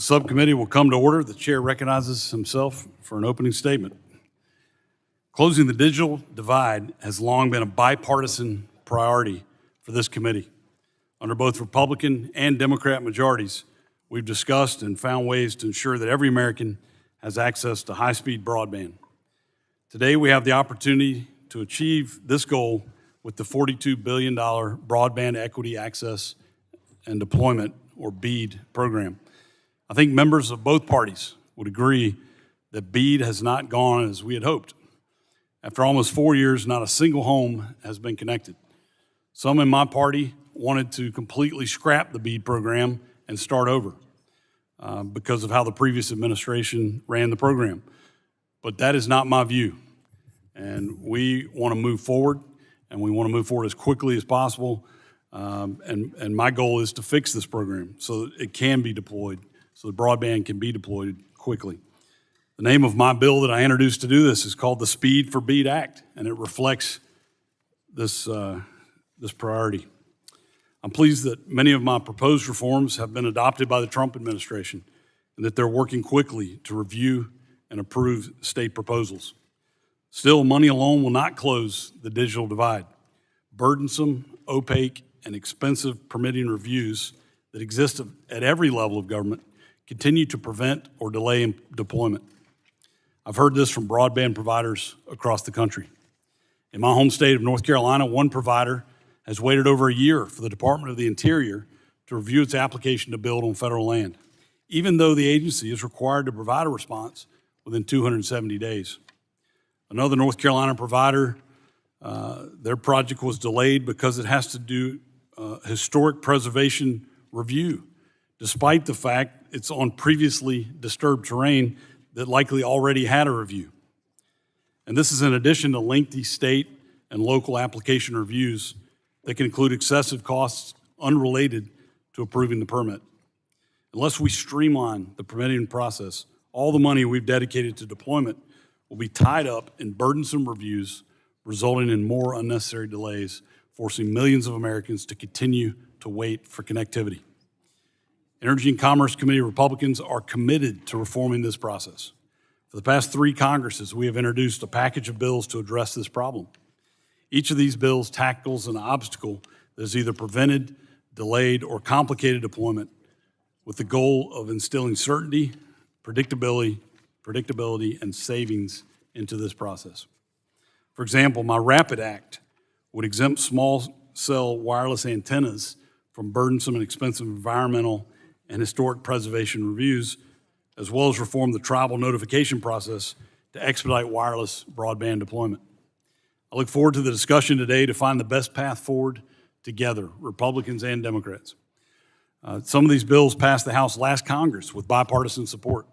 subcommittee will come to order. The chair recognizes himself for an opening statement. Closing the digital divide has long been a bipartisan priority for this committee. Under both Republican and Democrat majorities, we've discussed and found ways to ensure that every American has access to high-speed broadband. Today, we have the opportunity to achieve this goal with the $42 billion Broadband Equity Access and Deployment, or BEAD, program. I think members of both parties would agree that BEAD has not gone as we had hoped. After almost 4 years, not a single home has been connected. Some in my party wanted to completely scrap the BEAD program and start over because of how the previous administration ran the program. But that is not my view. And we want to move forward, and we want to move forward as quickly as possible. And my goal is to fix this program so that it can be deployed, so the broadband can be deployed quickly. The name of my bill that I introduced to do this is called the Speed for BEAD Act, and it reflects this priority. I'm pleased that many of my proposed reforms have been adopted by the Trump administration and that they're working quickly to review and approve state proposals. Still, money alone will not close the digital divide. Burdensome, opaque, and expensive permitting reviews that exist at every level of government continue to prevent or delay deployment. I've heard this from broadband providers across the country. In my home state of North Carolina, one provider has waited over a year for the Department of the Interior to review its application to build on federal land, even though the agency is required to provide a response within 270 days. Another North Carolina provider, their project was delayed because it has to do historic preservation review, despite the fact it's on previously disturbed terrain that likely already had a review. And this is in addition to lengthy state and local application reviews that can include excessive costs unrelated to approving the permit. Unless we streamline the permitting process, all the money we've dedicated to deployment will be tied up in burdensome reviews, resulting in more unnecessary delays, forcing millions of Americans to continue to wait for connectivity. Energy and Commerce Committee Republicans are committed to reforming this process. For the past 3 Congresses, we have introduced a package of bills to address this problem. Each of these bills tackles an obstacle that has either prevented, delayed, or complicated deployment with the goal of instilling certainty, predictability, and savings into this process. For example, my RAPID Act would exempt small cell wireless antennas from burdensome and expensive environmental and historic preservation reviews, as well as reform the tribal notification process to expedite wireless broadband deployment. I look forward to the discussion today to find the best path forward together, Republicans and Democrats. Some of these bills passed the House last Congress with bipartisan support.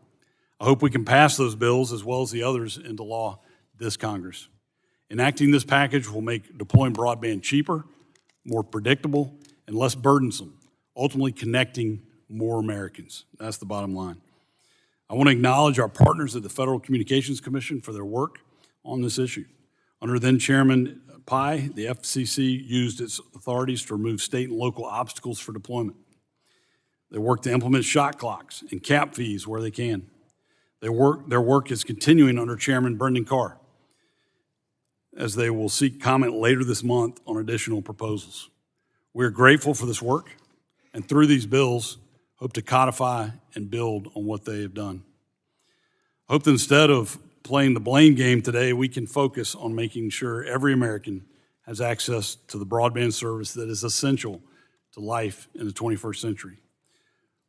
I hope we can pass those bills as well as the others into law this Congress. Enacting this package will make deploying broadband cheaper, more predictable, and less burdensome, ultimately connecting more Americans. That's the bottom line. I want to acknowledge our partners at the Federal Communications Commission for their work on this issue. Under then Chairman Pies, the FCC used its authorities to remove state and local obstacles for deployment. They work to implement shot clocks and cap fees where they can. Their work is continuing under Chairman Brendan Carr, as they will seek comment later this month on additional proposals. We are grateful for this work, and through these bills, hope to codify and build on what they have done. I hope that instead of playing the blame game today, we can focus on making sure every American has access to the broadband service that is essential to life in the 21st century.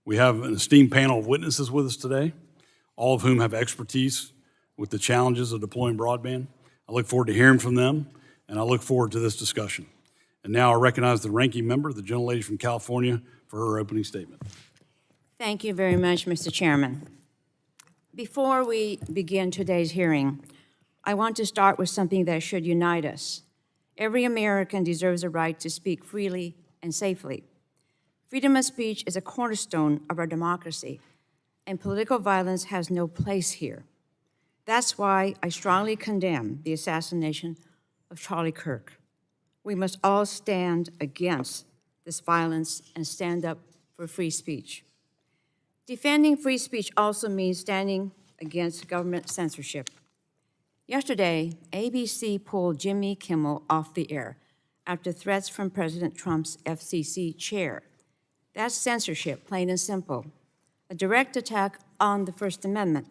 We have an esteemed panel of witnesses with us today, all of whom have expertise with the challenges of deploying broadband. I look forward to hearing from them, and I look forward to this discussion. And now I recognize the ranking member, the gentlelady from California, for her opening statement. Thank you very much, Mr. Chairman. Before we begin today's hearing, I want to start with something that should unite us. Every American deserves a right to speak freely and safely. Freedom of speech is a cornerstone of our democracy, and political violence has no place here. That's why I strongly condemn the assassination of Charlie Kirk. We must all stand against this violence and stand up for free speech. Defending free speech also means standing against government censorship. Yesterday, ABC pulled Jimmy Kimmel off the air after threats from President Trump's FCC chair. That's censorship, plain and simple, a direct attack on the First Amendment.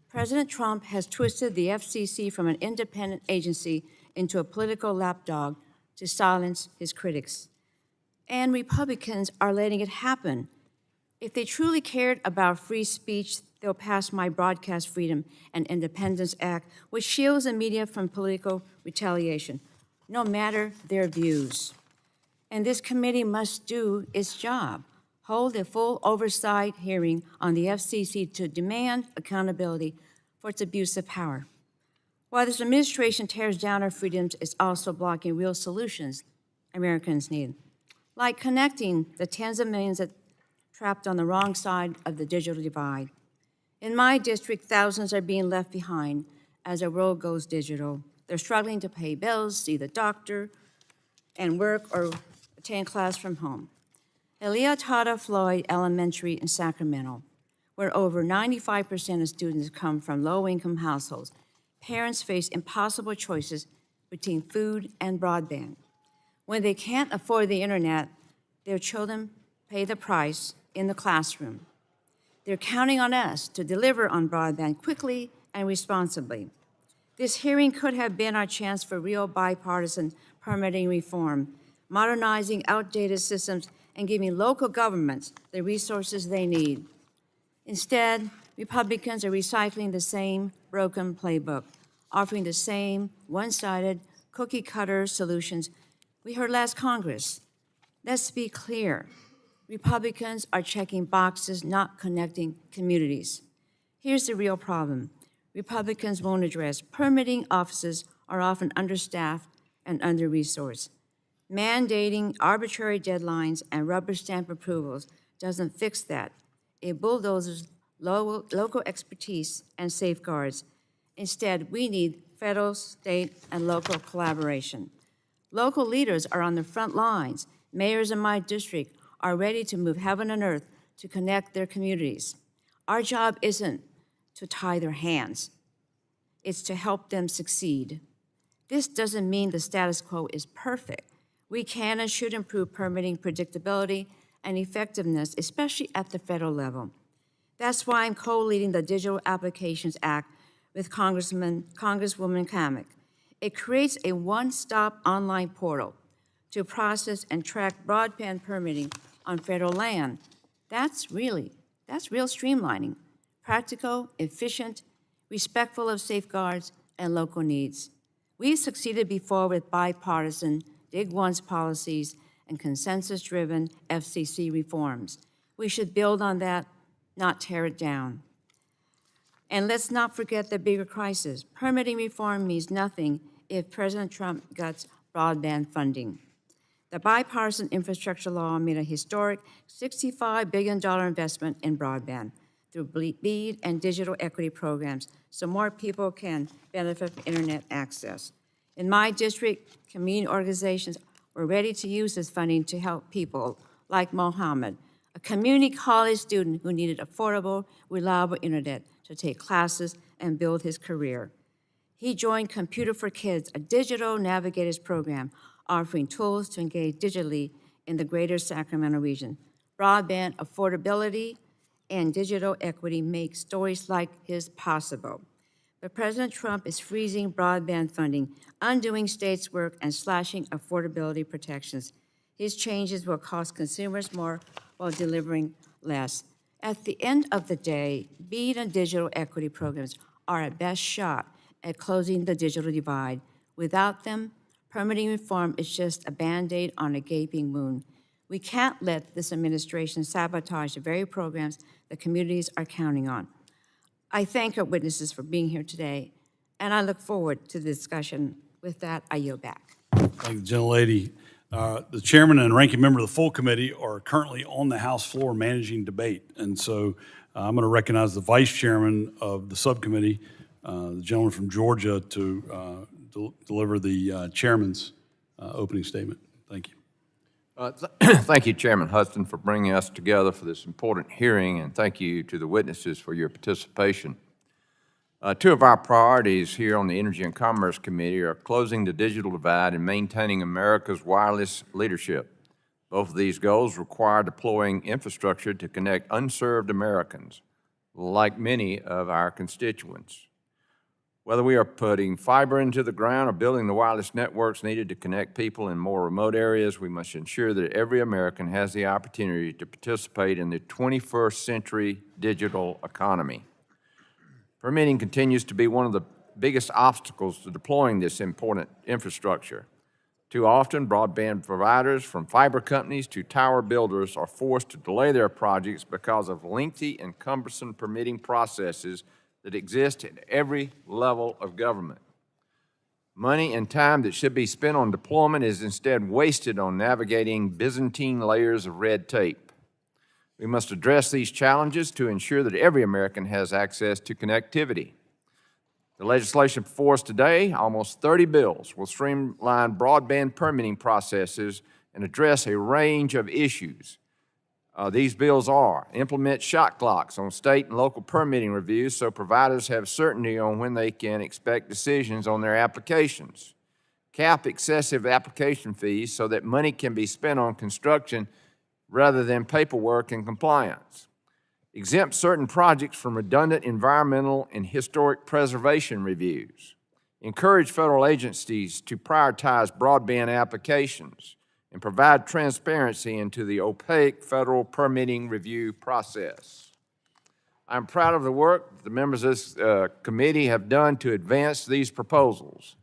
President Trump has twisted the FCC from an independent agency into a political lapdog to silence his critics. And Republicans are letting it happen. If they truly cared about free speech, they'll pass my Broadcast Freedom and Independence Act, which shields the media from political retaliation, no matter their views. And this committee must do its job, hold a full oversight hearing on the FCC to demand accountability for its abuse of power. While this administration tears down our freedoms, it's also blocking real solutions Americans need, like connecting the tens of millions that trapped on the wrong side of the digital divide. In my district, thousands are being left behind as the world goes digital. They're struggling to pay bills, see the doctor, and work or attend class from home. Eliotada Floyd Elementary in Sacramento, where over 95% of students come from low-income households, parents face impossible choices between food and broadband. When they can't afford the internet, their children pay the price in the classroom. They're counting on us to deliver on broadband quickly and responsibly. This hearing could have been our chance for real bipartisan permitting reform, modernizing outdated systems and giving local governments the resources they need. Instead, Republicans are recycling the same broken playbook, offering the same one-sided, cookie-cutter solutions we heard last Congress. Let's be clear. Republicans are checking boxes, not connecting communities. Here's the real problem. Republicans won't address permitting offices are often understaffed and under-resourced. Mandating arbitrary deadlines and rubber stamp approvals doesn't fix that. It bulldozes local expertise and safeguards. Instead, we need federal, state, and local collaboration. Local leaders are on the front lines. Mayors in my district are ready to move heaven and earth to connect their communities. Our job isn't to tie their hands. It's to help them succeed. This doesn't mean the status quo is perfect. We can and should improve permitting predictability and effectiveness, especially at the federal level. That's why I'm co-leading the Digital Applications Act with Congresswoman Kamek. It creates a one-stop online portal to process and track broadband permitting on federal land. That's real streamlining, practical, efficient, respectful of safeguards and local needs. We've succeeded before with bipartisan, dig once policies and consensus-driven FCC reforms. We should build on that, not tear it down. And let's not forget the bigger crisis. Permitting reform means nothing if President Trump guts broadband funding. The bipartisan infrastructure law made a historic $65 billion investment in broadband through BEAD and digital equity programs so more people can benefit from internet access. In my district, community organizations were ready to use this funding to help people like Mohammed, a community college student who needed affordable, reliable internet to take classes and build his career. He joined Computer for Kids, a digital navigators program offering tools to engage digitally in the greater Sacramento region. Broadband affordability and digital equity make stories like his possible. But President Trump is freezing broadband funding, undoing states' work, and slashing affordability protections. His changes will cost consumers more while delivering less. At the end of the day, BEAD and digital equity programs are our best shot at closing the digital divide. Without them, permitting reform is just a Band-Aid on a gaping wound. We can't let this administration sabotage the very programs the communities are counting on. I thank our witnesses for being here today, and I look forward to the discussion. With that, I yield back. Thank the gentlelady. The chairman and ranking member of the full committee are currently on the House floor managing debate. And so I'm going to recognize the vice chairman of the subcommittee, the gentleman from Georgia, to deliver the chairman's opening statement. Thank you. Thank you, Chairman Hudson, for bringing us together for this important hearing, and thank you to the witnesses for your participation. Two of our priorities here on the Energy and Commerce Committee are closing the digital divide and maintaining America's wireless leadership. Both of these goals require deploying infrastructure to connect unserved Americans, like many of our constituents. Whether we are putting fiber into the ground or building the wireless networks needed to connect people in more remote areas, we must ensure that every American has the opportunity to participate in the 21st century digital economy. Permitting continues to be one of the biggest obstacles to deploying this important infrastructure. Too often, broadband providers, from fiber companies to tower builders, are forced to delay their projects because of lengthy and cumbersome permitting processes that exist at every level of government. Money and time that should be spent on deployment is instead wasted on navigating Byzantine layers of red tape. We must address these challenges to ensure that every American has access to connectivity. The legislation before us today, almost 30 bills, will streamline broadband permitting processes and address a range of issues. These bills are: implement shot clocks on state and local permitting reviews so providers have certainty on when they can expect decisions on their applications; cap excessive application fees so that money can be spent on construction rather than paperwork and compliance; exempt certain projects from redundant environmental and historic preservation reviews; encourage federal agencies to prioritize broadband applications; and provide transparency into the opaque federal permitting review process. I'm proud of the work the members of this committee have done to advance these proposals.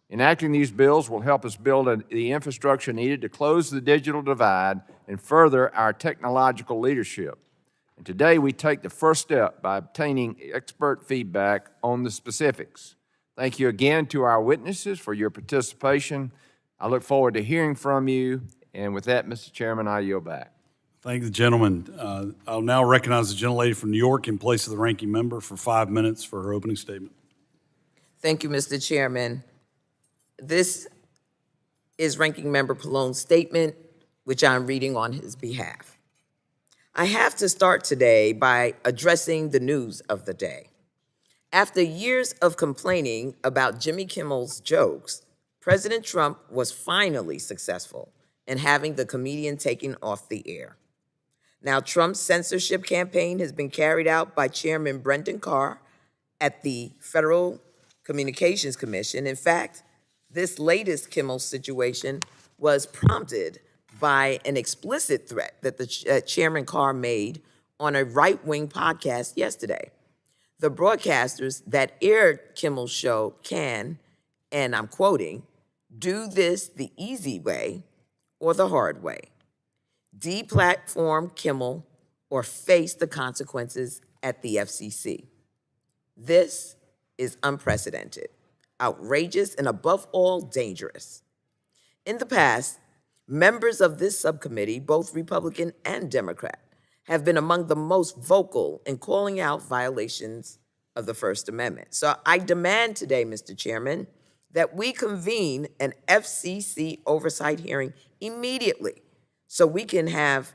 Enacting these bills will help us build the infrastructure needed to close the digital divide and further our technological leadership. And today we take the first step by obtaining expert feedback on the specifics. Thank you again to our witnesses for your participation. I look forward to hearing from you. And with that, Mr. Chairman, I yield back. Thank the gentleman. I'll now recognize the gentlelady from New York in place of the ranking member for 5 minutes for her opening statement. Thank you, Mr. Chairman. This is Ranking Member Pallone's statement, which I'm reading on his behalf. I have to start today by addressing the news of the day. After years of complaining about Jimmy Kimmel's jokes, President Trump was finally successful in having the comedian taken off the air. Now, Trump's censorship campaign has been carried out by Chairman Brendan Carr at the Federal Communications Commission. In fact, this latest Kimmel situation was prompted by an explicit threat that the Chairman Carr made on a right-wing podcast yesterday. The broadcasters that aired Kimmel's show can, and I'm quoting, "do this the easy way or the hard way. Deplatform Kimmel or face the consequences at the FCC. This is unprecedented, outrageous, and above all, dangerous." In the past, members of this subcommittee, both Republican and Democrat, have been among the most vocal in calling out violations of the First Amendment. So I demand today, Mr. Chairman, that we convene an FCC oversight hearing immediately so we can have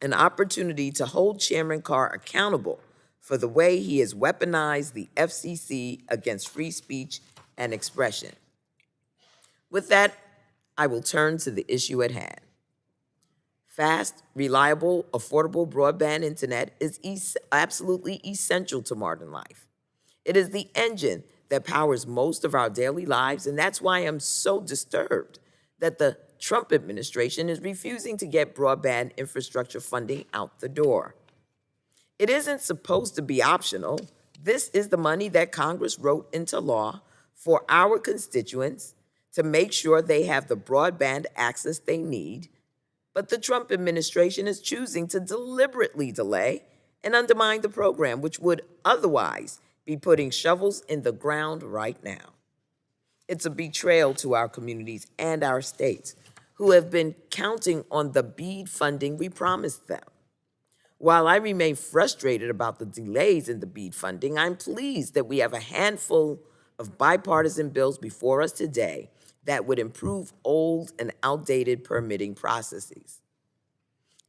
an opportunity to hold Chairman Carr accountable for the way he has weaponized the FCC against free speech and expression. With that, I will turn to the issue at hand. Fast, reliable, affordable broadband internet is absolutely essential to modern life. It is the engine that powers most of our daily lives, and that's why I'm so disturbed that the Trump administration is refusing to get broadband infrastructure funding out the door. It isn't supposed to be optional. This is the money that Congress wrote into law for our constituents to make sure they have the broadband access they need, but the Trump administration is choosing to deliberately delay and undermine the program, which would otherwise be putting shovels in the ground right now. It's a betrayal to our communities and our states, who have been counting on the BEAD funding we promised them. While I remain frustrated about the delays in the BEAD funding, I'm pleased that we have a handful of bipartisan bills before us today that would improve old and outdated permitting processes.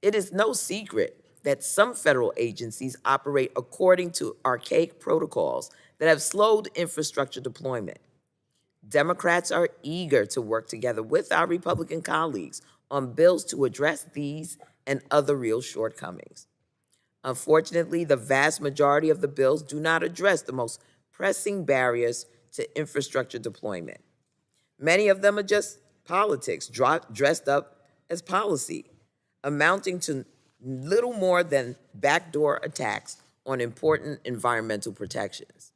It is no secret that some federal agencies operate according to archaic protocols that have slowed infrastructure deployment. Democrats are eager to work together with our Republican colleagues on bills to address these and other real shortcomings. Unfortunately, the vast majority of the bills do not address the most pressing barriers to infrastructure deployment. Many of them are just politics dressed up as policy, amounting to little more than backdoor attacks on important environmental protections.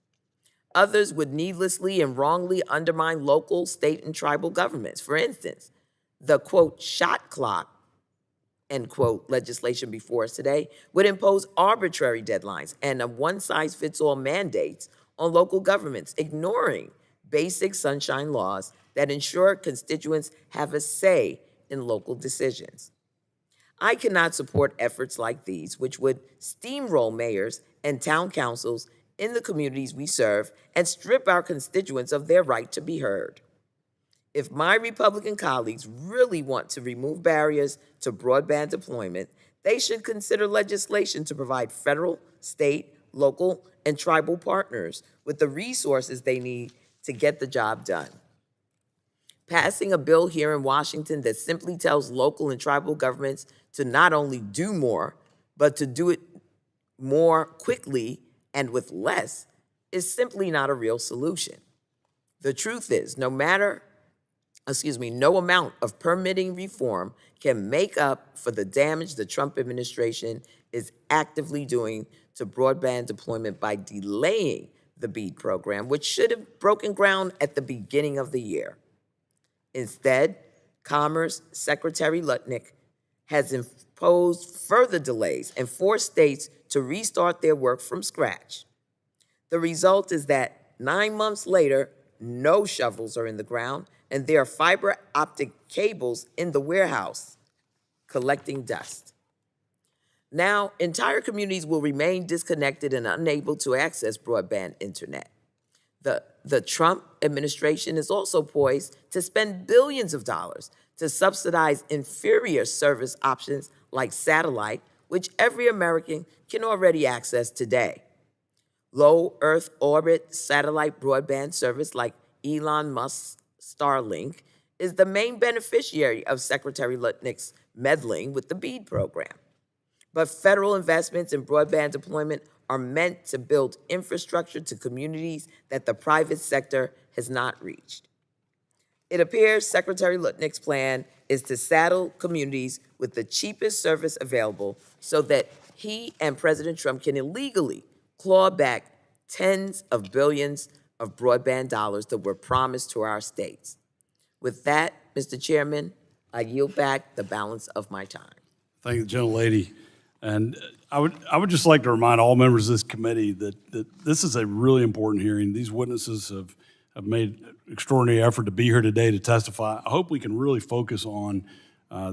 Others would needlessly and wrongly undermine local, state, and tribal governments. For instance, the, quote, shot clock, end quote, legislation before us today would impose arbitrary deadlines and a one-size-fits-all mandates on local governments, ignoring basic sunshine laws that ensure constituents have a say in local decisions. I cannot support efforts like these, which would steamroll mayors and town councils in the communities we serve and strip our constituents of their right to be heard. If my Republican colleagues really want to remove barriers to broadband deployment, they should consider legislation to provide federal, state, local, and tribal partners with the resources they need to get the job done. Passing a bill here in Washington that simply tells local and tribal governments to not only do more, but to do it more quickly and with less is simply not a real solution. The truth is, no amount of permitting reform can make up for the damage the Trump administration is actively doing to broadband deployment by delaying the BEAD program, which should have broken ground at the beginning of the year. Instead, Commerce Secretary Lutnick has imposed further delays and forced states to restart their work from scratch. The result is that 9 months later, no shovels are in the ground, and there are fiber optic cables in the warehouse collecting dust. Now, entire communities will remain disconnected and unable to access broadband internet. The Trump administration is also poised to spend billions of dollars to subsidize inferior service options like satellite, which every American can already access today. Low Earth orbit satellite broadband service like Elon Musk's Starlink is the main beneficiary of Secretary Lutnick's meddling with the BEAD program. But federal investments in broadband deployment are meant to build infrastructure to communities that the private sector has not reached. It appears Secretary Lutnick's plan is to saddle communities with the cheapest service available so that he and President Trump can illegally claw back tens of billions of broadband dollars that were promised to our states. With that, Mr. Chairman, I yield back the balance of my time. Thank you, gentlelady. And I would just like to remind all members of this committee that this is a really important hearing. These witnesses have made extraordinary effort to be here today to testify. I hope we can really focus on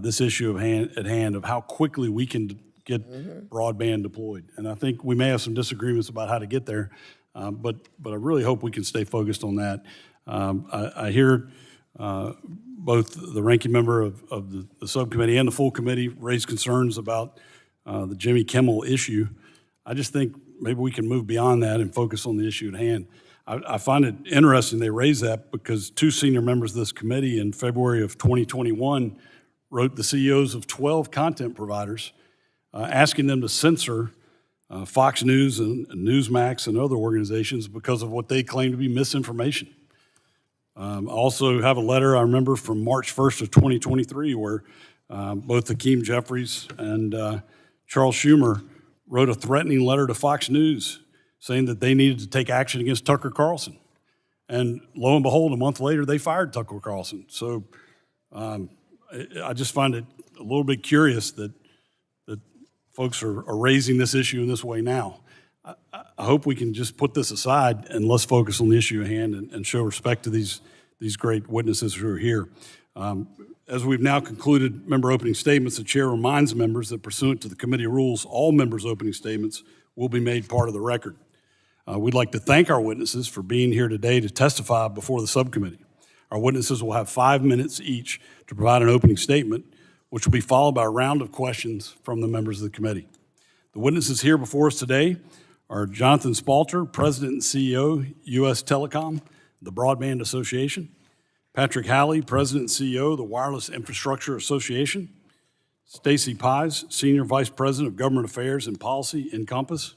this issue at hand of how quickly we can get broadband deployed. And I think we may have some disagreements about how to get there, but I really hope we can stay focused on that. I hear both the ranking member of the subcommittee and the full committee raise concerns about the Jimmy Kimmel issue. I just think maybe we can move beyond that and focus on the issue at hand. I find it interesting they raise that because 2 senior members of this committee in February of 2021 wrote the CEOs of 12 content providers asking them to censor Fox News and Newsmax and other organizations because of what they claim to be misinformation. I also have a letter I remember from March 1st of 2023 where both Hakeem Jeffries and Charles Schumer wrote a threatening letter to Fox News saying that they needed to take action against Tucker Carlson. And lo and behold, a month later, they fired Tucker Carlson. So I just find it a little bit curious that folks are raising this issue in this way now. I hope we can just put this aside and let's focus on the issue at hand and show respect to these great witnesses who are here. As we've now concluded member opening statements, the chair reminds members that pursuant to the committee rules, all members' opening statements will be made part of the record. We'd like to thank our witnesses for being here today to testify before the subcommittee. Our witnesses will have 5 minutes each to provide an opening statement, which will be followed by a round of questions from the members of the committee. The witnesses here before us today are Jonathan Spalter, President and CEO, U.S. Telecom, the Broadband Association; Patrick Halley, President and CEO, the Wireless Infrastructure Association; Stacy Pies, Senior Vice President of Government Affairs and Policy, Encompass;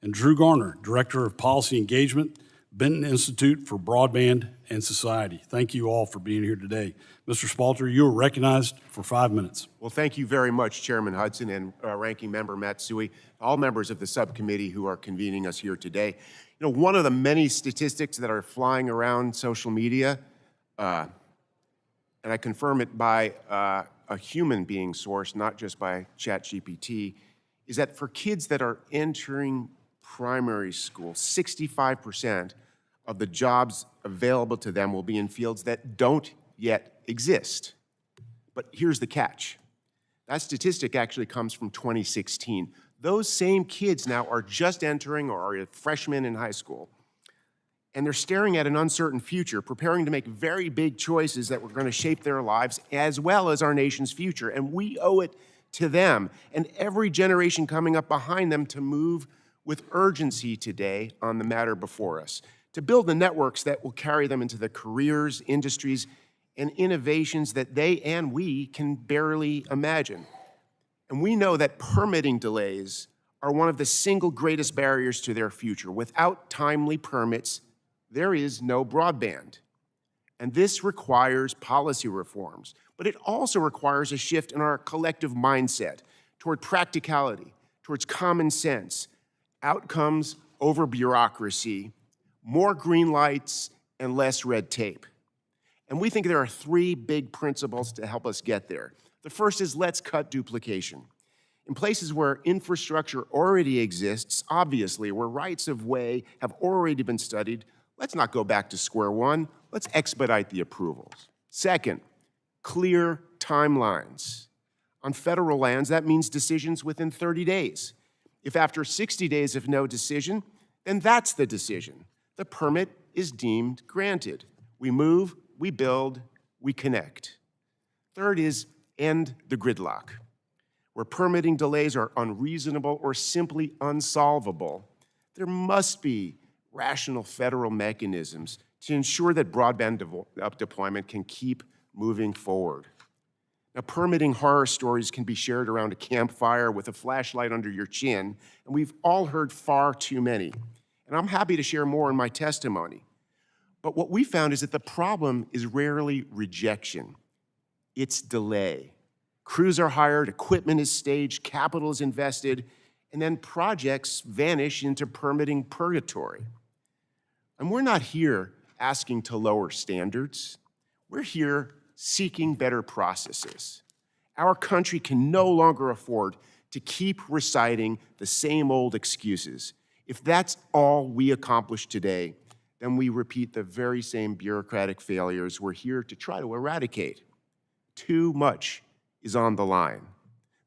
and Drew Garner, Director of Policy Engagement, Benton Institute for Broadband and Society. Thank you all for being here today. Mr. Spalter, you are recognized for 5 minutes. Well, thank you very much, Chairman Hudson and Ranking Member Matsui, all members of the subcommittee who are convening us here today. You know, one of the many statistics that are flying around social media, and I confirm it by a human being source, not just by ChatGPT, is that for kids that are entering primary school, 65% of the jobs available to them will be in fields that don't yet exist. But here's the catch. That statistic actually comes from 2016. Those same kids now are just entering or are freshmen in high school, and they're staring at an uncertain future, preparing to make very big choices that were going to shape their lives as well as our nation's future. And we owe it to them and every generation coming up behind them to move with urgency today on the matter before us, to build the networks that will carry them into the careers, industries, and innovations that they and we can barely imagine. And we know that permitting delays are one of the single greatest barriers to their future. Without timely permits, there is no broadband. And this requires policy reforms, but it also requires a shift in our collective mindset toward practicality, towards common sense, outcomes over bureaucracy, more green lights, and less red tape. And we think there are 3 big principles to help us get there. The first is let's cut duplication. In places where infrastructure already exists, obviously, where rights of way have already been studied, let's not go back to square one. Let's expedite the approvals. Second, clear timelines. On federal lands, that means decisions within 30 days. If after 60 days of no decision, then that's the decision. The permit is deemed granted. We move, we build, we connect. Third is end the gridlock. Where permitting delays are unreasonable or simply unsolvable, there must be rational federal mechanisms to ensure that broadband deployment can keep moving forward. Now, permitting horror stories can be shared around a campfire with a flashlight under your chin, and we've all heard far too many. And I'm happy to share more in my testimony. But what we found is that the problem is rarely rejection. It's delay. Crews are hired, equipment is staged, capital is invested, and then projects vanish into permitting purgatory. And we're not here asking to lower standards. We're here seeking better processes. Our country can no longer afford to keep reciting the same old excuses. If that's all we accomplish today, then we repeat the very same bureaucratic failures we're here to try to eradicate. Too much is on the line.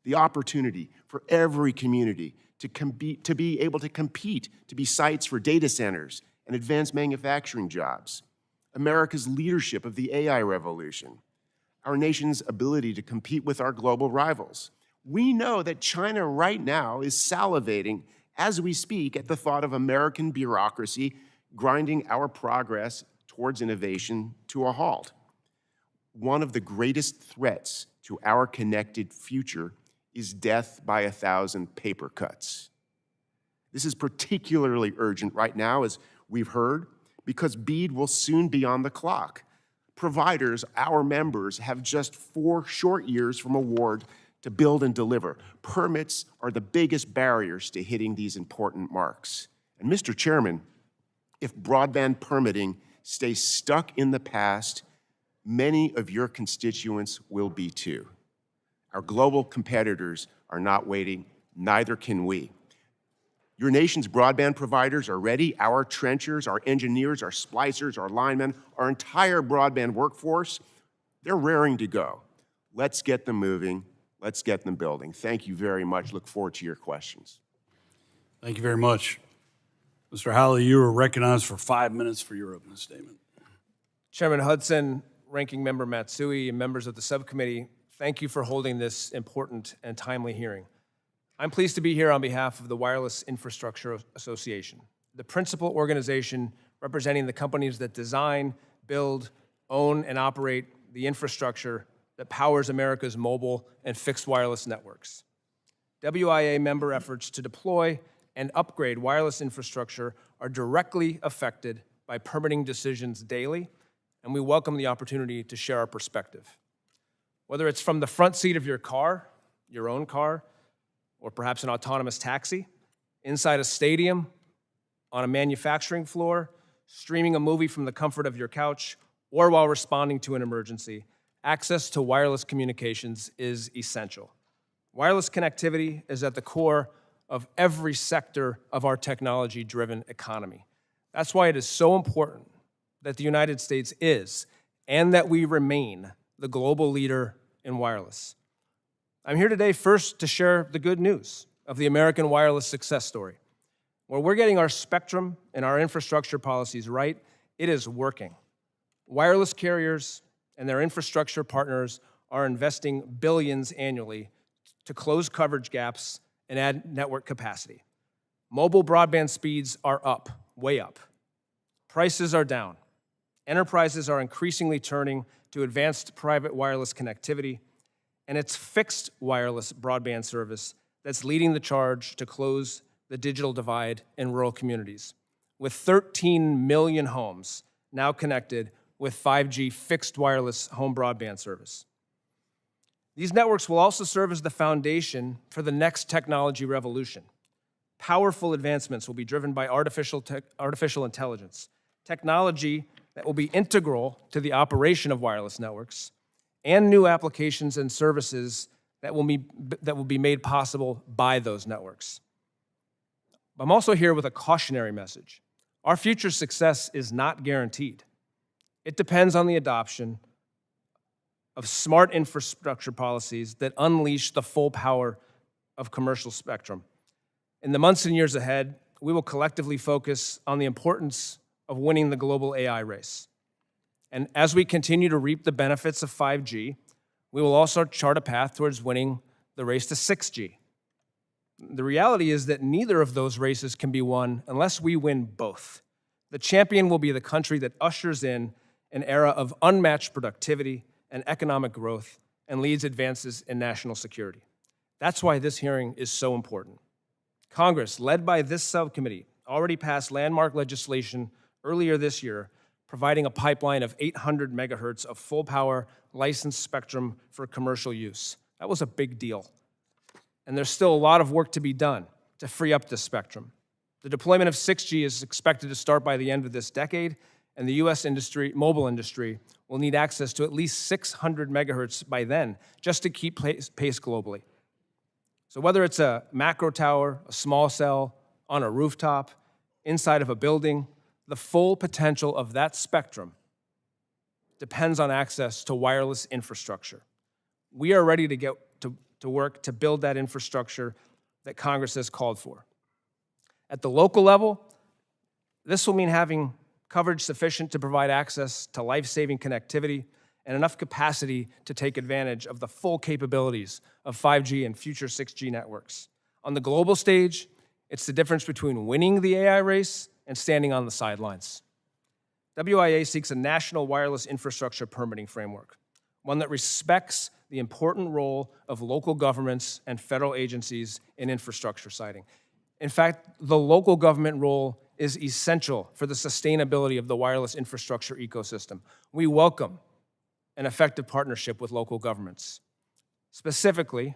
The opportunity for every community to be able to compete, to be sites for data centers and advanced manufacturing jobs, America's leadership of the AI revolution, our nation's ability to compete with our global rivals. We know that China right now is salivating as we speak at the thought of American bureaucracy grinding our progress towards innovation to a halt. One of the greatest threats to our connected future is death by 1,000 paper cuts. This is particularly urgent right now, as we've heard, because BEAD will soon be on the clock. Providers, our members, have just 4 short years from award to build and deliver. Permits are the biggest barriers to hitting these important marks. And Mr. Chairman, if broadband permitting stays stuck in the past, many of your constituents will be too. Our global competitors are not waiting, neither can we. Your nation's broadband providers are ready. Our trenchers, our engineers, our splicers, our linemen, our entire broadband workforce, they're raring to go. Let's get them moving. Let's get them building. Thank you very much. Look forward to your questions. Thank you very much. Mr. Halley, you are recognized for 5 minutes for your opening statement. Chairman Hudson, Ranking Member Matsui, and members of the subcommittee, thank you for holding this important and timely hearing. I'm pleased to be here on behalf of the Wireless Infrastructure Association, the principal organization representing the companies that design, build, own, and operate the infrastructure that powers America's mobile and fixed wireless networks. WIA member efforts to deploy and upgrade wireless infrastructure are directly affected by permitting decisions daily, and we welcome the opportunity to share our perspective. Whether it's from the front seat of your car, your own car, or perhaps an autonomous taxi, inside a stadium, on a manufacturing floor, streaming a movie from the comfort of your couch, or while responding to an emergency, access to wireless communications is essential. Wireless connectivity is at the core of every sector of our technology-driven economy. That's why it is so important that the United States is, and that we remain, the global leader in wireless. I'm here today first to share the good news of the American wireless success story. Where we're getting our spectrum and our infrastructure policies right, it is working. Wireless carriers and their infrastructure partners are investing billions annually to close coverage gaps and add network capacity. Mobile broadband speeds are up, way up. Prices are down. Enterprises are increasingly turning to advanced private wireless connectivity, and it's fixed wireless broadband service that's leading the charge to close the digital divide in rural communities, with 13 million homes now connected with 5G fixed wireless home broadband service. These networks will also serve as the foundation for the next technology revolution. Powerful advancements will be driven by artificial intelligence, technology that will be integral to the operation of wireless networks, and new applications and services that will be made possible by those networks. I'm also here with a cautionary message. Our future success is not guaranteed. It depends on the adoption of smart infrastructure policies that unleash the full power of commercial spectrum. In the months and years ahead, we will collectively focus on the importance of winning the global AI race. And as we continue to reap the benefits of 5G, we will also chart a path towards winning the race to 6G. The reality is that neither of those races can be won unless we win both. The champion will be the country that ushers in an era of unmatched productivity and economic growth and leads advances in national security. That's why this hearing is so important. Congress, led by this subcommittee, already passed landmark legislation earlier this year, providing a pipeline of 800 megahertz of full-power licensed spectrum for commercial use. That was a big deal. And there's still a lot of work to be done to free up this spectrum. The deployment of 6G is expected to start by the end of this decade, and the U.S. mobile industry will need access to at least 600 megahertz by then, just to keep pace globally. So whether it's a macro tower, a small cell, on a rooftop, inside of a building, the full potential of that spectrum depends on access to wireless infrastructure. We are ready to get to work to build that infrastructure that Congress has called for. At the local level, this will mean having coverage sufficient to provide access to life-saving connectivity and enough capacity to take advantage of the full capabilities of 5G and future 6G networks. On the global stage, it's the difference between winning the AI race and standing on the sidelines. WIA seeks a national wireless infrastructure permitting framework, one that respects the important role of local governments and federal agencies in infrastructure siting. In fact, the local government role is essential for the sustainability of the wireless infrastructure ecosystem. We welcome an effective partnership with local governments. Specifically,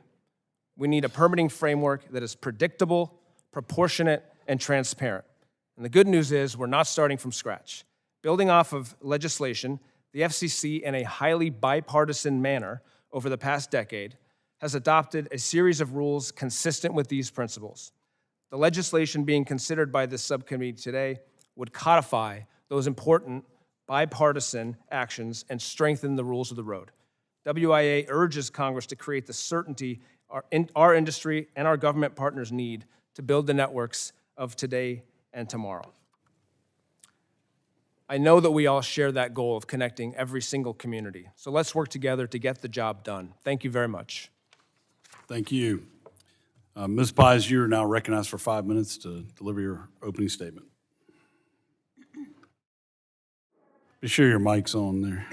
we need a permitting framework that is predictable, proportionate, and transparent. And the good news is we're not starting from scratch. Building off of legislation, the FCC, in a highly bipartisan manner over the past decade, has adopted a series of rules consistent with these principles. The legislation being considered by this subcommittee today would codify those important bipartisan actions and strengthen the rules of the road. WIA urges Congress to create the certainty our industry and our government partners need to build the networks of today and tomorrow. I know that we all share that goal of connecting every single community. So let's work together to get the job done. Thank you very much. Thank you. Ms. Pies, you are now recognized for 5 minutes to deliver your opening statement. Be sure your mic's on there.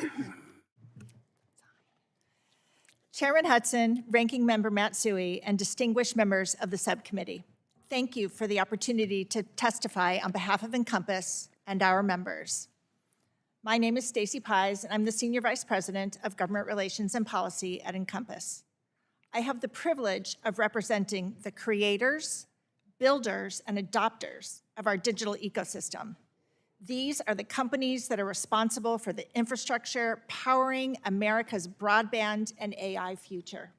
Chairman Hudson, Ranking Member Matsui, and distinguished members of the subcommittee, thank you for the opportunity to testify on behalf of Encompass and our members. My name is Stacy Pies, and I'm the Senior Vice President of Government Relations and Policy at Encompass. I have the privilege of representing the creators, builders, and adopters of our digital ecosystem. These are the companies that are responsible for the infrastructure powering America's broadband and AI future.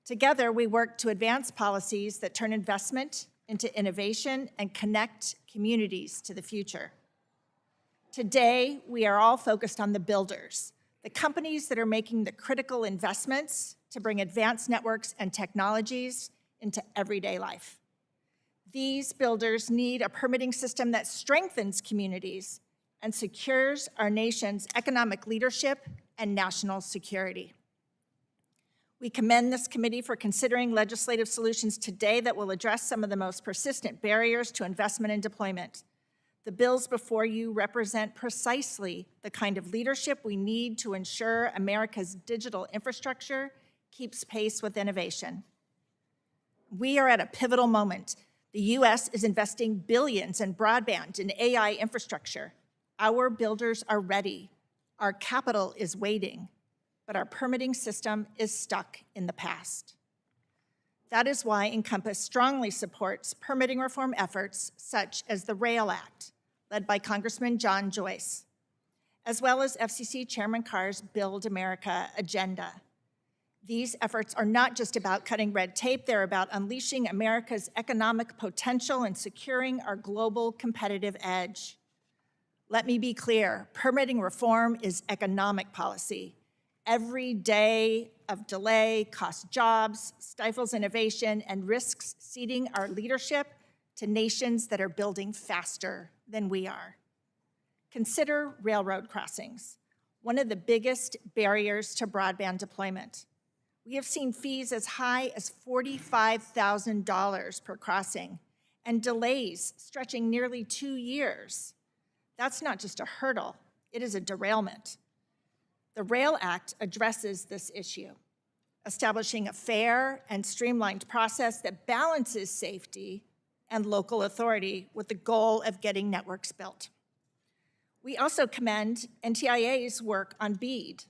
Together, we work to advance policies that turn investment into innovation and connect communities to the future. Today, we are all focused on the builders, the companies that are making the critical investments to bring advanced networks and technologies into everyday life. These builders need a permitting system that strengthens communities and secures our nation's economic leadership and national security. We commend this committee for considering legislative solutions today that will address some of the most persistent barriers to investment and deployment. The bills before you represent precisely the kind of leadership we need to ensure America's digital infrastructure keeps pace with innovation. We are at a pivotal moment. The U.S. is investing billions in broadband and AI infrastructure. Our builders are ready. Our capital is waiting, but our permitting system is stuck in the past. That is why Encompass strongly supports permitting reform efforts such as the RAIL Act, led by Congressman John Joyce, as well as FCC Chairman Carr's Build America agenda. These efforts are not just about cutting red tape, they're about unleashing America's economic potential and securing our global competitive edge. Let me be clear, permitting reform is economic policy. Every day of delay costs jobs, stifles innovation, and risks ceding our leadership to nations that are building faster than we are. Consider railroad crossings, one of the biggest barriers to broadband deployment. We have seen fees as high as $45,000 per crossing and delays stretching nearly 2 years. That's not just a hurdle, it is a derailment. The RAIL Act addresses this issue, establishing a fair and streamlined process that balances safety and local authority with the goal of getting networks built. We also commend NTIA's work on BEAD.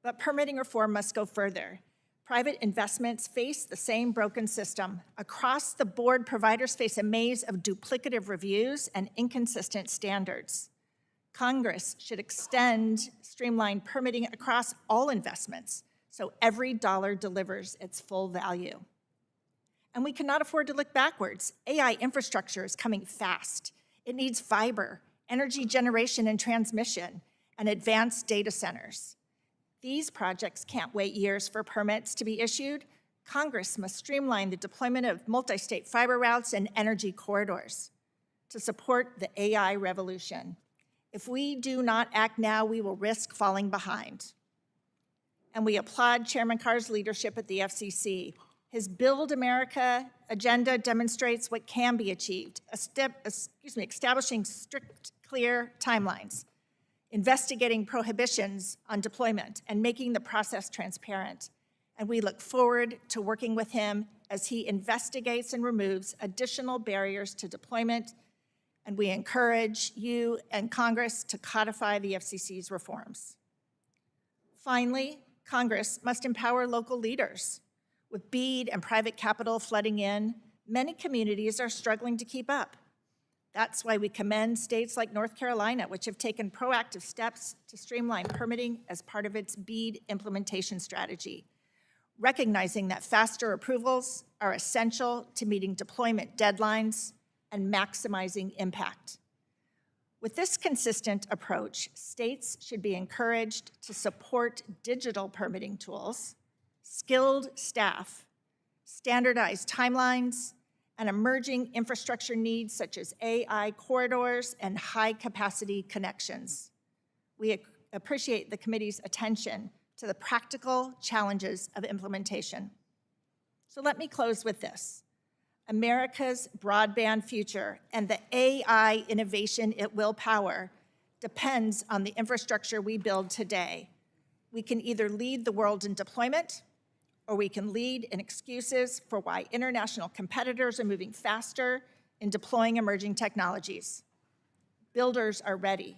But permitting reform must go further. Private investments face the same broken system. Across the board, providers face a maze of duplicative reviews and inconsistent standards. Congress should extend streamlined permitting across all investments so every dollar delivers its full value. And we cannot afford to look backwards. AI infrastructure is coming fast. It needs fiber, energy generation and transmission, and advanced data centers. These projects can't wait years for permits to be issued. Congress must streamline the deployment of multi-state fiber routes and energy corridors to support the AI revolution. If we do not act now, we will risk falling behind. And we applaud Chairman Carr's leadership at the FCC. His Build America agenda demonstrates what can be achieved, establishing strict, clear timelines, investigating prohibitions on deployment, and making the process transparent. And we look forward to working with him as he investigates and removes additional barriers to deployment. And we encourage you and Congress to codify the FCC's reforms. Finally, Congress must empower local leaders. With BEAD and private capital flooding in, many communities are struggling to keep up. That's why we commend states like North Carolina, which have taken proactive steps to streamline permitting as part of its BEAD implementation strategy, recognizing that faster approvals are essential to meeting deployment deadlines and maximizing impact. With this consistent approach, states should be encouraged to support digital permitting tools, skilled staff, standardized timelines, and emerging infrastructure needs such as AI corridors and high-capacity connections. We appreciate the committee's attention to the practical challenges of implementation. So let me close with this. America's broadband future and the AI innovation it will power depends on the infrastructure we build today. We can either lead the world in deployment, or we can lead in excuses for why international competitors are moving faster in deploying emerging technologies. Builders are ready.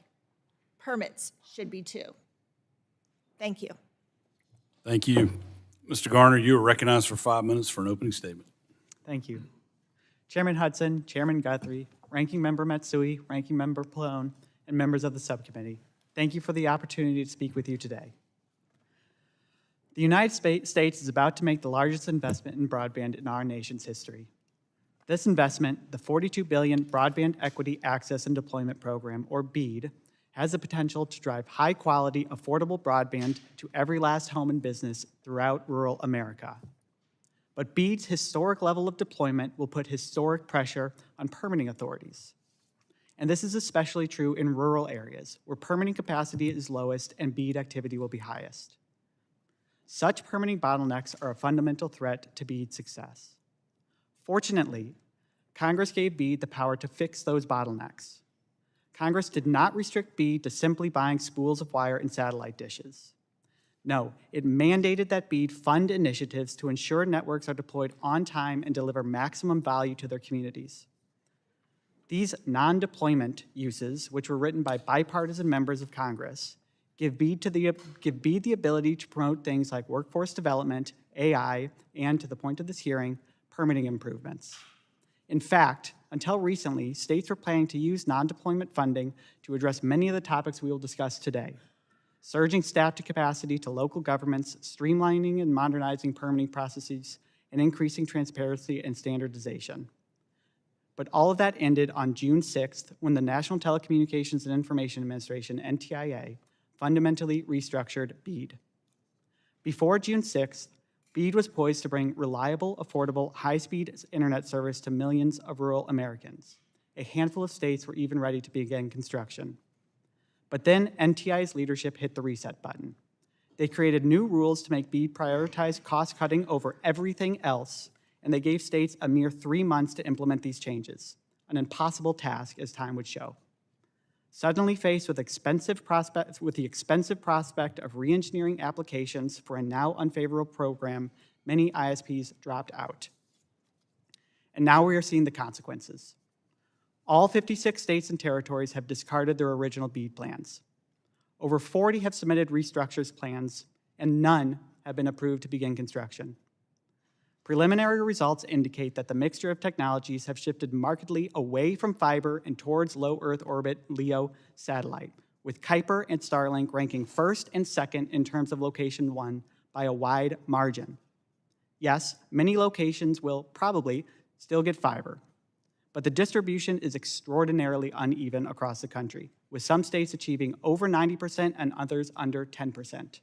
Permits should be too. Thank you. Thank you. Mr. Garner, you are recognized for 5 minutes for an opening statement. Thank you. Chairman Hudson, Chairman Guthrie, Ranking Member Matsui, Ranking Member Pallone, and members of the subcommittee, thank you for the opportunity to speak with you today. The United States is about to make the largest investment in broadband in our nation's history. This investment, the $42 billion Broadband Equity Access and Deployment Program, or BEAD, has the potential to drive high-quality, affordable broadband to every last home and business throughout rural America. But BEAD's historic level of deployment will put historic pressure on permitting authorities. And this is especially true in rural areas, where permitting capacity is lowest and BEAD activity will be highest. Such permitting bottlenecks are a fundamental threat to BEAD's success. Fortunately, Congress gave BEAD the power to fix those bottlenecks. Congress did not restrict BEAD to simply buying spools of wire and satellite dishes. No, it mandated that BEAD fund initiatives to ensure networks are deployed on time and deliver maximum value to their communities. These non-deployment uses, which were written by bipartisan members of Congress, give BEAD the ability to promote things like workforce development, AI, and, to the point of this hearing, permitting improvements. In fact, until recently, states were planning to use non-deployment funding to address many of the topics we will discuss today: surging staff to capacity to local governments, streamlining and modernizing permitting processes, and increasing transparency and standardization. But all of that ended on June 6th, when the National Telecommunications and Information Administration, NTIA, fundamentally restructured BEAD. Before June 6th, BEAD was poised to bring reliable, affordable, high-speed internet service to millions of rural Americans. A handful of states were even ready to begin construction. But then NTIA's leadership hit the reset button. They created new rules to make BEAD prioritize cost-cutting over everything else, and they gave states a mere 3 months to implement these changes, an impossible task, as time would show. Suddenly faced with the expensive prospect of re-engineering applications for a now unfavorable program, many ISPs dropped out. And now we are seeing the consequences. All 56 states and territories have discarded their original BEAD plans. Over 40 have submitted restructures plans, and none have been approved to begin construction. Preliminary results indicate that the mixture of technologies have shifted markedly away from fiber and towards low Earth orbit LEO satellite, with Kuiper and Starlink ranking first and second in terms of location one by a wide margin. Yes, many locations will probably still get fiber, but the distribution is extraordinarily uneven across the country, with some states achieving over 90% and others under 10%.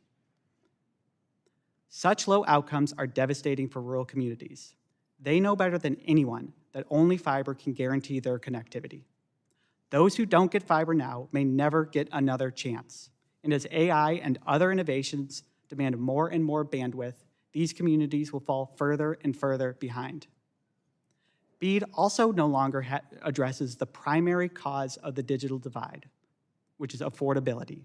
Such low outcomes are devastating for rural communities. They know better than anyone that only fiber can guarantee their connectivity. Those who don't get fiber now may never get another chance. And as AI and other innovations demand more and more bandwidth, these communities will fall further and further behind. BEAD also no longer addresses the primary cause of the digital divide, which is affordability.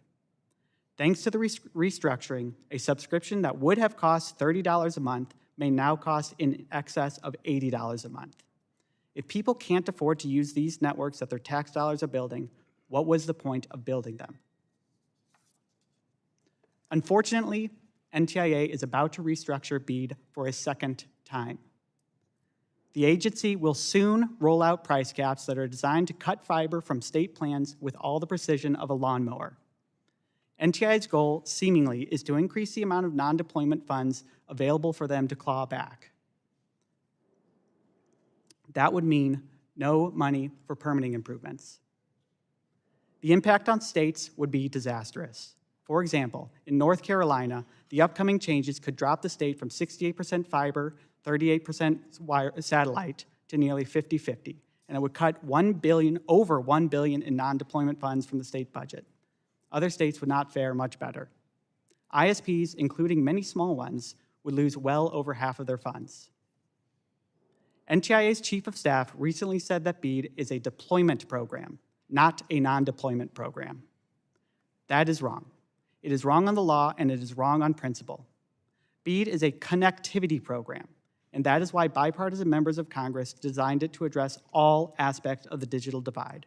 Thanks to the restructuring, a subscription that would have cost $30 a month may now cost in excess of $80 a month. If people can't afford to use these networks that their tax dollars are building, what was the point of building them? Unfortunately, NTIA is about to restructure BEAD for a second time. The agency will soon roll out price caps that are designed to cut fiber from state plans with all the precision of a lawnmower. NTIA's goal, seemingly, is to increase the amount of non-deployment funds available for them to claw back. That would mean no money for permitting improvements. The impact on states would be disastrous. For example, in North Carolina, the upcoming changes could drop the state from 68% fiber, 38% satellite, to nearly 50-50, and it would cut over $1 billion in non-deployment funds from the state budget. Other states would not fare much better. ISPs, including many small ones, would lose well over half of their funds. NTIA's Chief of Staff recently said that BEAD is a deployment program, not a non-deployment program. That is wrong. It is wrong on the law, and it is wrong on principle. BEAD is a connectivity program, and that is why bipartisan members of Congress designed it to address all aspects of the digital divide.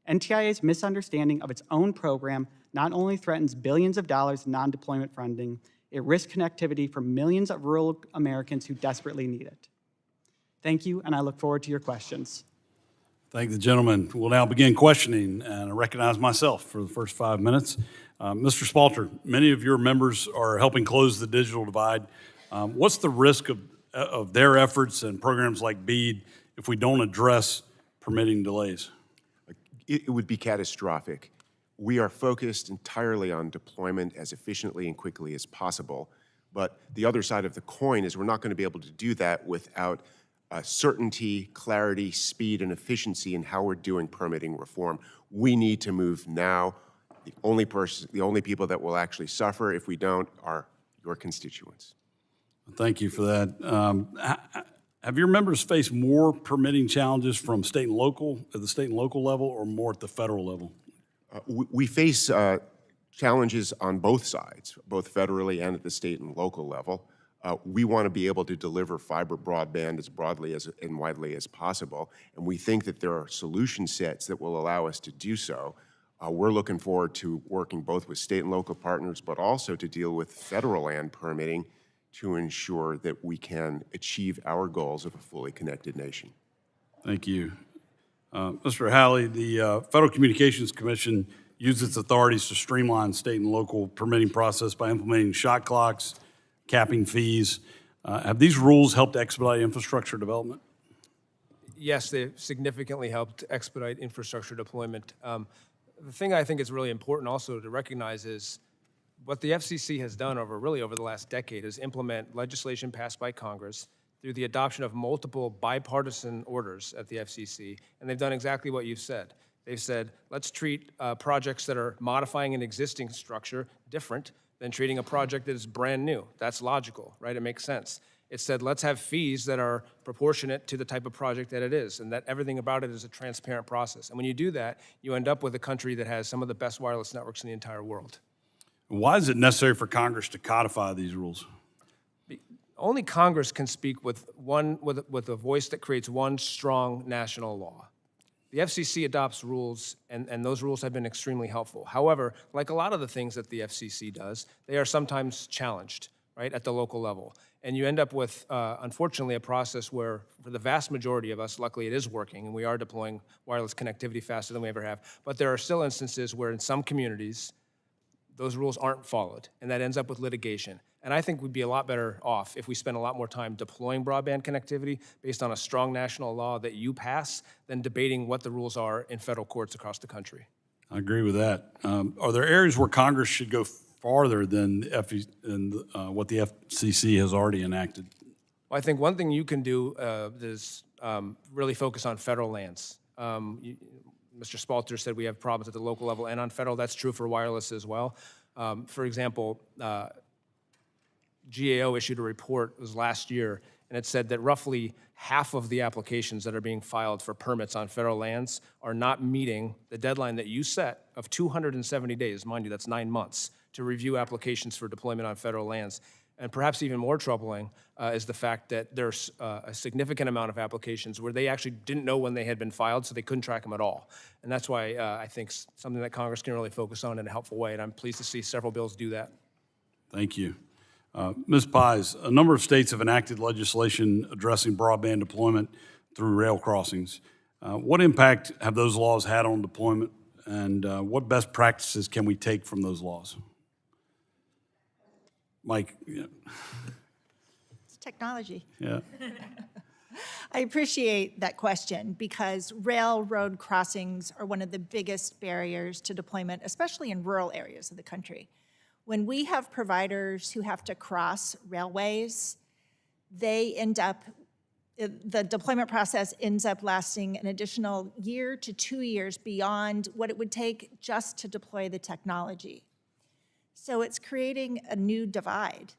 NTIA's misunderstanding of its own program not only threatens billions of dollars in non-deployment funding, it risks connectivity for millions of rural Americans who desperately need it. Thank you, and I look forward to your questions. Thank the gentleman. We'll now begin questioning, and I recognize myself for the first 5 minutes. Mr. Spalter, many of your members are helping close the digital divide. What's the risk of their efforts and programs like BEAD if we don't address permitting delays? It would be catastrophic. We are focused entirely on deployment as efficiently and quickly as possible, but the other side of the coin is we're not going to be able to do that without certainty, clarity, speed, and efficiency in how we're doing permitting reform. We need to move now. The only people that will actually suffer if we don't are your constituents. Thank you for that. Have your members faced more permitting challenges from state and local, at the state and local level, or more at the federal level? We face challenges on both sides, both federally and at the state and local level. We want to be able to deliver fiber broadband as broadly and widely as possible, and we think that there are solution sets that will allow us to do so. We're looking forward to working both with state and local partners, but also to deal with federal land permitting to ensure that we can achieve our goals of a fully connected nation. Thank you. Mr. Halley, the Federal Communications Commission used its authorities to streamline state and local permitting process by implementing shot clocks, capping fees. Have these rules helped expedite infrastructure development? Yes, they've significantly helped expedite infrastructure deployment. The thing I think is really important also to recognize is what the FCC has done over the last decade is implement legislation passed by Congress through the adoption of multiple bipartisan orders at the FCC, and they've done exactly what you've said. They've said, let's treat projects that are modifying an existing structure different than treating a project that is brand new. That's logical, right? It makes sense. It said, let's have fees that are proportionate to the type of project that it is, and that everything about it is a transparent process. And when you do that, you end up with a country that has some of the best wireless networks in the entire world. Why is it necessary for Congress to codify these rules? Only Congress can speak with a voice that creates one strong national law. The FCC adopts rules, and those rules have been extremely helpful. However, like a lot of the things that the FCC does, they are sometimes challenged, right, at the local level. And you end up with, unfortunately, a process where, for the vast majority of us, luckily it is working, and we are deploying wireless connectivity faster than we ever have. But there are still instances where in some communities, those rules aren't followed, and that ends up with litigation. And I think we'd be a lot better off if we spent a lot more time deploying broadband connectivity based on a strong national law that you pass than debating what the rules are in federal courts across the country. I agree with that. Are there areas where Congress should go farther than what the FCC has already enacted? Well, I think one thing you can do is really focus on federal lands. Mr. Spalter said we have problems at the local level and on federal. That's true for wireless as well. For example, GAO issued a report, it was last year, and it said that roughly half of the applications that are being filed for permits on federal lands are not meeting the deadline that you set of 270 days. Mind you, that's 9 months to review applications for deployment on federal lands. And perhaps even more troubling is the fact that there's a significant amount of applications where they actually didn't know when they had been filed, so they couldn't track them at all. And that's why I think something that Congress can really focus on in a helpful way, and I'm pleased to see several bills do that. Thank you. Ms. Pies, a number of states have enacted legislation addressing broadband deployment through rail crossings. What impact have those laws had on deployment, and what best practices can we take from those laws? Mike. Yeah. It's technology. Yeah. I appreciate that question because railroad crossings are one of the biggest barriers to deployment, especially in rural areas of the country. When we have providers who have to cross railways, they end up the deployment process ends up lasting an additional year to 2 years beyond what it would take just to deploy the technology. So it's creating a new divide.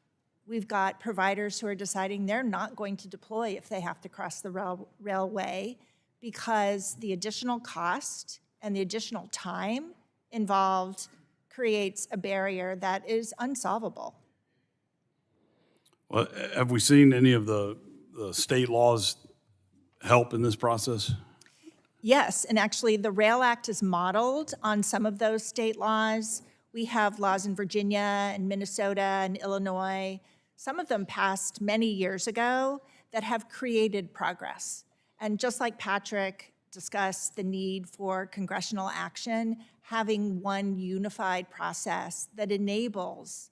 We've got providers who are deciding they're not going to deploy if they have to cross the railway because the additional cost and the additional time involved creates a barrier that is unsolvable. Well, have we seen any of the state laws help in this process? Yes, and actually the RAIL Act is modeled on some of those state laws. We have laws in Virginia and Minnesota and Illinois, some of them passed many years ago, that have created progress. And just like Patrick discussed the need for congressional action, having one unified process that enables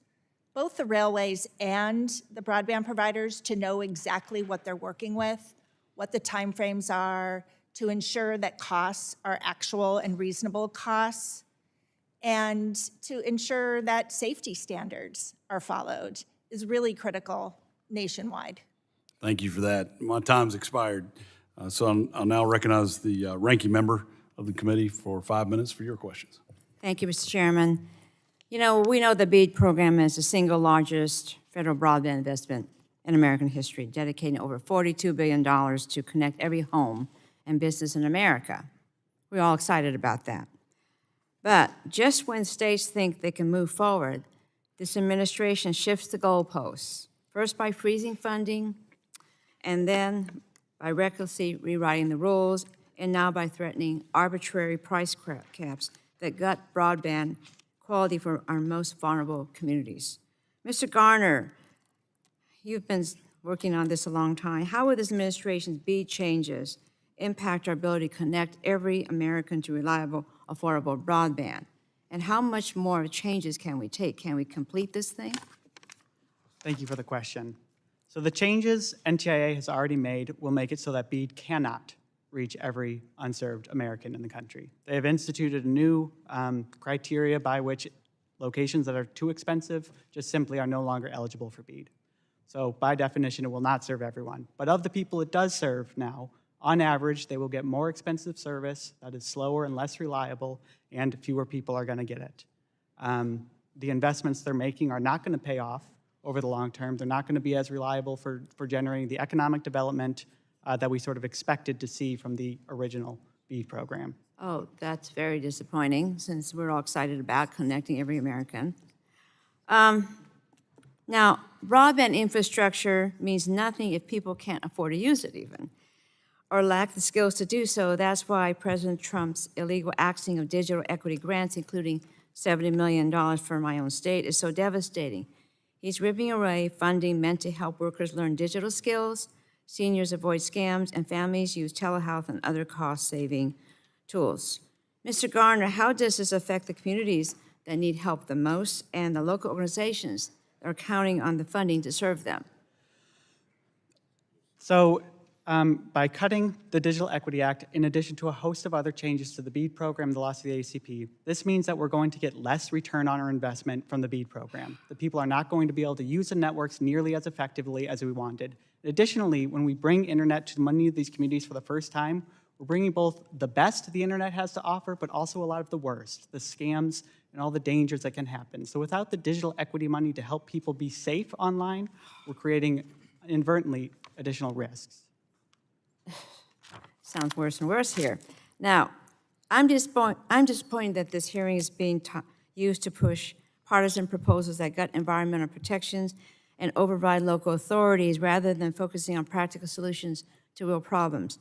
both the railways and the broadband providers to know exactly what they're working with, what the timeframes are, to ensure that costs are actual and reasonable costs, and to ensure that safety standards are followed is really critical nationwide. Thank you for that. My time's expired. So I'll now recognize the ranking member of the committee for 5 minutes for your questions. Thank you, Mr. Chairman. You know, we know the BEAD program is the single largest federal broadband investment in American history, dedicating over $42 billion to connect every home and business in America. We're all excited about that. But just when states think they can move forward, this administration shifts the goalposts, first by freezing funding, and then by recklessly rewriting the rules, and now by threatening arbitrary price caps that gut broadband quality for our most vulnerable communities. Mr. Garner, you've been working on this a long time. How will this administration's BEAD changes impact our ability to connect every American to reliable, affordable broadband? And how much more changes can we take? Can we complete this thing? Thank you for the question. So the changes NTIA has already made will make it so that BEAD cannot reach every unserved American in the country. They have instituted a new criteria by which locations that are too expensive just simply are no longer eligible for BEAD. So by definition, it will not serve everyone. But of the people it does serve now, on average, they will get more expensive service that is slower and less reliable, and fewer people are going to get it. The investments they're making are not going to pay off over the long term. They're not going to be as reliable for generating the economic development that we sort of expected to see from the original BEAD program. Oh, that's very disappointing, since we're all excited about connecting every American. Now, broadband infrastructure means nothing if people can't afford to use it even, or lack the skills to do so. That's why President Trump's illegal axing of digital equity grants, including $70 million for my own state, is so devastating. He's ripping away funding meant to help workers learn digital skills, seniors avoid scams, and families use telehealth and other cost-saving tools. Mr. Garner, how does this affect the communities that need help the most and the local organizations that are counting on the funding to serve them? So by cutting the Digital Equity Act, in addition to a host of other changes to the BEAD program, the loss of the ACP, this means that we're going to get less return on our investment from the BEAD program. The people are not going to be able to use the networks nearly as effectively as we wanted. Additionally, when we bring internet to many of these communities for the first time, we're bringing both the best the internet has to offer, but also a lot of the worst, the scams and all the dangers that can happen. So without the digital equity money to help people be safe online, we're creating inadvertently additional risks. Sounds worse and worse here. Now, I'm disappointed that this hearing is being used to push partisan proposals that gut environmental protections and override local authorities rather than focusing on practical solutions to real problems.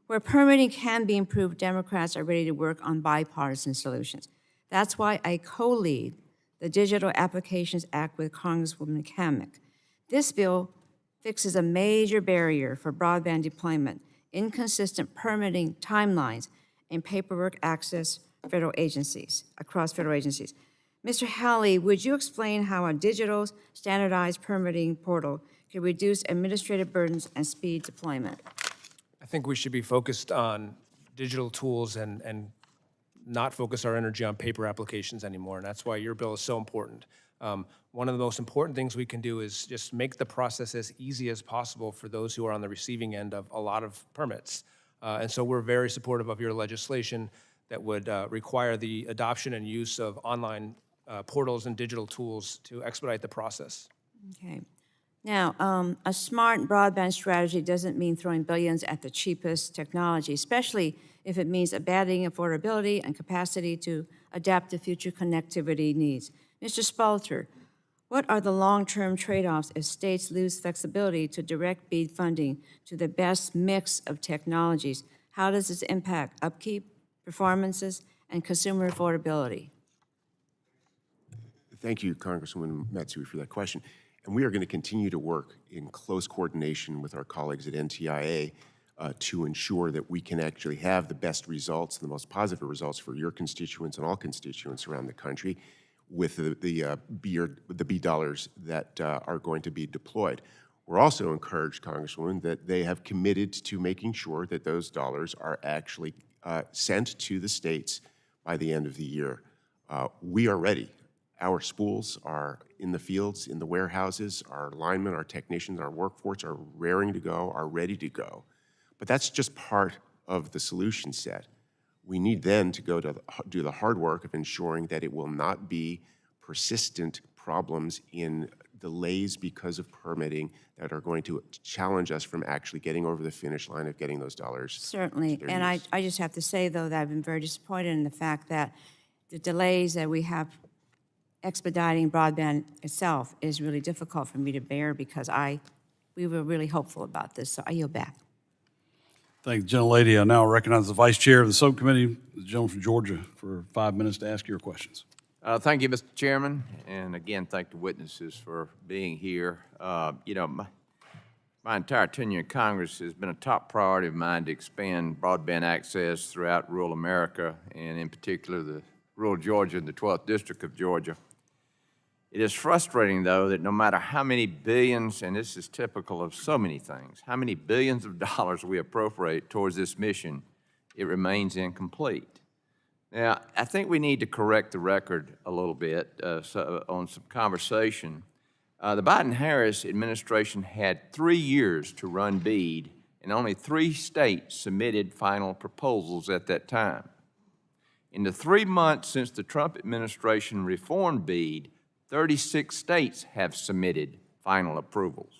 Where permitting can be improved, Democrats are ready to work on bipartisan solutions. That's why I co-lead the Digital Applications Act with Congresswoman Kamek. This bill fixes a major barrier for broadband deployment, inconsistent permitting timelines, and paperwork access federal agencies, across federal agencies. Mr. Halley, would you explain how a digital standardized permitting portal can reduce administrative burdens and speed deployment? I think we should be focused on digital tools and not focus our energy on paper applications anymore, and that's why your bill is so important. One of the most important things we can do is just make the process as easy as possible for those who are on the receiving end of a lot of permits. And so we're very supportive of your legislation that would require the adoption and use of online portals and digital tools to expedite the process. Okay. Now, a smart broadband strategy doesn't mean throwing billions at the cheapest technology, especially if it means abandoning affordability and capacity to adapt to future connectivity needs. Mr. Spalter, what are the long-term trade-offs if states lose flexibility to direct BEAD funding to the best mix of technologies? How does this impact upkeep, performances, and consumer affordability? Thank you, Congresswoman Matsui, for that question. And we are going to continue to work in close coordination with our colleagues at NTIA to ensure that we can actually have the best results, the most positive results for your constituents and all constituents around the country with the BEAD dollars that are going to be deployed. We're also encouraged, Congresswoman, that they have committed to making sure that those dollars are actually sent to the states by the end of the year. We are ready. Our schools are in the fields, in the warehouses. Our linemen, our technicians, our workforce are raring to go, are ready to go. But that's just part of the solution set. We need then to go to do the hard work of ensuring that it will not be persistent problems in delays because of permitting that are going to challenge us from actually getting over the finish line of getting those dollars. Certainly. to their And use. I just have to say, though, that I've been very disappointed in the fact that the delays that we have expediting broadband itself is really difficult for me to bear because we were really hopeful about this, so I yield back. Thank the gentlelady. I now recognize the Vice Chair of the Subcommittee, the gentleman from Georgia, for 5 minutes to ask your questions. Thank you, Mr. Chairman, and again, thank the witnesses for being here. My entire tenure in Congress has been a top priority of mine to expand broadband access throughout rural America, and in particular, the rural Georgia and the 12th District of Georgia. It is frustrating, though, that no matter how many billions, and this is typical of so many things, how many billions of dollars we appropriate towards this mission, it remains incomplete. Now, I think we need to correct the record a little bit on some conversation. The Biden-Harris administration had 3 years to run BEAD, and only 3 states submitted final proposals at that time. In the 3 months since the Trump administration reformed BEAD, 36 states have submitted final approvals.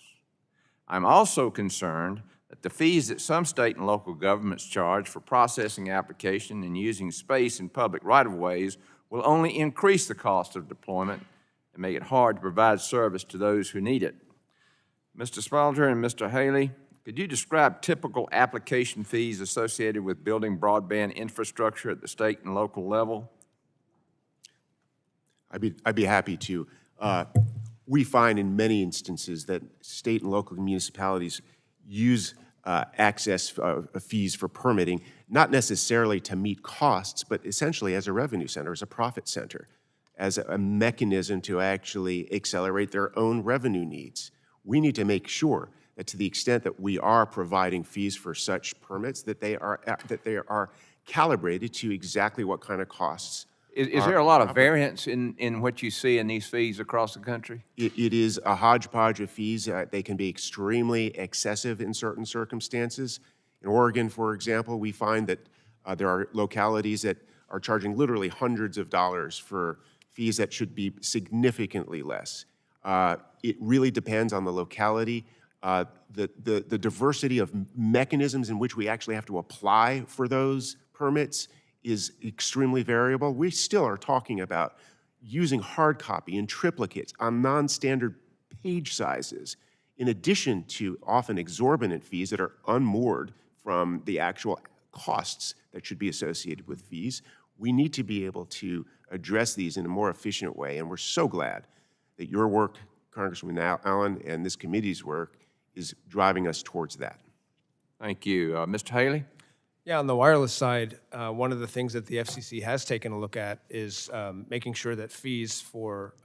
I'm also concerned that the fees that some state and local governments charge for processing application and using space in public right-of-ways will only increase the cost of deployment and make it hard to provide service to those who need it. Mr. Spalter and Mr. Halley, could you describe typical application fees associated with building broadband infrastructure at the state and local level? I'd be happy to. We find in many instances that state and local municipalities use access fees for permitting, not necessarily to meet costs, but essentially as a revenue center, as a profit center, as a mechanism to actually accelerate their own revenue needs. We need to make sure that to the extent that we are providing fees for such permits, that they are calibrated to exactly what kind of costs. Is there a lot of variance in what you see in these fees across the country? It is a hodgepodge of fees. They can be extremely excessive in certain circumstances. In Oregon, for example, we find that there are localities that are charging literally hundreds of dollars for fees that should be significantly less. It really depends on the locality. The diversity of mechanisms in which we actually have to apply for those permits is extremely variable. We still are talking about using hard copy and triplicates on non-standard page sizes, in addition to often exorbitant fees that are unmoored from the actual costs that should be associated with fees. We need to be able to address these in a more efficient way, and we're so glad that your work, Congressman Allen, and this committee's work is driving us towards that. Thank you. Mr. Halley? Yeah, on the wireless side, one of the things that the FCC has taken a look at is making sure that fees for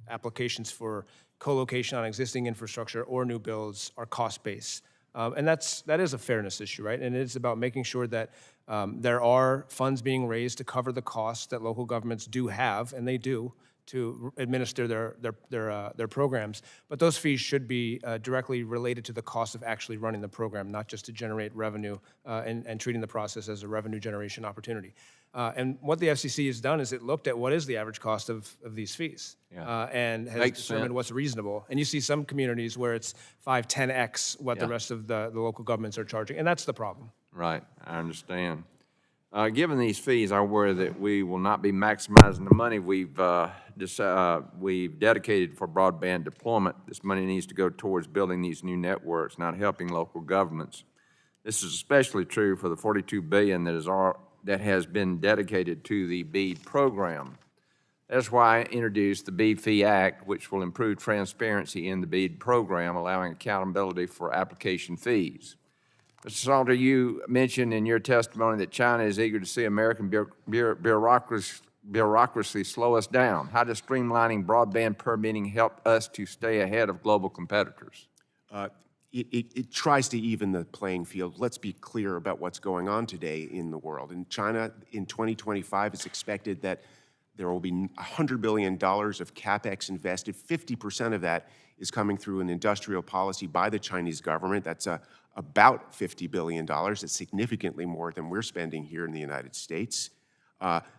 applications for co-location on existing infrastructure or new builds are cost-based. And that is a fairness issue, right? And it's about making sure that There are funds being raised to cover the costs that local governments do have, and they do, to administer their programs. But those fees should be directly related to the cost of actually running the program, not just to generate revenue and treating the process as a revenue generation opportunity. And what the FCC has done is it looked at what is the average cost of these fees and has Makes determined sense. what's reasonable. And you see some communities where it's 5, 10x what the Yeah. rest of the local governments are charging, and that's the problem. Right, I understand. Given these fees, I worry that we will not be maximizing the money we've dedicated for broadband deployment. This money needs to go towards building these new networks, not helping local governments. This is especially true for the $42 billion that has been dedicated to the BEAD program. That's why I introduced the BEAD Fee Act, which will improve transparency in the BEAD program, allowing accountability for application fees. Mr. Spalter, you mentioned in your testimony that China is eager to see American bureaucracy slow us down. How does streamlining broadband permitting help us to stay ahead of global competitors? It tries to even the playing field. Let's be clear about what's going on today in the world. In China, in 2025, it's expected that there will be $100 billion of CapEx invested. 50% of that is coming through an industrial policy by the Chinese government. That's about $50 billion. It's significantly more than we're spending here in the United States.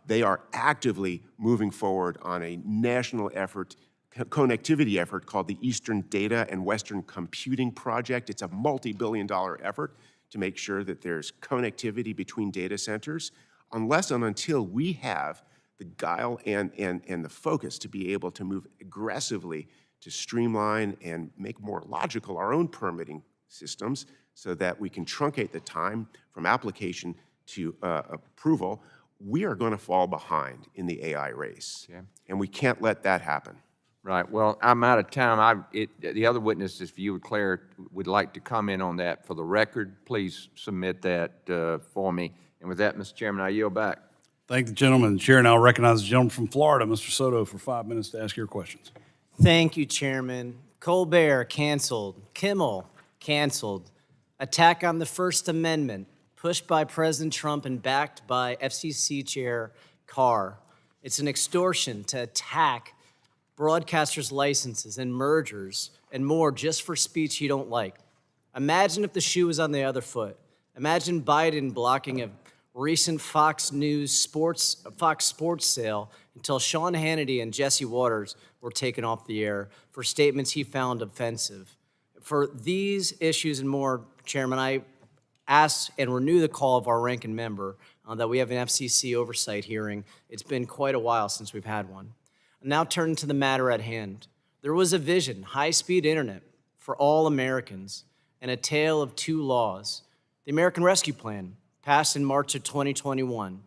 They are actively moving forward on a national effort, connectivity effort called the Eastern Data and Western Computing Project. It's a multi-billion-dollar effort to make sure that there's connectivity between data centers. Unless and until we have the guile and the focus to be able to move aggressively to streamline and make more logical our own permitting systems so that we can truncate the time from application to approval, we are going to fall behind in the AI race. Okay. And we can't let that happen. Right, well, I'm out of time. The other witnesses, if you would, Claire, would like to comment on that for the record, please submit that for me. And with that, Mr. Chairman, I yield back. Thank the gentleman. The chair now recognizes the gentleman from Florida, Mr. Soto, for 5 minutes to ask your questions. Thank you, Chairman. Colbert, canceled. Kimmel, canceled. Attack on the First Amendment, pushed by President Trump and backed by FCC Chair Carr. It's an extortion to attack broadcasters' licenses and mergers and more just for speech you don't like. Imagine if the shoe was on the other foot. Imagine Biden blocking a recent Fox Sports sale until Sean Hannity and Jesse Waters were taken off the air for statements he found offensive. For these issues and more, Chairman, I ask and renew the call of our ranking member that we have an FCC oversight hearing. It's been quite a while since we've had one. Now turning to the matter at hand. There was a vision, high-speed internet for all Americans, and a tale of two laws. The American Rescue Plan, passed in March of 2021.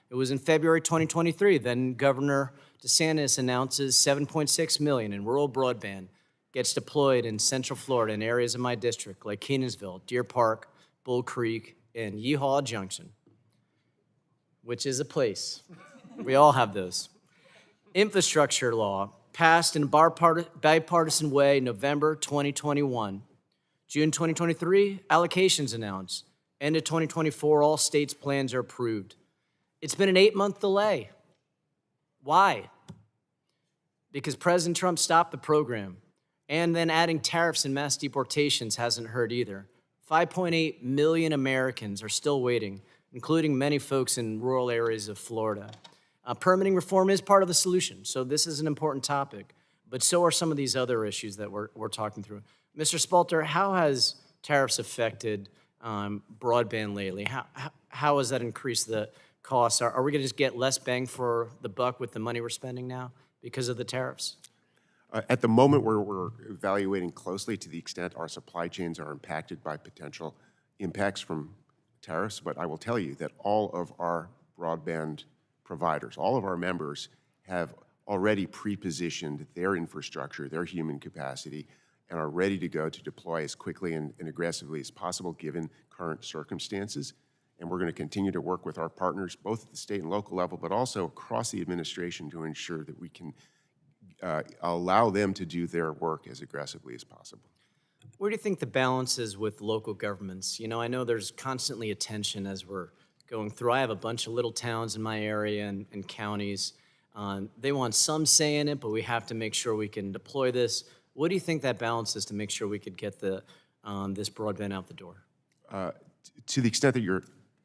It was in February 2023, then Governor DeSantis announces $7.6 million in rural broadband gets deployed in Central Florida in areas of my district like Kenansville, Deer Park, Bull Creek, and Yeehaw Junction, which is a place. We all have those. Infrastructure law, passed in a bipartisan way November 2021. June 2023, allocations announced. End of 2024, all states' plans are approved. It's been an 8-month delay. Why? Because President Trump stopped the program, and then adding tariffs and mass deportations hasn't hurt either. 5.8 million Americans are still waiting, including many folks in rural areas of Florida. Permitting reform is part of the solution, so this is an important topic, but so are some of these other issues that we're talking through. Mr. Spalter, how has tariffs affected broadband lately? How has that increased the costs? Are we going to just get less bang for the buck with the money we're spending now because of the tariffs? At the moment, we're evaluating closely to the extent our supply chains are impacted by potential impacts from tariffs, but I will tell you that all of our broadband providers, all of our members have already pre-positioned their infrastructure, their human capacity, and are ready to go to deploy as quickly and aggressively as possible given current circumstances. And we're going to continue to work with our partners, both at the state and local level, but also across the administration to ensure that we can allow them to do their work as aggressively as possible. Where do you think the balance is with local governments? You know, I know there's constantly a tension as we're going through. I have a bunch of little towns in my area and counties. They want some say in it, but we have to make sure we can deploy this. What do you think that balance is to make sure we could get this broadband out the door? To the extent that you're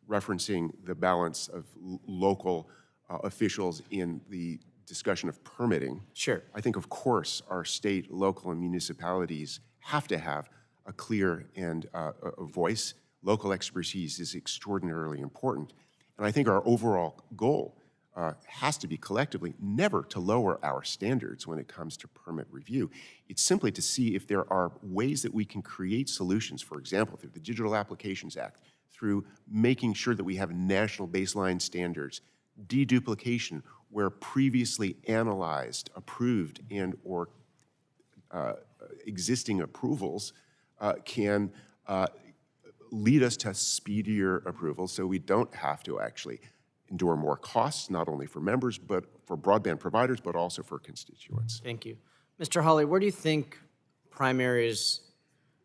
referencing the balance of local officials in the discussion of permitting, Sure. I think, of course, our state, local, and municipalities have to have a clear and a voice. Local expertise is extraordinarily important. And I think our overall goal has to be collectively never to lower our standards when it comes to permit review. It's simply to see if there are ways that we can create solutions, for example, through the Digital Applications Act, through making sure that we have national baseline standards, deduplication, where previously analyzed, approved, and or existing approvals can lead us to speedier approvals so we don't have to actually endure more costs, not only for members, but for broadband providers, but also for constituents. Thank you. Mr. Hawley, where do you think prime areas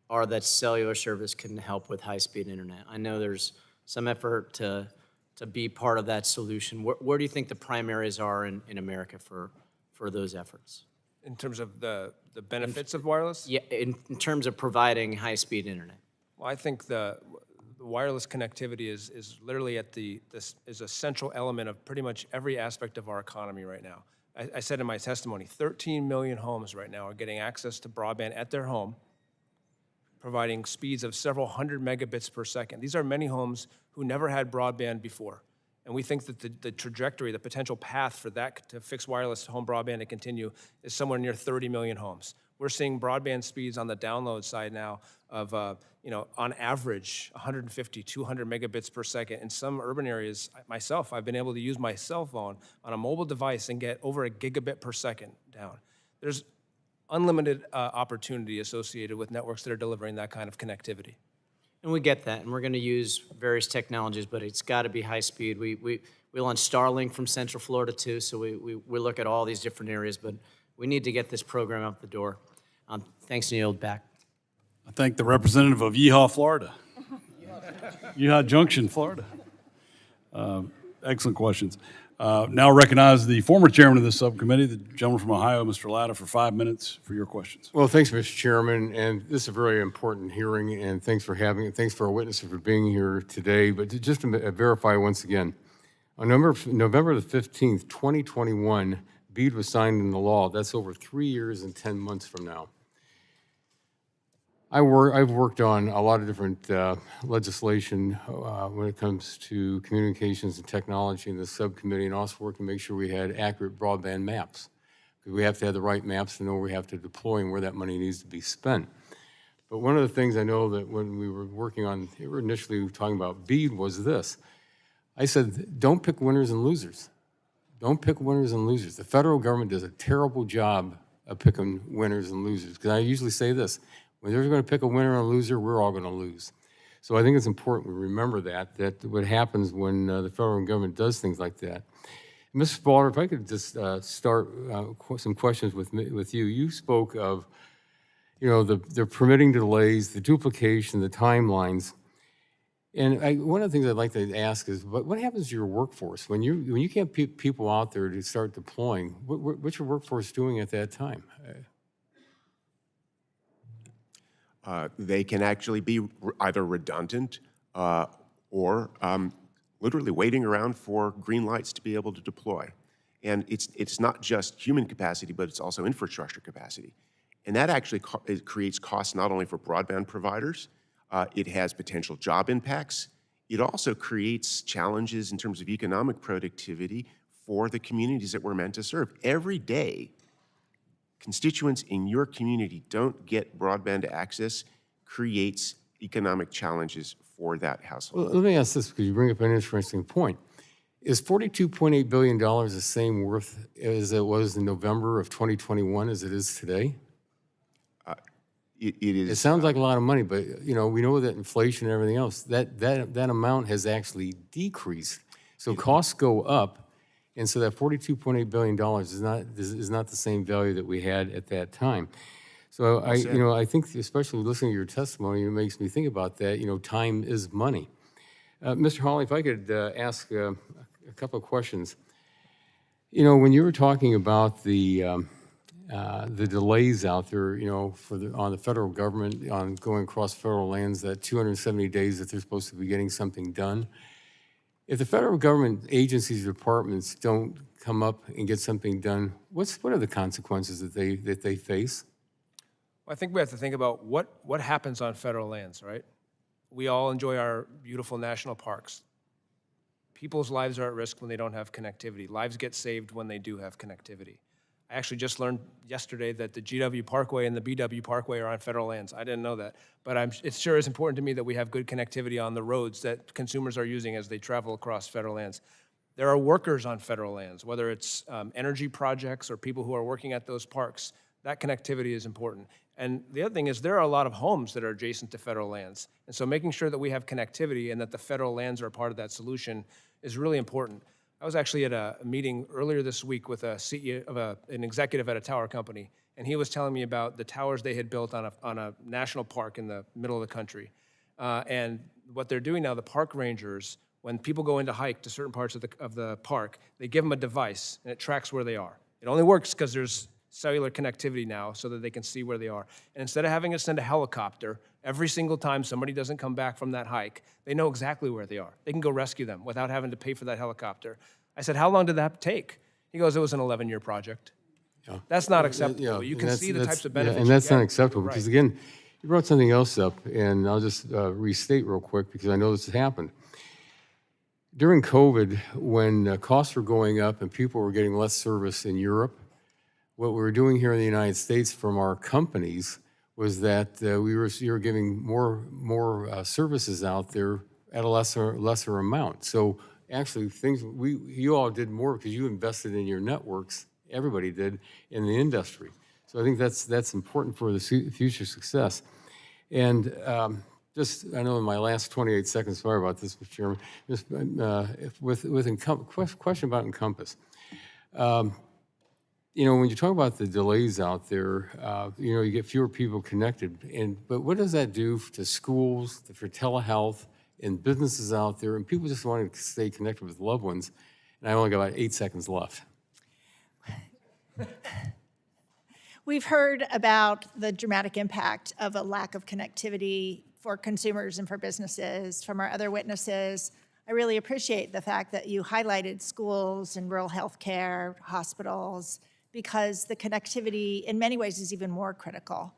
are that cellular service can help with high-speed internet? I know there's some effort to be part of that solution. Where do you think the prime areas are in America for those efforts? In terms of the benefits of wireless? Yeah, in terms of providing high-speed internet. Well, I think the wireless connectivity is literally is a central element of pretty much every aspect of our economy right now. I said in my testimony, 13 million homes right now are getting access to broadband at their home, providing speeds of several hundred megabits per second. These are many homes who never had broadband before. And we think that the trajectory, the potential path for that to fixed wireless home broadband to continue is somewhere near 30 million homes. We're seeing broadband speeds on the download side now of, on average, 150, 200 megabits per second. In some urban areas, myself, I've been able to use my cell phone on a mobile device and get over a gigabit per second down. There's unlimited opportunity associated with networks that are delivering that kind of connectivity. And we get that, and we're going to use various technologies, but it's got to be high speed. We launched Starlink from Central Florida too, so we look at all these different areas, but we need to get this program out the door. Thanks, and yield back. I thank the representative of Yeehaw, Florida. Yeehaw Junction, Florida. Excellent questions. Now recognize the former chairman of this subcommittee, the gentleman from Ohio, Mr. Latta, for 5 minutes for your questions. Well, thanks, Mr. Chairman, and this is a very important hearing, and thanks for having it. Thanks for our witnesses for being here today. But just to verify once again, on November the 15th, 2021, BEAD was signed into law. That's over 3 years and 10 months from now. I've worked on a lot of different legislation when it comes to communications and technology in the subcommittee, and also worked to make sure we had accurate broadband maps. Because we have to have the right maps to know where we have to deploy and where that money needs to be spent. But one of the things I know that when we were working on, we were initially talking about BEAD was this. I said, don't pick winners and losers. Don't pick winners and losers. The federal government does a terrible job of picking winners and losers. Because I usually say this, when they're going to pick a winner and a loser, we're all going to lose. So I think it's important we remember that what happens when the federal government does things like that. Ms. Spalter, if I could just start some questions with you. You spoke of, the permitting delays, the duplication, the timelines. And one of the things I'd like to ask is, what happens to your workforce? When you can't get people out there to start deploying, what's your workforce doing at that time? They can actually be either redundant or literally waiting around for green lights to be able to deploy. And it's not just human capacity, but it's also infrastructure capacity. And that actually it creates costs not only for broadband providers, it has potential job impacts. It also creates challenges in terms of economic productivity for the communities that we're meant to serve. Every day, constituents in your community don't get broadband access creates economic challenges for that household. Well, let me ask this, because you bring up an interesting point. Is $42.8 billion the same worth as it was in November of 2021 as it is today? It is. It sounds like a lot of money, but we know that inflation and everything else, that amount has actually decreased. So costs go up. And so that $42.8 billion is not the same value that we had at that time. So I think, especially listening to your testimony, it makes me think about that. Time is money. Mr. Hawley, if I could ask a couple of questions. You know, when you were talking about the delays out there, you know, on the federal government, on going across federal lands, that 270 days that they're supposed to be getting something done, if the federal government agencies, departments don't come up and get something done, what are the consequences that they face? I think we have to think about what happens on federal lands, right? We all enjoy our beautiful national parks. People's lives are at risk when they don't have connectivity. Lives get saved when they do have connectivity. I actually just learned yesterday that the GW Parkway and the BW Parkway are on federal lands. I didn't know that. But it sure is important to me that we have good connectivity on the roads that consumers are using as they travel across federal lands. There are workers on federal lands, whether it's energy projects or people who are working at those parks. That connectivity is important. And the other thing is there are a lot of homes that are adjacent to federal lands. And so making sure that we have connectivity and that the federal lands are a part of that solution is really important. I was actually at a meeting earlier this week with a CEO of an executive at a tower company, and he was telling me about the towers they had built on a national park in the middle of the country. And what they're doing now, the park rangers, when people go in to hike to certain parts of the park, they give them a device, and it tracks where they are. It only works because there's cellular connectivity now so that they can see where they are. And instead of having to send a helicopter every single time somebody doesn't come back from that hike, they know exactly where they are. They can go rescue them without having to pay for that helicopter. I said, how long did that take? He goes, it was an 11-year project. Yeah. That's not acceptable. Yeah, You and can that's- see the that's- types of yeah, benefits and you that's get. not acceptable, Right. because again, you brought something else up, and I'll just restate real quick, because I know this has happened. During COVID, when costs were going up and people were getting less service in Europe, what we were doing here in the United States from our companies was that we were giving more services out there at a lesser amount. So actually, you all did more because you invested in your networks. Everybody did in the industry. So I think that's important for the future success. And I know in my last 28 seconds, sorry about this, Mr. Chairman, just question about Encompass. You know, when you talk about the delays out there, you know, you get fewer people connected. But what does that do to schools, for telehealth, and businesses out there, and people just wanting to stay connected with loved ones? And I only got about 8 seconds left. We've heard about the dramatic impact of a lack of connectivity for consumers and for businesses from our other witnesses. I really appreciate the fact that you highlighted schools and rural healthcare, hospitals, because the connectivity in many ways is even more critical.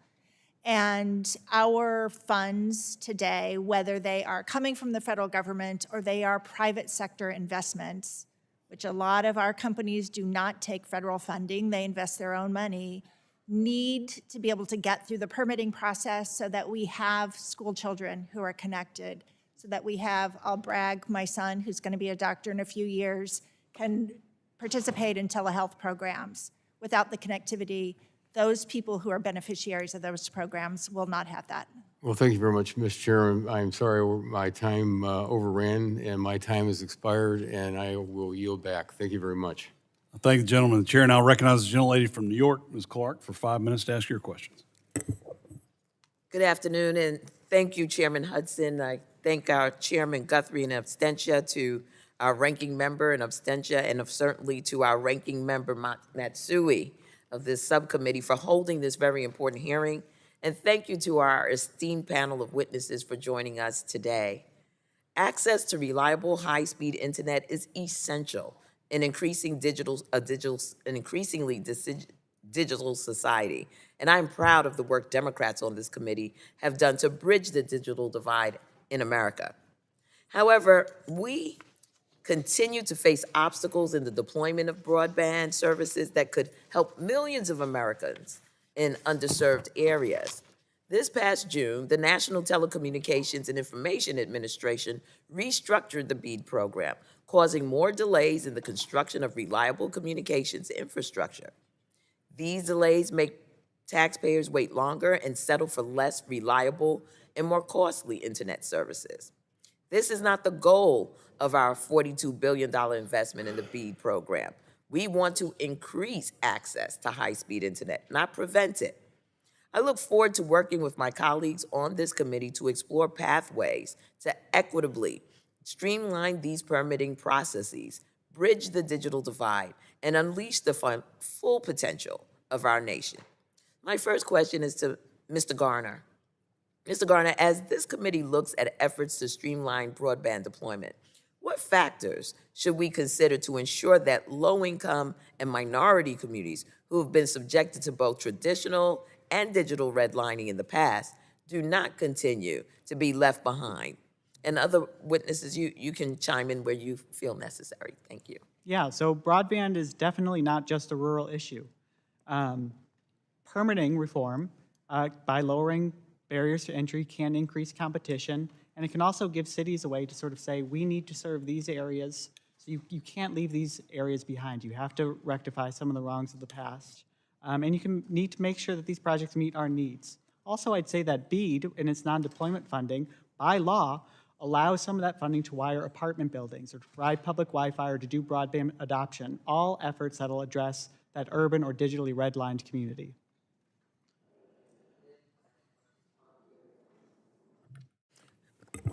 And our funds today, whether they are coming from the federal government or they are private sector investments, which a lot of our companies do not take federal funding, they invest their own money, need to be able to get through the permitting process so that we have school children who are connected, so that we have, I'll brag, my son, who's going to be a doctor in a few years, can participate in telehealth programs. Without the connectivity, those people who are beneficiaries of those programs will not have that. Well, thank you very much, Mr. Chairman. I'm sorry my time overran, and my time has expired, and I will yield back. Thank you very much. I thank the gentleman. The chair now recognizes the gentlelady from New York, Ms. Clark, for 5 minutes to ask your questions. Good afternoon, and thank you, Chairman Hudson. I thank our Chairman Guthrie in absentia, to our ranking member in absentia, and certainly to our ranking member Matsui of this subcommittee for holding this very important hearing. And thank you to our esteemed panel of witnesses for joining us today. Access to reliable, high-speed internet is essential in an increasingly digital society. And I'm proud of the work Democrats on this committee have done to bridge the digital divide in America. However, we continue to face obstacles in the deployment of broadband services that could help millions of Americans in underserved areas. This past June, the National Telecommunications and Information Administration restructured the BEAD program, causing more delays in the construction of reliable communications infrastructure. These delays make taxpayers wait longer and settle for less reliable and more costly internet services. This is not the goal of our $42 billion investment in the BEAD program. We want to increase access to high-speed internet, not prevent it. I look forward to working with my colleagues on this committee to explore pathways to equitably streamline these permitting processes, bridge the digital divide, and unleash the full potential of our nation. My first question is to Mr. Garner. Mr. Garner, as this committee looks at efforts to streamline broadband deployment, what factors should we consider to ensure that low-income and minority communities who have been subjected to both traditional and digital redlining in the past do not continue to be left behind? And other witnesses, you can chime in where you feel necessary. Thank you. Yeah, so broadband is definitely not just a rural issue. Permitting reform by lowering barriers to entry can increase competition, and it can also give cities a way to sort of say, we need to serve these areas, so you can't leave these areas behind. You have to rectify some of the wrongs of the past. And you need to make sure that these projects meet our needs. Also, I'd say that BEAD, in its non-deployment funding, by law, allows some of that funding to wire apartment buildings or to provide public Wi-Fi or to do broadband adoption, all efforts that will address that urban or digitally redlined community.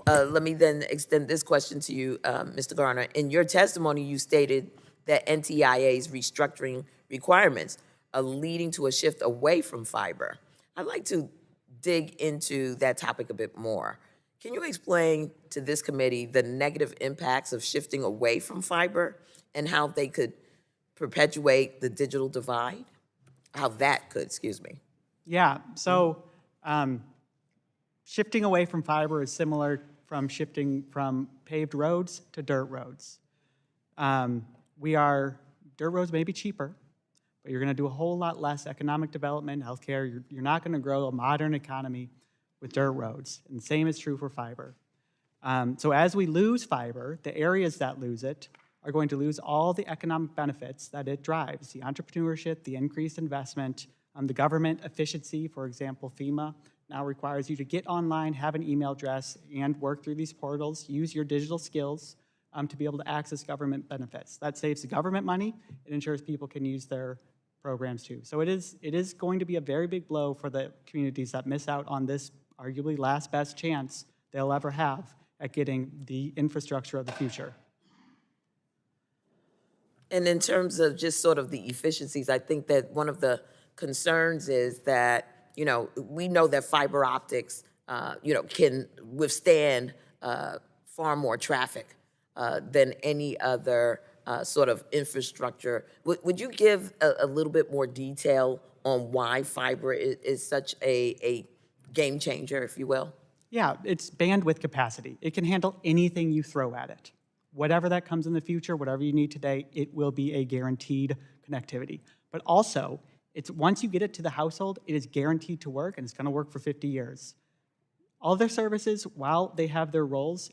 Let me then extend this question to you, Mr. Garner. In your testimony, you stated that NTIA's restructuring requirements are leading to a shift away from fiber. I'd like to dig into that topic a bit more. Can you explain to this committee the negative impacts of shifting away from fiber and how they could perpetuate the digital divide? How that could, excuse me. Yeah, so shifting away from fiber is similar from shifting from paved roads to dirt roads. Dirt roads may be cheaper, but you're gonna do a whole lot less economic development, healthcare. You're not gonna grow a modern economy with dirt roads, and the same is true for fiber. So as we lose fiber, the areas that lose it are going to lose all the economic benefits that it drives, the entrepreneurship, the increased investment, the government efficiency. For example, FEMA now requires you to get online, have an email address, and work through these portals, use your digital skills to be able to access government benefits. That saves the government money. It ensures people can use their programs too. So it is going to be a very big blow for the communities that miss out on this arguably last best chance they'll ever have at getting the infrastructure of the future. And in terms of just sort of the efficiencies, I think that one of the concerns is that, we know that fiber optics, can withstand far more traffic than any other sort of infrastructure. Would you give a little bit more detail on why fiber is such a game changer, if you will? Yeah, it's bandwidth capacity. It can handle anything you throw at it. Whatever that comes in the future, whatever you need today, it will be a guaranteed connectivity. But also, once you get it to the household, it is guaranteed to work, and it's gonna work for 50 years. All their services, while they have their roles,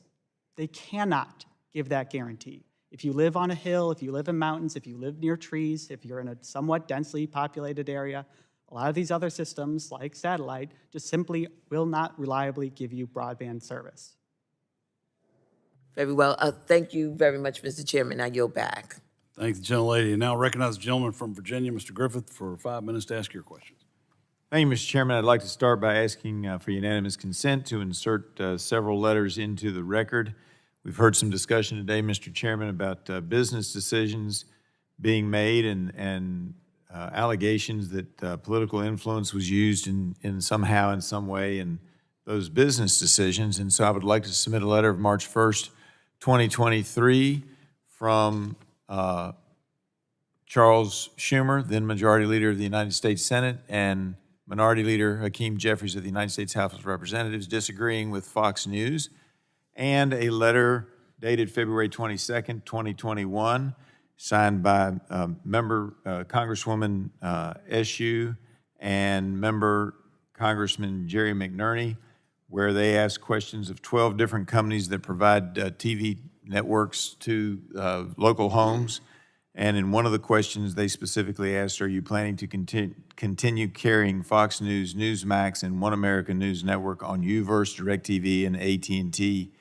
they cannot give that guarantee. If you live on a hill, if you live in mountains, if you live near trees, if you're in a somewhat densely populated area, a lot of these other systems, like satellite, just simply will not reliably give you broadband service. Very well. Thank you very much, Mr. Chairman. I yield back. Thank the gentlelady. And now recognize the gentleman from Virginia, Mr. Griffith, for 5 minutes to ask your questions. Thank you, Mr. Chairman. I'd like to start by asking for unanimous consent to insert several letters into the record. We've heard some discussion today, Mr. Chairman, about business decisions being made and allegations that political influence was used in somehow, in some way, in those business decisions. And so I would like to submit a letter of March 1st, 2023 from Charles Schumer, then Majority Leader of the United States Senate, and Minority Leader Hakeem Jeffries of the United States House of Representatives, disagreeing with Fox News, and a letter dated February 22nd, 2021, signed by member Congresswoman Eshoo and member Congressman Jerry McNerney, where they asked questions of 12 different companies that provide TV networks to local homes. And in one of the questions, they specifically asked, are you planning to continue carrying Fox News, Newsmax, and One America News Network on UVerse, DirecTV, and AT&T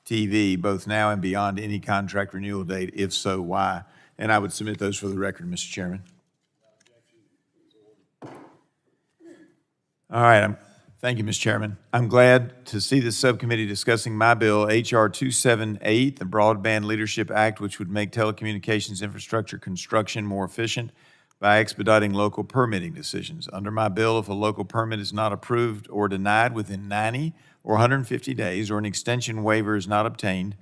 TV, both now and beyond any contract renewal date? If so, why? And I would submit those for the record, Mr. Chairman. All right, I'm Thank you, Mr. Chairman. I'm glad to see the subcommittee discussing my bill, H.R. 278, the Broadband Leadership Act, which would make telecommunications infrastructure construction more efficient by expediting local permitting decisions. Under my bill, if a local permit is not approved or denied within 90 or 150 days, or an extension waiver is not obtained,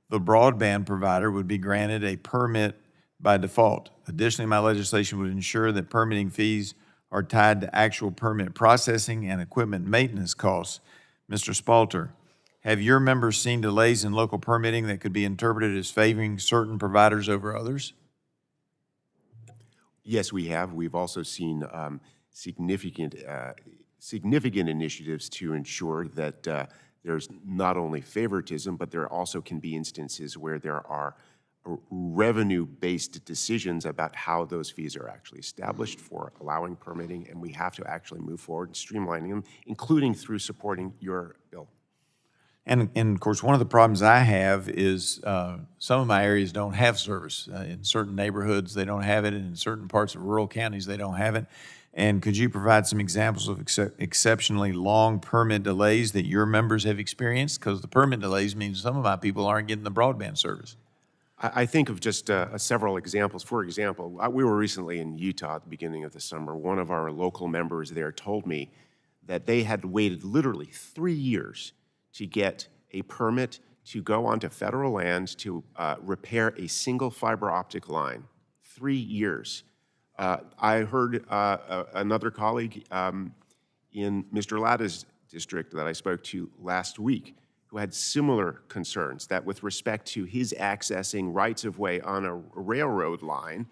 the broadband provider would be granted a permit by default. Additionally, my legislation would ensure that permitting fees are tied to actual permit processing and equipment maintenance costs. Mr. Spalter, have your members seen delays in local permitting that could be interpreted as favoring certain providers over others? Yes, we have. We've also seen significant initiatives to ensure that there's not only favoritism, but there also can be instances where there are revenue-based decisions about how those fees are actually established for allowing permitting, and we have to actually move forward in streamlining them, including through supporting your bill. And of course, one of the problems I have is some of my areas don't have service. In certain neighborhoods, they don't have it, and in certain parts of rural counties, they don't have it. And could you provide some examples of exceptionally long permit delays that your members have experienced? Because the permit delays means some of my people aren't getting the broadband service. I think of just several examples. For example, we were recently in Utah at the beginning of the summer. One of our local members there told me that they had waited literally 3 years to get a permit to go onto federal land to repair a single fiber optic line. 3 years. I heard another colleague in Mr. Latta's district that I spoke to last week who had similar concerns, that with respect to his accessing rights-of-way on a railroad line,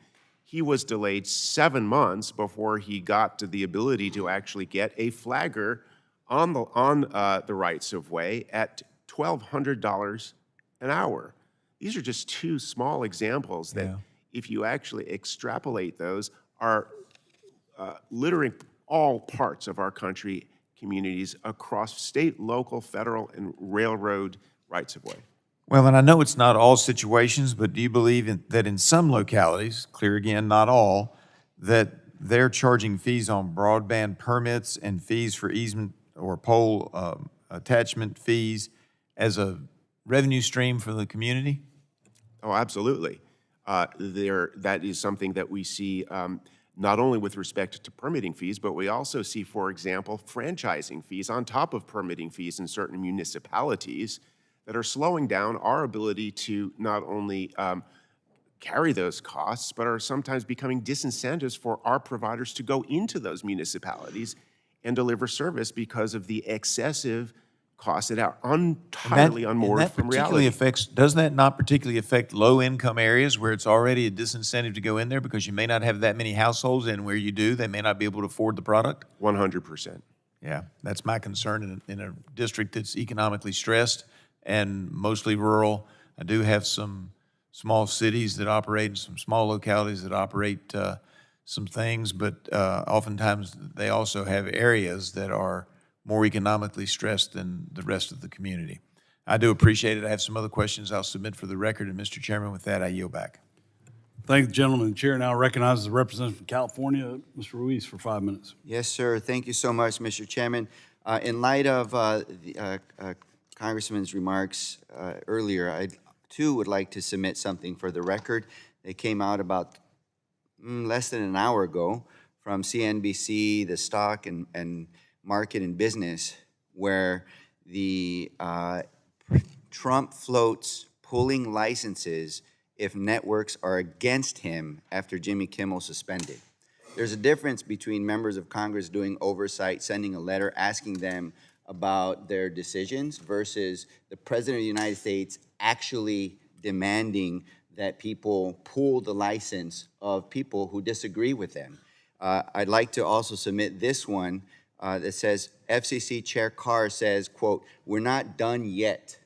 he was delayed 7 months before he got to the ability to actually get a flagger on the rights-of-way at $1,200 an hour. These are just two small examples that, if you actually extrapolate those, are littering all parts of our country, communities across state, local, federal, and railroad rights-of-way. Well, and I know it's not all situations, but do you believe that in some localities, clear again, not all, that they're charging fees on broadband permits and fees for easement or pole attachment fees as a revenue stream for the community? Oh, absolutely. That is something that we see not only with respect to permitting fees, but we also see, for example, franchising fees on top of permitting fees in certain municipalities that are slowing down our ability to not only carry those costs, but are sometimes becoming disincentives for our providers to go into those municipalities and deliver service because of the excessive costs that are entirely unmoored from reality. Does that not particularly affect low-income areas where it's already a disincentive to go in there because you may not have that many households, and where you do, they may not be able to afford the product? 100%. Yeah, that's my concern in a district that's economically stressed and mostly rural. I do have some small cities that operate and some small localities that operate some things, but oftentimes they also have areas that are more economically stressed than the rest of the community. I do appreciate it. I have some other questions I'll submit for the record, and Mr. Chairman, with that, I yield back. Thank the gentleman. The chair now recognizes the representative from California, Mr. Ruiz, for 5 minutes. Yes, sir. Thank you so much, Mr. Chairman. In light of the Congressman's remarks earlier, I too would like to submit something for the record. It came out about less than an hour ago from CNBC, the Stock and Market and Business, where the Trump floats pulling licenses if networks are against him after Jimmy Kimmel suspended. There's a difference between members of Congress doing oversight, sending a letter asking them about their decisions, versus the President of the United States actually demanding that people pull the license of people who disagree with them. I'd like to also submit this one that says, FCC Chair Carr says, quote, "We're not done yet,"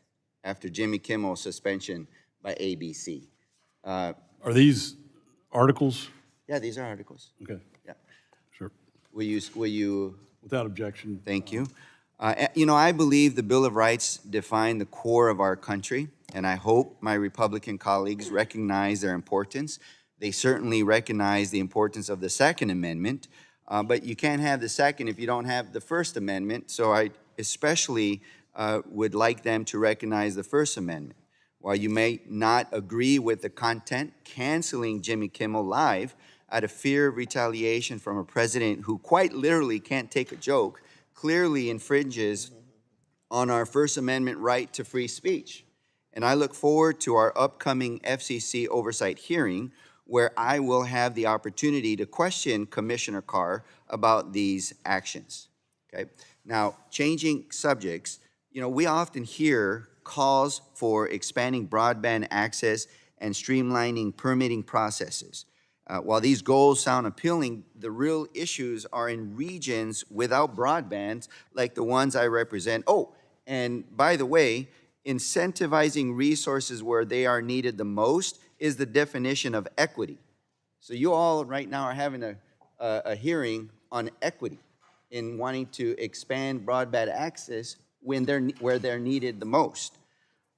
after Jimmy Kimmel's suspension by ABC. Are these articles? Yeah, these are articles. Okay, Yeah. sure. Will you? Without objection. Thank you. You know, I believe the Bill of Rights define the core of our country, and I hope my Republican colleagues recognize their importance. They certainly recognize the importance of the Second Amendment, But you can't have the second if you don't have the First Amendment, so I especially would like them to recognize the First Amendment. While you may not agree with the content, canceling Jimmy Kimmel Live out of fear of retaliation from a president who quite literally can't take a joke clearly infringes on our First Amendment right to free speech. And I look forward to our upcoming FCC oversight hearing, where I will have the opportunity to question Commissioner Carr about these actions. Okay. Now, changing subjects, we often hear calls for expanding broadband access and streamlining permitting processes. While these goals sound appealing, the real issues are in regions without broadband, like the ones I represent. Oh, and by the way, incentivizing resources where they are needed the most is the definition of equity. So you all right now are having a hearing on equity in wanting to expand broadband access where they're needed the most.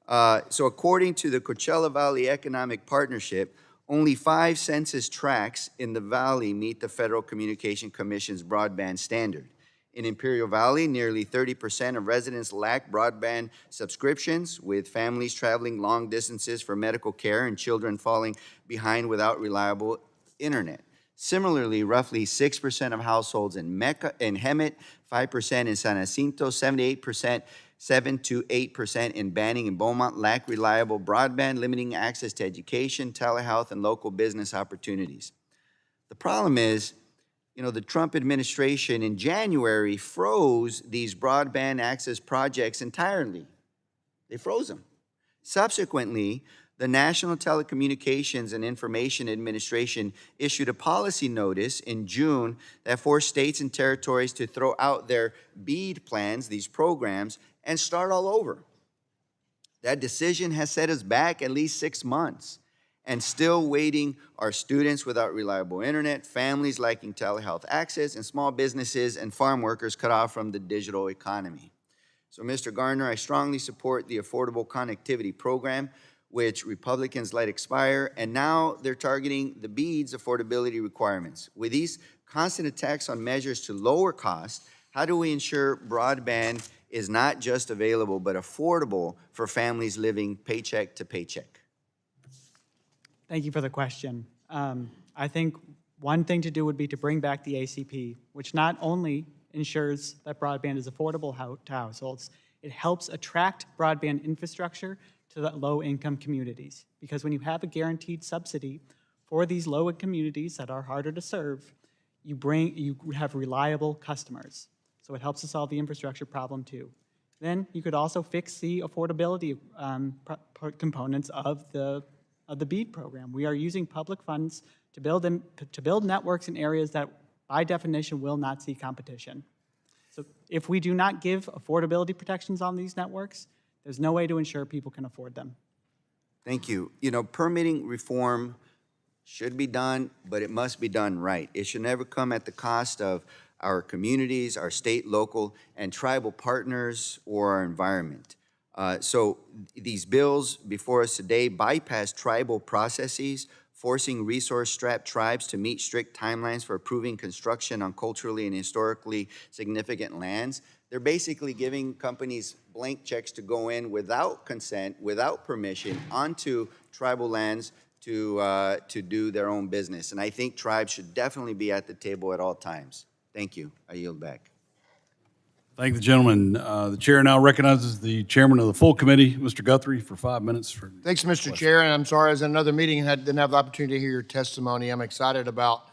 So according to the Coachella Valley Economic Partnership, only 5 census tracts in the valley meet the Federal Communication Commission's broadband standard. In Imperial Valley, nearly 30% of residents lack broadband subscriptions, with families traveling long distances for medical care and children falling behind without reliable internet. Similarly, roughly 6% of households in Hemet, 5% in San Jacinto, 7 to 8% in Banning and Beaumont lack reliable broadband, limiting access to education, telehealth, and local business opportunities. The problem is, the Trump administration in January froze these broadband access projects entirely. They froze them. Subsequently, the National Telecommunications and Information Administration issued a policy notice in June that forced states and territories to throw out their BEAD plans, these programs, and start all over. That decision has set us back at least 6 months, and still waiting are students without reliable internet, families lacking telehealth access, and small businesses and farm workers cut off from the digital economy. So, Mr. Garner, I strongly support the Affordable Connectivity Program, which Republicans let expire, and now they're targeting the BEAD's affordability requirements. With these constant attacks on measures to lower costs, how do we ensure broadband is not just available, but affordable for families living paycheck to paycheck? Thank you for the question. I think one thing to do would be to bring back the ACP, which not only ensures that broadband is affordable to households, it helps attract broadband infrastructure to the low-income communities. Because when you have a guaranteed subsidy for these low-income communities that are harder to serve, you have reliable customers. So it helps to solve the infrastructure problem too. Then you could also fix the affordability components of the BEAD program. We are using public funds to build networks in areas that, by definition, will not see competition. So if we do not give affordability protections on these networks, there's no way to ensure people can afford them. Thank you. Permitting reform should be done, but it must be done right. It should never come at the cost of our communities, our state, local, and tribal partners, or our environment. So these bills before us today bypass tribal processes, forcing resource-strapped tribes to meet strict timelines for approving construction on culturally and historically significant lands. They're basically giving companies blank checks to go in without consent, without permission, onto tribal lands to do their own business. And I think tribes should definitely be at the table at all times. Thank you. I yield back. Thank the gentleman. The chair now recognizes the chairman of the full committee, Mr. Guthrie, for 5 minutes. Thanks, Mr. Chair, and I'm sorry I was in another meeting and didn't have the opportunity to hear your testimony. I'm excited about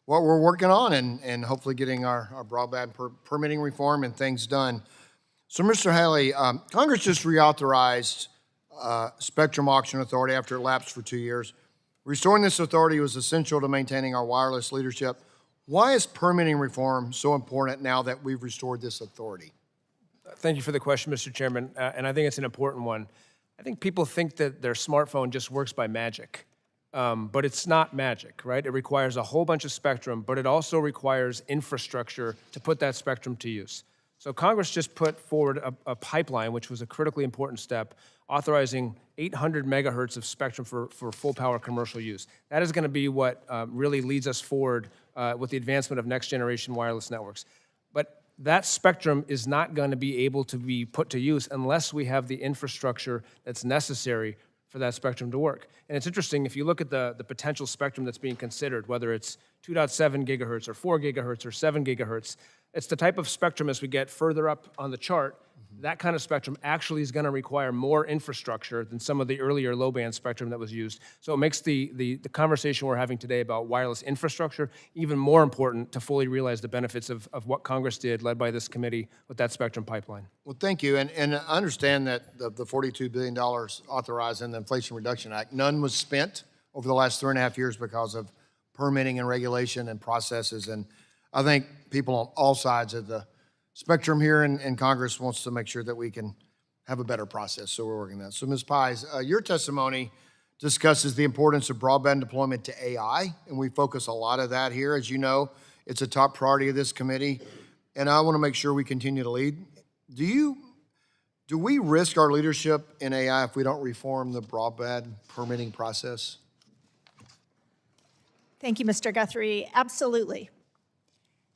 what we're working on and hopefully getting our broadband permitting reform and things done. So, Mr. Halley, Congress just reauthorized Spectrum Auction Authority after it lapsed for 2 years. Restoring this authority was essential to maintaining our wireless leadership. Why is permitting reform so important now that we've restored this authority? Thank you for the question, Mr. Chairman, and I think it's an important one. I think people think that their smartphone just works by magic, but it's not magic, right? It requires a whole bunch of spectrum, but it also requires infrastructure to put that spectrum to use. So Congress just put forward a pipeline, which was a critically important step, authorizing 800 megahertz of spectrum for full power commercial use. That is going to be what really leads us forward with the advancement of next generation wireless networks. But that spectrum is not going to be able to be put to use unless we have the infrastructure that's necessary for that spectrum to work. And it's interesting, if you look at the potential spectrum that's being considered, whether it's 2.7 gigahertz or 4 gigahertz or 7 gigahertz, it's the type of spectrum as we get further up on the chart, that kind of spectrum actually is going to require more infrastructure than some of the earlier low-band spectrum that was used. So it makes the conversation we're having today about wireless infrastructure even more important to fully realize the benefits of what Congress did, led by this committee, with that spectrum pipeline. Well, thank you, and I understand that the $42 billion authorized in the Inflation Reduction Act, none was spent over the last 3.5 years because of permitting and regulation and processes, and I think people on all sides of the spectrum here in Congress wants to make sure that we can have a better process, so we're working on that. So, Ms. Pies, your testimony discusses the importance of broadband deployment to AI, and we focus a lot of that here. As you know, it's a top priority of this committee, and I want to make sure we continue to lead. Do we risk our leadership in AI if we don't reform the broadband permitting process? Thank you, Mr. Guthrie. Absolutely.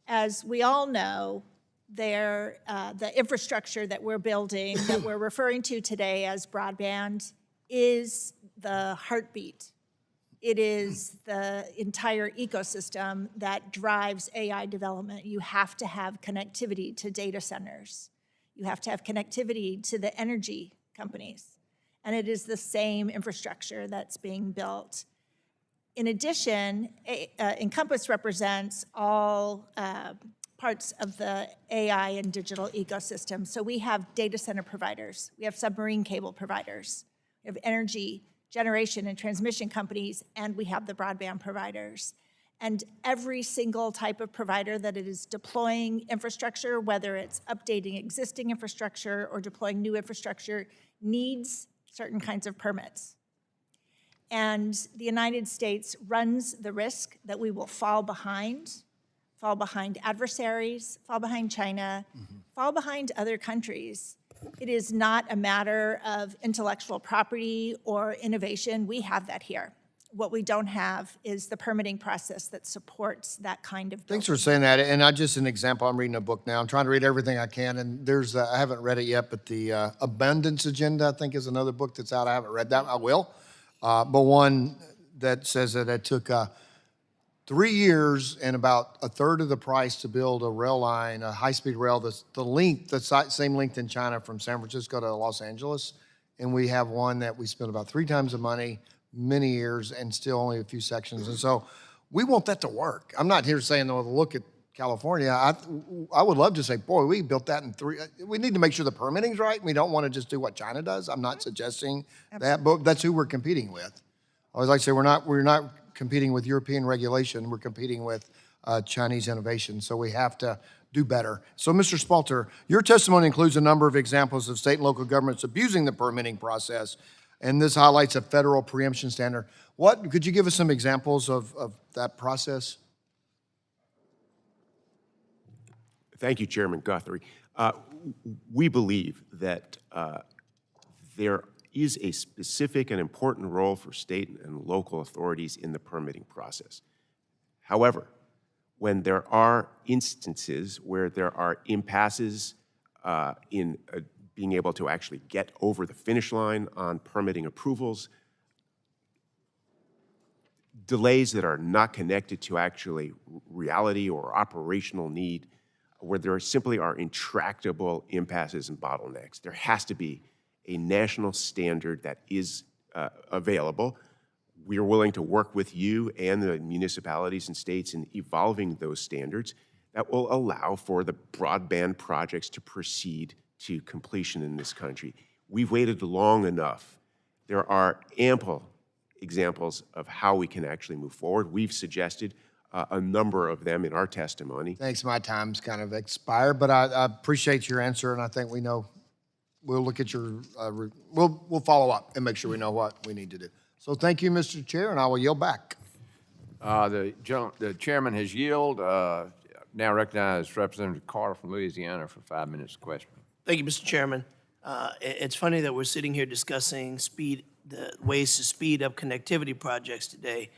As we all know, the infrastructure that we're building, that we're referring to today as broadband, is the heartbeat. It is the entire ecosystem that drives AI development. You have to have connectivity to data centers. You have to have connectivity to the energy companies. And it is the same infrastructure that's being built. In addition, Encompass represents all parts of the AI and digital ecosystem. So we have data center providers, we have submarine cable providers, we have energy generation and transmission companies, and we have the broadband providers. And every single type of provider that it is deploying infrastructure, whether it's updating existing infrastructure or deploying new infrastructure, needs certain kinds of permits. And the United States runs the risk that we will fall behind adversaries, fall behind China, fall behind other countries. It is not a matter of intellectual property or innovation. We have that here. What we don't have is the permitting process that supports that kind of building. Thanks for saying that. And just an example, I'm reading a book now. I'm trying to read everything I can, and there's, I haven't read it yet, but the Abundance Agenda, I think, is another book that's out. I haven't read that. I will. But one that says that it took 3 years and about a third of the price to build a rail line, a high-speed rail, the same length in China from San Francisco to Los Angeles. And we have one that we spent about 3 times the money, many years, and still only a few sections. And so we want that to work. I'm not here saying, though, look at California. I would love to say, boy, we built that in 3. We need to make sure the permitting's right. We don't want to just do what China does. I'm not suggesting that, but that's who we're competing with. I always like to say we're not competing with European regulation. We're competing with Chinese innovation. So we have to do better. So, Mr. Spalter, your testimony includes a number of examples of state and local governments abusing the permitting process, and this highlights a federal preemption standard. Could you give us some examples of that process? Thank you, Chairman Guthrie. We believe that there is a specific and important role for state and local authorities in the permitting process. However, when there are instances where there are impasses in being able to actually get over the finish line on permitting approvals, delays that are not connected to actually reality or operational need, where there simply are intractable impasses and bottlenecks, there has to be a national standard that is available. We are willing to work with you and the municipalities and states in evolving those standards that will allow for the broadband projects to proceed to completion in this country. We've waited long enough. There are ample examples of how we can actually move forward. We've suggested a number of them in our testimony. Thanks, my time's kind of expired, but I appreciate your answer, and I think we know, we'll look at your, we'll follow up and make sure we know what we need to do. So thank you, Mr. Chair, and I will yield back. The chairman has yielded. Now recognize Representative Carter from Louisiana for 5 minutes of questioning. Thank you, Mr. Chairman. It's funny that we're sitting here discussing the ways to speed up connectivity projects today.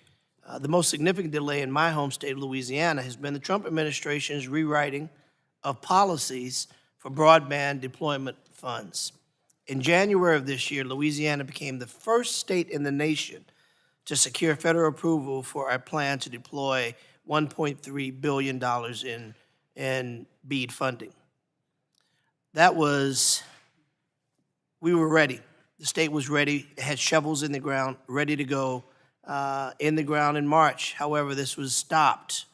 The most significant delay in my home state of Louisiana has been the Trump administration's rewriting of policies for broadband deployment funds. In January of this year, Louisiana became the first state in the nation to secure federal approval for our plan to deploy $1.3 billion in BEAD funding. We were ready. The state was ready, it had shovels in the ground, ready to go in the ground in March. However, this was stopped.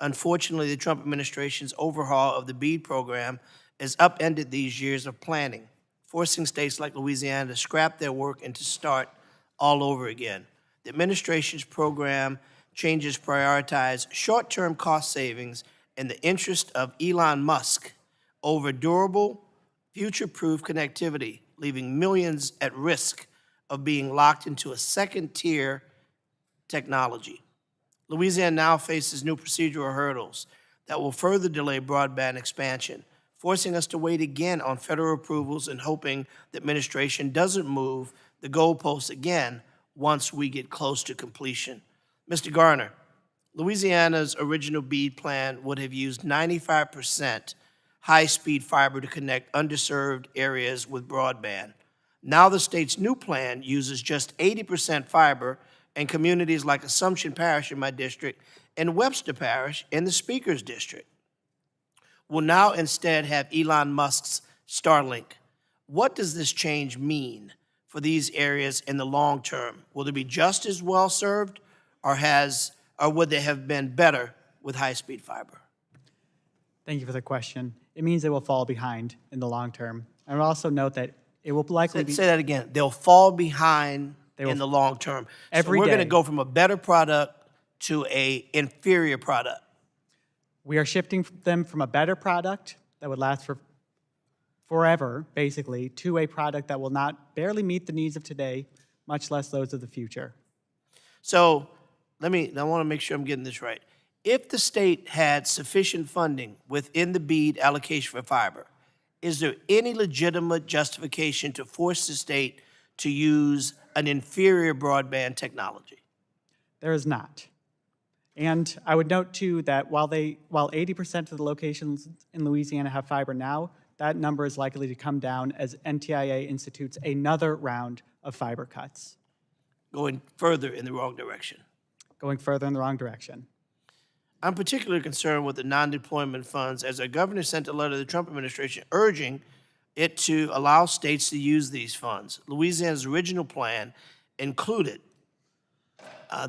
Unfortunately, the Trump administration's overhaul of the BEAD program has upended these years of planning, forcing states like Louisiana to scrap their work and to start all over again. The administration's program changes prioritize short-term cost savings in the interest of Elon Musk over durable, future-proof connectivity, leaving millions at risk of being locked into a second-tier technology. Louisiana now faces new procedural hurdles that will further delay broadband expansion, forcing us to wait again on federal approvals and hoping the administration doesn't move the goalposts again once we get close to completion. Mr. Garner, Louisiana's original BEAD plan would have used 95% high-speed fiber to connect underserved areas with broadband. Now the state's new plan uses just 80% fiber, and communities like Assumption Parish in my district and Webster Parish in the Speaker's district will now instead have Elon Musk's Starlink. What does this change mean for these areas in the long term? Will they be just as well served, or would they have been better with high-speed fiber? Thank you for the question. It means they will fall behind in the long term. I would also note that it will likely be... Say that again. They'll fall behind in the long term. So we're going to go from a better product to an inferior product. We are shifting them from a better product that would last for forever, basically, to a product that will not barely meet the needs of today, much less those of the future. So I want to make sure I'm getting this right. If the state had sufficient funding within the BEAD allocation for fiber, is there any legitimate justification to force the state to use an inferior broadband technology? There is not. And I would note, too, that while 80% of the locations in Louisiana have fiber now, that number is likely to come down as NTIA institutes another round of fiber cuts. Going further in the wrong direction. Going further in the wrong direction. I'm particularly concerned with the non-deployment funds, as our governor sent a letter to the Trump administration urging it to allow states to use these funds. Louisiana's original plan included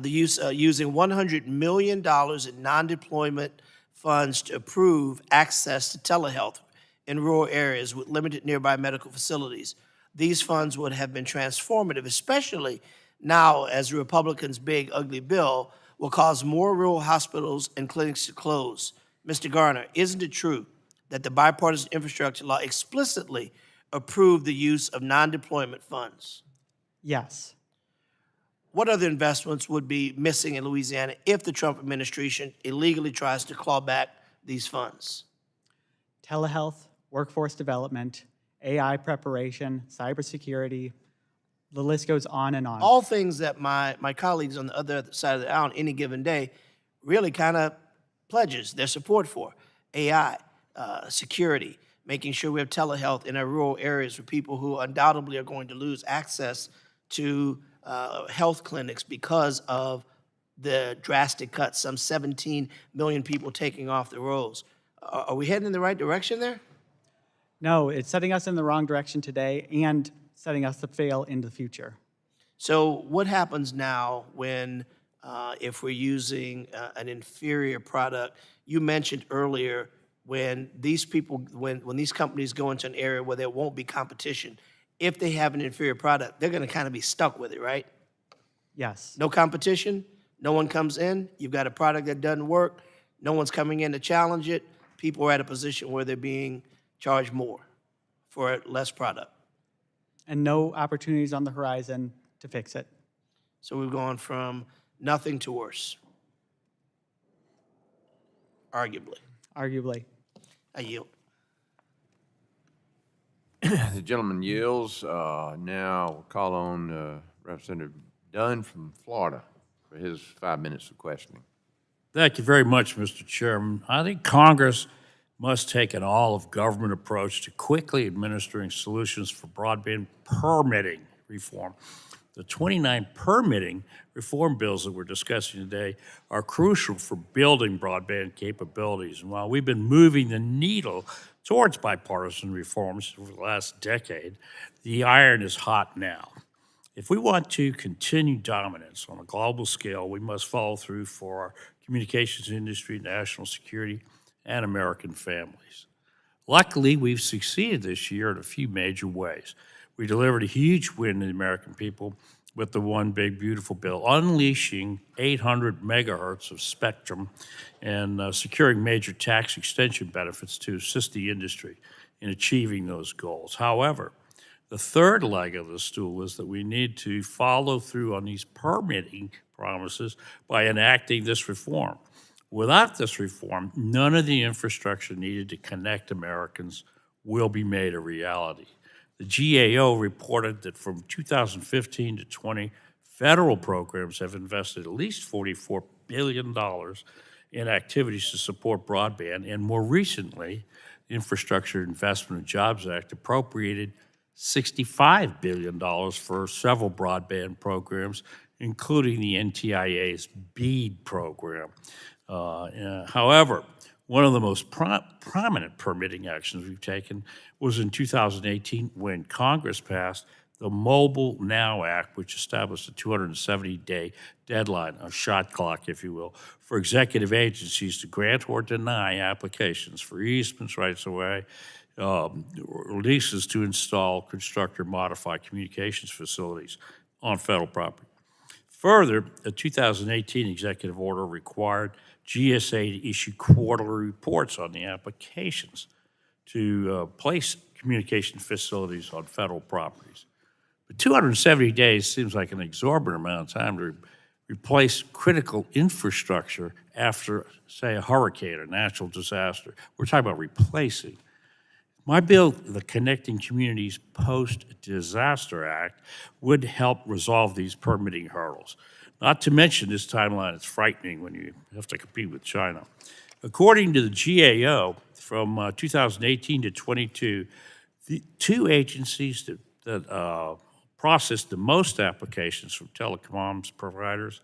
the use using $100 million in non-deployment funds to approve access to telehealth in rural areas with limited nearby medical facilities. These funds would have been transformative, especially now as the Republicans' big, ugly bill will cause more rural hospitals and clinics to close. Mr. Garner, isn't it true that the bipartisan infrastructure law explicitly approved the use of non-deployment funds? Yes. What other investments would be missing in Louisiana if the Trump administration illegally tries to claw back these funds? Telehealth, workforce development, AI preparation, cybersecurity, the list goes on and on. All things that my colleagues on the other side of the aisle on any given day really kind of pledges their support for. AI, security, making sure we have telehealth in our rural areas for people who undoubtedly are going to lose access to health clinics because of the drastic cuts, some 17 million people taking off the rolls. Are we heading in the right direction there? No, it's setting us in the wrong direction today and setting us to fail in the future. So what happens now when, if we're using an inferior product? You mentioned earlier when these people, when these companies go into an area where there won't be competition, if they have an inferior product, they're gonna kind of be stuck with it, right? Yes. No competition, no one comes in, you've got a product that doesn't work, no one's coming in to challenge it, people are at a position where they're being charged more for less product. And no opportunities on the horizon to fix it. So we've gone from nothing to worse, arguably. Arguably. I yield. The gentleman yields. Now we'll call on Representative Dunn from Florida for his 5 minutes of questioning. Thank you very much, Mr. Chairman. I think Congress must take an all-of-government approach to quickly administering solutions for broadband permitting reform. The 29 permitting reform bills that we're discussing today are crucial for building broadband capabilities. And while we've been moving the needle towards bipartisan reforms over the last decade, the iron is hot now. If we want to continue dominance on a global scale, we must follow through for our communications industry, national security, and American families. Luckily, we've succeeded this year in a few major ways. We delivered a huge win to the American people with the One Big Beautiful Bill, unleashing 800 megahertz of spectrum and securing major tax extension benefits to assist the industry in achieving those goals. However, the third leg of the stool is that we need to follow through on these permitting promises by enacting this reform. Without this reform, none of the infrastructure needed to connect Americans will be made a reality. The GAO reported that from 2015 to 20, federal programs have invested at least $44 billion in activities to support broadband, and more recently, the Infrastructure Investment and Jobs Act appropriated $65 billion for several broadband programs, including the NTIA's BEAD program. However, one of the most prominent permitting actions we've taken was in 2018 when Congress passed the Mobile Now Act, which established a 270-day deadline, a shot clock, if you will, for executive agencies to grant or deny applications for easements, rights of way, leases to install, construct, or modify communications facilities on federal property. Further, a 2018 executive order required GSA to issue quarterly reports on the applications to place communication facilities on federal properties. But 270 days seems like an exorbitant amount of time to replace critical infrastructure after, say, a hurricane or natural disaster. We're talking about replacing. My bill, the Connecting Communities Post-Disaster Act, would help resolve these permitting hurdles. Not to mention this timeline is frightening when you have to compete with China. According to the GAO, from 2018 to 22, the two agencies that processed the most applications from telecoms providers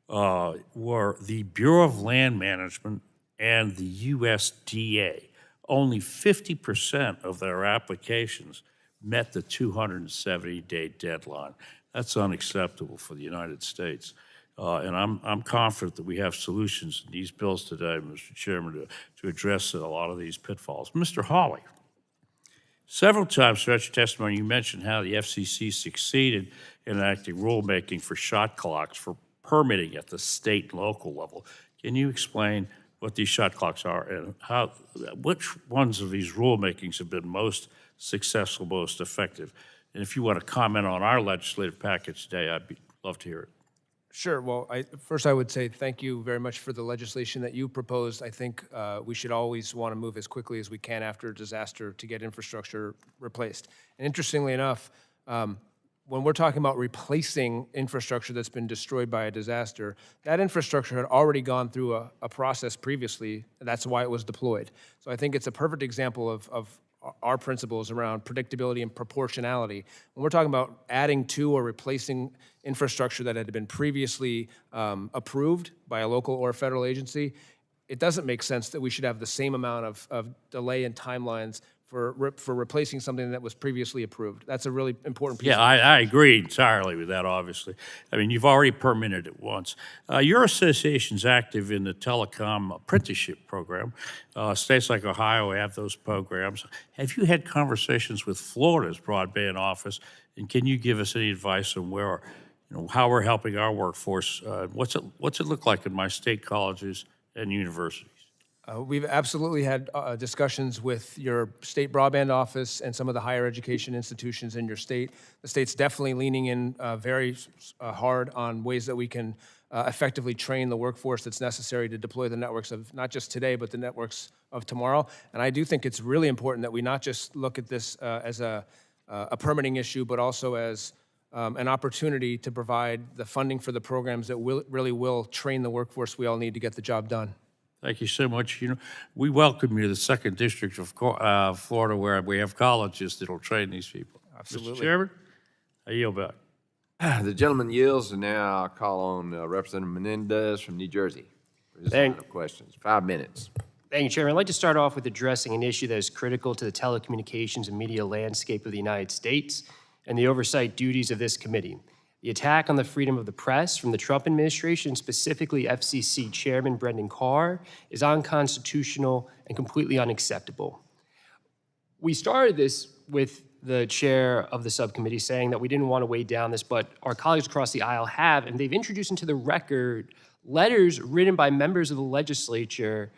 were the Bureau of Land Management and the USDA. Only 50% of their applications met the 270-day deadline. That's unacceptable for the United States. And I'm confident that we have solutions in these bills today, Mr. Chairman, to address a lot of these pitfalls. Mr. Halley, several times throughout your testimony, you mentioned how the FCC succeeded in enacting rulemaking for shot clocks for permitting at the state and local level. Can you explain what these shot clocks are and which ones of these rulemakings have been most successful, most effective? And if you want to comment on our legislative package today, I'd love to hear it. Sure. Well, first I would say thank you very much for the legislation that you proposed. I think we should always want to move as quickly as we can after a disaster to get infrastructure replaced. And interestingly enough, when we're talking about replacing infrastructure that's been destroyed by a disaster, that infrastructure had already gone through a process previously, and that's why it was deployed. So I think it's a perfect example of our principles around predictability and proportionality. When we're talking about adding to or replacing infrastructure that had been previously approved by a local or federal agency, it doesn't make sense that we should have the same amount of delay in timelines for replacing something that was previously approved. That's a really important piece. Yeah, I agree entirely with that, obviously. I mean, you've already permitted it once. Your association's active in the telecom apprenticeship program. States like Ohio have those programs. Have you had conversations with Florida's broadband office, and can you give us any advice on where, how we're helping our workforce? What's it look like in my state colleges and universities? We've absolutely had discussions with your state broadband office and some of the higher education institutions in your state. The state's definitely leaning in very hard on ways that we can effectively train the workforce that's necessary to deploy the networks of not just today, but the networks of tomorrow. And I do think it's really important that we not just look at this as a permitting issue, but also as an opportunity to provide the funding for the programs that really will train the workforce we all need to get the job done. Thank you so much. You know, we welcome you to the 2nd District of Florida, where we have colleges that'll train these people. Absolutely. Mr. Chairman, I yield back. The gentleman yields, and now I'll call on Representative Menendez from New Jersey for his line of questions. 5 minutes. Thank you, Chairman. I'd like to start off with addressing an issue that is critical to the telecommunications and media landscape of the United States and the oversight duties of this committee. The attack on the freedom of the press from the Trump administration, specifically FCC Chairman Brendan Carr, is unconstitutional and completely unacceptable. We started this with the chair of the subcommittee saying that we didn't want to weigh down this, but our colleagues across the aisle have, and they've introduced into the record letters written by members of the legislature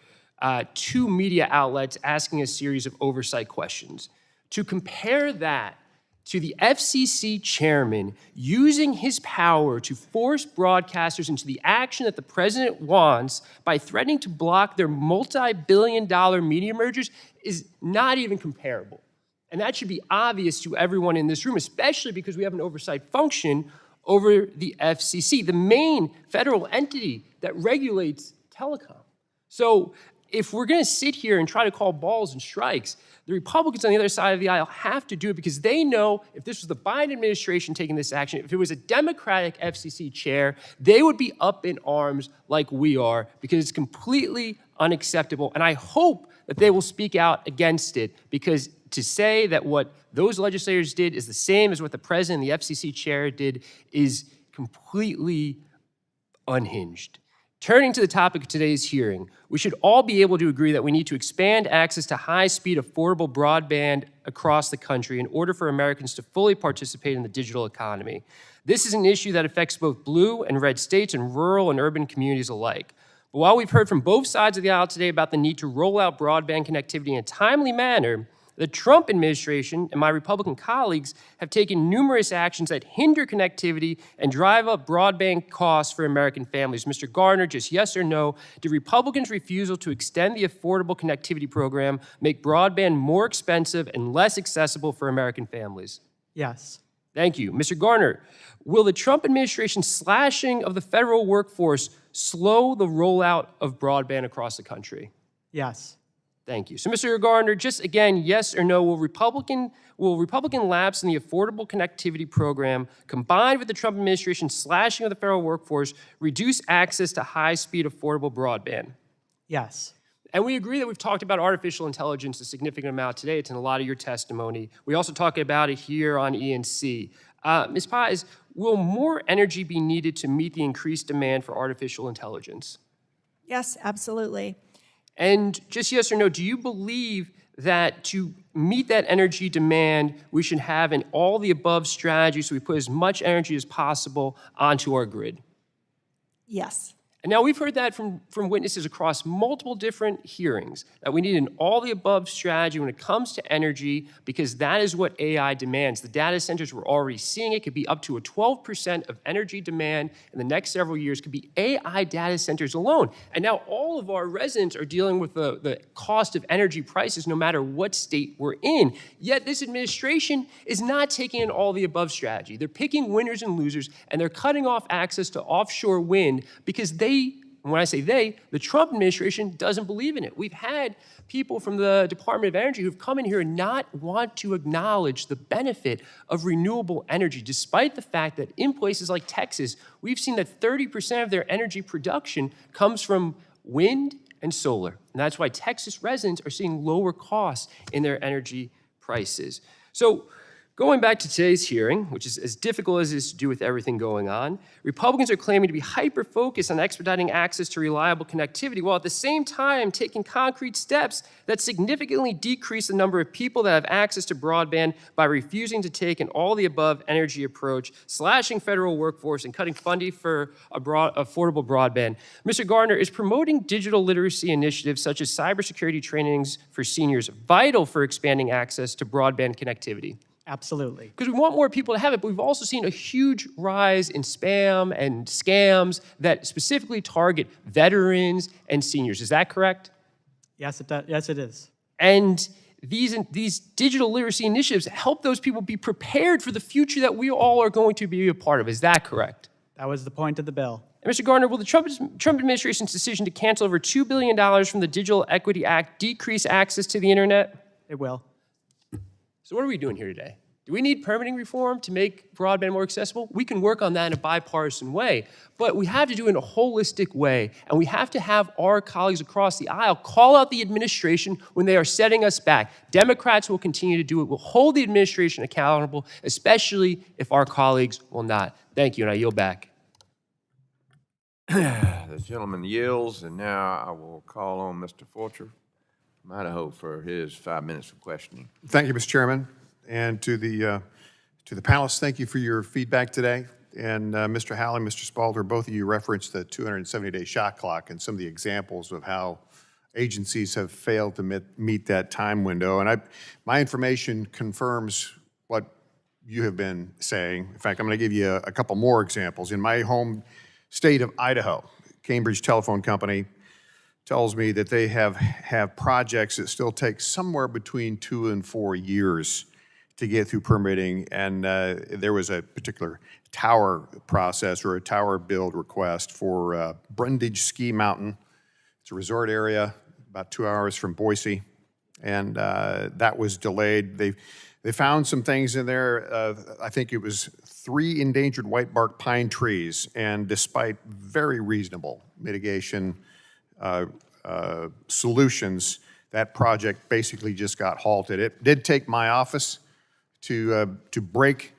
to media outlets asking a series of oversight questions. To compare that to the FCC chairman using his power to force broadcasters into the action that the president wants by threatening to block their multi-billion-dollar media mergers is not even comparable. And that should be obvious to everyone in this room, especially because we have an oversight function over the FCC, the main federal entity that regulates telecom. So if we're going to sit here and try to call balls and strikes, the Republicans on the other side of the aisle have to do it because they know if this was the Biden administration taking this action, if it was a Democratic FCC chair, they would be up in arms like we are because it's completely unacceptable. And I hope that they will speak out against it because to say that what those legislators did is the same as what the president and the FCC chair did is completely unhinged. Turning to the topic of today's hearing, we should all be able to agree that we need to expand access to high-speed, affordable broadband across the country in order for Americans to fully participate in the digital economy. This is an issue that affects both blue and red states and rural and urban communities alike. But while we've heard from both sides of the aisle today about the need to roll out broadband connectivity in a timely manner, the Trump administration and my Republican colleagues have taken numerous actions that hinder connectivity and drive up broadband costs for American families. Mr. Garner, just yes or no, did Republicans' refusal to extend the Affordable Connectivity Program make broadband more expensive and less accessible for American families? Yes. Thank you. Mr. Garner, will the Trump administration's slashing of the federal workforce slow the rollout of broadband across the country? Yes. Thank you. So, Mr. Garner, just again, yes or no, will Republican lapse in the Affordable Connectivity Program, combined with the Trump administration's slashing of the federal workforce, reduce access to high-speed, affordable broadband? Yes. And we agree that we've talked about artificial intelligence a significant amount today. It's in a lot of your testimony. We also talk about it here on E&C. Ms. Pies, will more energy be needed to meet the increased demand for artificial intelligence? Yes, absolutely. And just yes or no, do you believe that to meet that energy demand, we should have an all-the-above strategy so we put as much energy as possible onto our grid? Yes. And now we've heard that from witnesses across multiple different hearings, that we need an all-the-above strategy when it comes to energy because that is what AI demands. The data centers, we're already seeing it, could be up to a 12% of energy demand in the next several years, could be AI data centers alone. And now all of our residents are dealing with the cost of energy prices no matter what state we're in. Yet this administration is not taking an all-the-above strategy. They're picking winners and losers, and they're cutting off access to offshore wind because and when I say they, the Trump administration doesn't believe in it. We've had people from the Department of Energy who've come in here and not want to acknowledge the benefit of renewable energy, despite the fact that in places like Texas, we've seen that 30% of their energy production comes from wind and solar. And that's why Texas residents are seeing lower costs in their energy prices. So, going back to today's hearing, which is as difficult as it is to do with everything going on, Republicans are claiming to be hyper-focused on expediting access to reliable connectivity while at the same time taking concrete steps that significantly decrease the number of people that have access to broadband by refusing to take an all-the-above energy approach, slashing federal workforce, and cutting funding for affordable broadband. Mr. Garner, is promoting digital literacy initiatives such as cybersecurity trainings for seniors vital for expanding access to broadband connectivity? Absolutely. Because we want more people to have it, but we've also seen a huge rise in spam and scams that specifically target veterans and seniors. Is that correct? Yes, it does. Yes, it is. And these digital literacy initiatives help those people be prepared for the future that we all are going to be a part of. Is that correct? That was the point of the bill. And Mr. Garner, will the Trump administration's decision to cancel over $2 billion from the Digital Equity Act decrease access to the internet? It will. So what are we doing here today? Do we need permitting reform to make broadband more accessible? We can work on that in a bipartisan way, but we have to do it in a holistic way, and we have to have our colleagues across the aisle call out the administration when they are setting us back. Democrats will continue to do it. We'll hold the administration accountable, especially if our colleagues will not. Thank you, and I yield back. The gentleman yields, and now I will call on Mr. Fulcher from Idaho for his 5 minutes of questioning. Thank you, Mr. Chairman. And to the panelists, thank you for your feedback today. And Mr. Halley, Mr. Spalter, both of you referenced the 270-day shot clock and some of the examples of how agencies have failed to meet that time window. And my information confirms what you have been saying. In fact, I'm going to give you a couple more examples. In my home state of Idaho, Cambridge Telephone Company tells me that they have projects that still take somewhere between 2 and 4 years to get through permitting, and there was a particular tower process or a tower build request for Brundage Ski Mountain. It's a resort area about 2 hours from Boise, and that was delayed. They found some things in there. I think it was 3 endangered whitebark pine trees, and despite very reasonable mitigation solutions, that project basically just got halted. It did take my office to break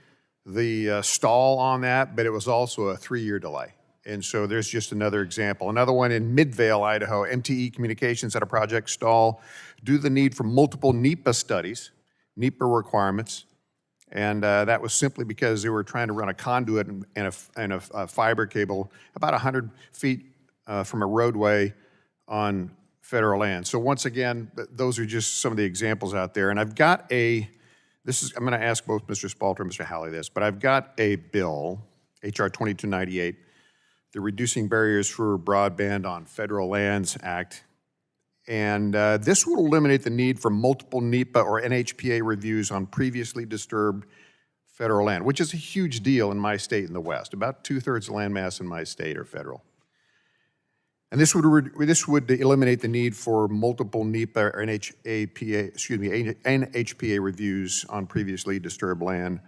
the stall on that, but it was also a 3-year delay. And so there's just another example. Another one in Midvale, Idaho, MTE Communications had a project stall due to the need for multiple NEPA studies, NEPA requirements, and that was simply because they were trying to run a conduit and a fiber cable about 100 feet from a roadway on federal land. So once again, those are just some of the examples out there. And I've got I'm going to ask both Mr. Spalter and Mr. Halley this, but I've got a bill, H.R. 2298, the Reducing Barriers for Broadband on Federal Lands Act. And this will eliminate the need for multiple NEPA or NHPA reviews on previously disturbed federal land, which is a huge deal in my state in the West. About 2/3 of the landmass in my state are federal. And this would eliminate the need for multiple NEPA or NHPA reviews on previously disturbed land.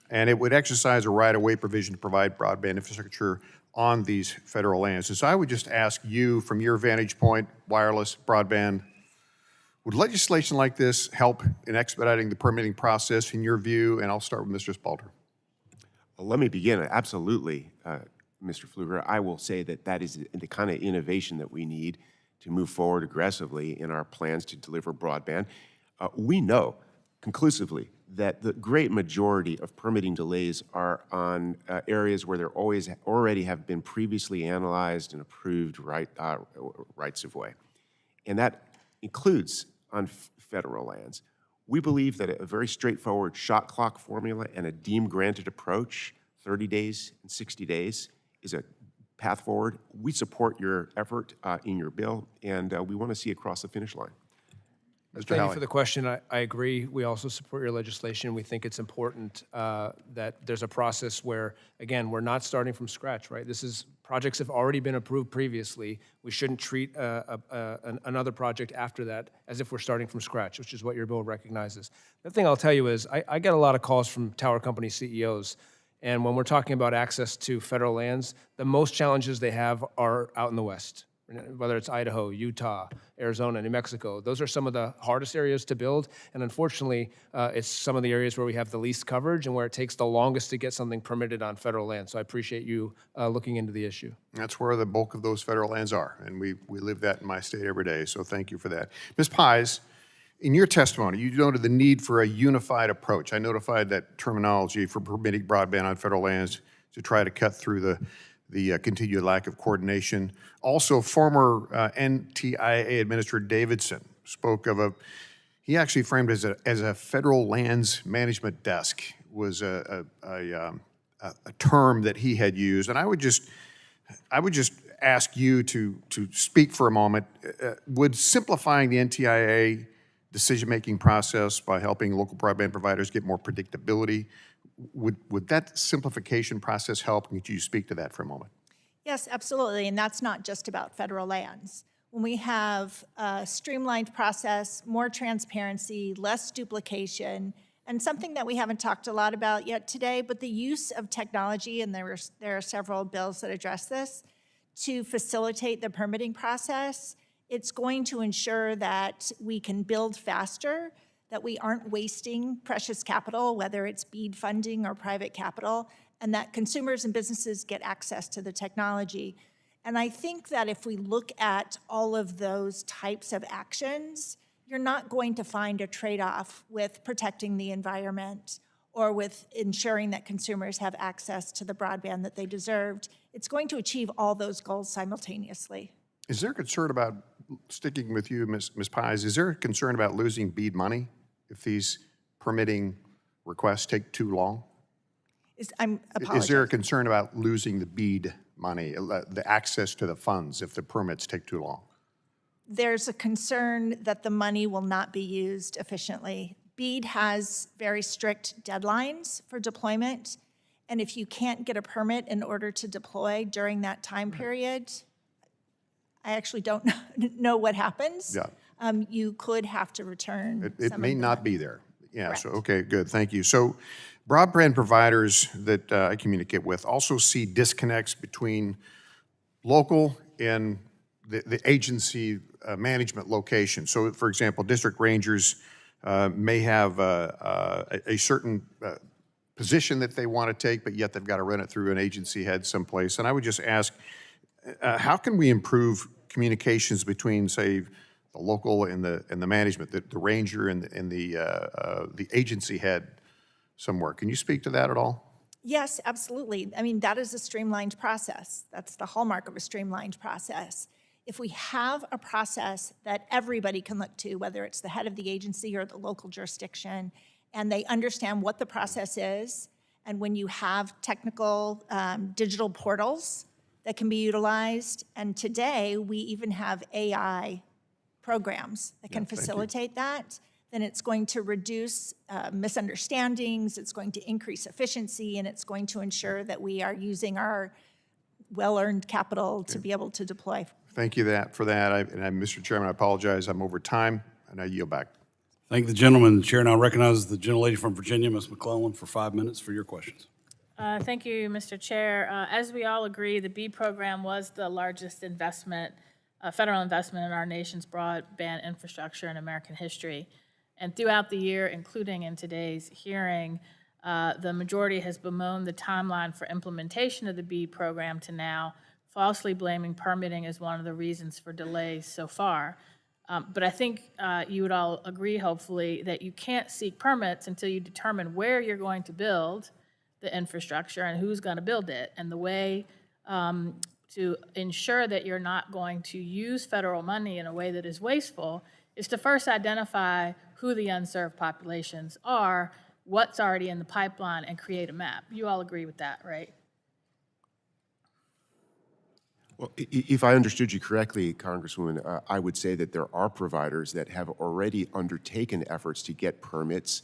And it would exercise a right-of-way provision to provide broadband infrastructure on these federal lands. And so I would just ask you, from your vantage point, wireless, broadband, would legislation like this help in expediting the permitting process in your view? And I'll start with Mr. Spalter. Well, let me begin. Absolutely, Mr. Pfluger. I will say that is the kind of innovation that we need to move forward aggressively in our plans to deliver broadband. We know conclusively that the great majority of permitting delays are on areas where there already have been previously analyzed and approved rights of way. And that includes on federal lands. We believe that a very straightforward shot clock formula and a deemed granted approach, 30 days and 60 days, is a path forward. We support your effort in your bill, and we want to see it cross the finish line. Thank you for the question. I agree. We also support your legislation. We think it's important that there's a process where, again, we're not starting from scratch, right? Projects have already been approved previously. We shouldn't treat another project after that as if we're starting from scratch, which is what your bill recognizes. The thing I'll tell you is I get a lot of calls from tower company CEOs, and when we're talking about access to federal lands, the most challenges they have are out in the West. Whether it's Idaho, Utah, Arizona, New Mexico. Those are some of the hardest areas to build, and unfortunately, it's some of the areas where we have the least coverage and where it takes the longest to get something permitted on federal land. So I appreciate you looking into the issue. That's where the bulk of those federal lands are, and we live that in my state every day, so thank you for that. Ms. Pies, in your testimony, you noted the need for a unified approach. I notified that terminology for permitting broadband on federal lands to try to cut through the continued lack of coordination. Also, former NTIA Administrator Davidson spoke of he actually framed it as a federal lands management desk was a term that he had used. And I would just ask you to speak for a moment. Would simplifying the NTIA decision-making process by helping local broadband providers get more predictability, would that simplification process help? Could you speak to that for a moment? Yes, absolutely, and that's not just about federal lands. When we have a streamlined process, more transparency, less duplication, and something that we haven't talked a lot about yet today, but the use of technology, and there are several bills that address this, to facilitate the permitting process, it's going to ensure that we can build faster, that we aren't wasting precious capital, whether it's BEAD funding or private capital, and that consumers and businesses get access to the technology. And I think that if we look at all of those types of actions, you're not going to find a trade-off with protecting the environment or with ensuring that consumers have access to the broadband that they deserved. It's going to achieve all those goals simultaneously. Is there a concern about, sticking with you, Ms. Pies, is there a concern about losing BEAD money if these permitting requests take too long? I'm apologizing. Is there a concern about losing the BEAD money, the access to the funds, if the permits take too long? There's a concern that the money will not be used efficiently. BEAD has very strict deadlines for deployment, and if you can't get a permit in order to deploy during that time period, I actually don't know what happens. Yeah. You could have to return It some may of the not money. be there. Yeah, Correct. so, okay, good, thank you. So broadband providers that I communicate with also see disconnects between local and the agency management location. So, for example, district rangers may have a certain position that they want to take, but yet they've got to run it through an agency head someplace. And I would just ask, how can we improve communications between, say, the local and the management, the ranger and the agency head somewhere? Can you speak to that at all? Yes, absolutely. I mean, that is a streamlined process. That's the hallmark of a streamlined process. If we have a process that everybody can look to, whether it's the head of the agency or the local jurisdiction, and they understand what the process is, and when you have technical digital portals that can be utilized, and today we even have AI programs that can facilitate that, then it's going to reduce misunderstandings, it's going to increase efficiency, and it's going to ensure that we are using our well-earned capital to be able to deploy. Thank you for that. Mr. Chairman, I apologize, I'm over time, and I yield back. Thank the gentleman. The chair now recognizes the gentlelady from Virginia, Ms. McClellan, for 5 minutes for your questions. Thank you, Mr. Chair. As we all agree, the BEAD program was the largest investment, federal investment in our nation's broadband infrastructure in American history. And throughout the year, including in today's hearing, the majority has bemoaned the timeline for implementation of the BEAD program to now, falsely blaming permitting as one of the reasons for delays so far. But I think you would all agree, hopefully, that you can't seek permits until you determine where you're going to build the infrastructure and who's going to build it. And the way to ensure that you're not going to use federal money in a way that is wasteful is to first identify who the unserved populations are, what's already in the pipeline, and create a map. You all agree with that, right? Well, if I understood you correctly, Congresswoman, I would say that there are providers that have already undertaken efforts to get permits,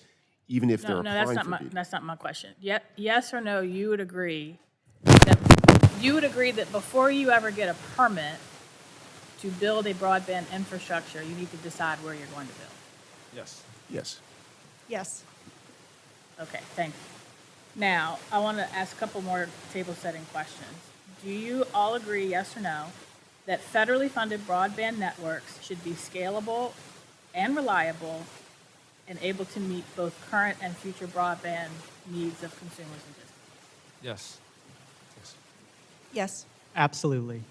even if they're applying for BEAD. That's not my question. Yes or no, you would agree that before you ever get a permit to build a broadband infrastructure, you need to decide where you're going to build? Yes. Yes. Yes. Okay, thank you. Now, I want to ask a couple more table-setting questions. Do you all agree, yes or no, that federally funded broadband networks should be scalable and reliable and able to meet both current and future broadband needs of consumers and businesses? Yes. Yes. Absolutely.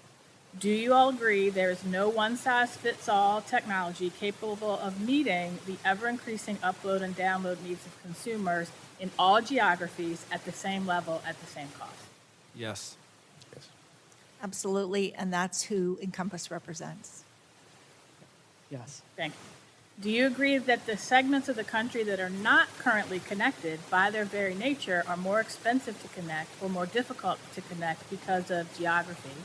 Do you all agree there is no one-size-fits-all technology capable of meeting the ever-increasing upload and download needs of consumers in all geographies at the same level at the same cost? Yes. Absolutely, and that's who Encompass represents. Yes. Thank you. Do you agree that the segments of the country that are not currently connected by their very nature are more expensive to connect or more difficult to connect because of geography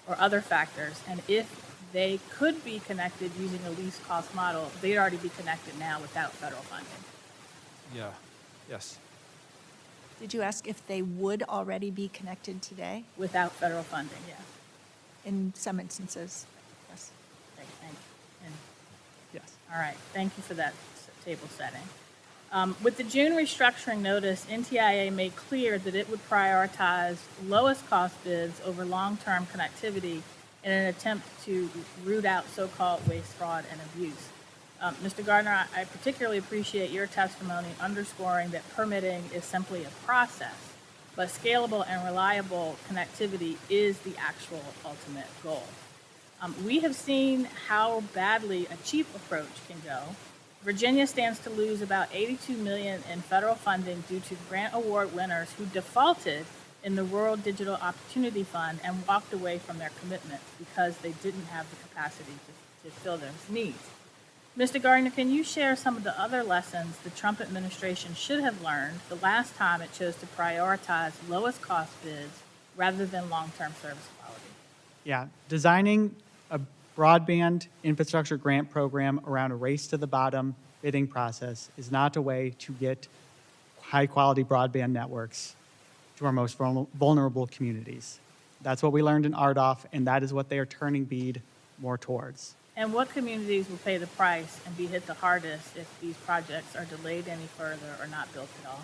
or other factors? And if they could be connected using a least cost model, they'd already be connected now without federal funding. Yeah, yes. Did you ask if they would already be connected today? Without federal funding, yeah. In some instances, yes. Okay, thank you. And, Yes. all right, thank you for that table setting. With the June restructuring notice, NTIA made clear that it would prioritize lowest cost bids over long-term connectivity in an attempt to root out so-called waste, fraud, and abuse. Mr. Garner, I particularly appreciate your testimony underscoring that permitting is simply a process, but scalable and reliable connectivity is the actual ultimate goal. We have seen how badly a cheap approach can go. Virginia stands to lose about $82 million in federal funding due to grant award winners who defaulted in the Rural Digital Opportunity Fund and walked away from their commitments because they didn't have the capacity to fill those needs. Mr. Garner, can you share some of the other lessons the Trump administration should have learned the last time it chose to prioritize lowest cost bids rather than long-term service quality? Yeah, designing a broadband infrastructure grant program around a race to the bottom bidding process is not a way to get high-quality broadband networks to our most vulnerable communities. That's what we learned in RDOF, and that is what they are turning BEAD more towards. And what communities will pay the price and be hit the hardest if these projects are delayed any further or not built at all?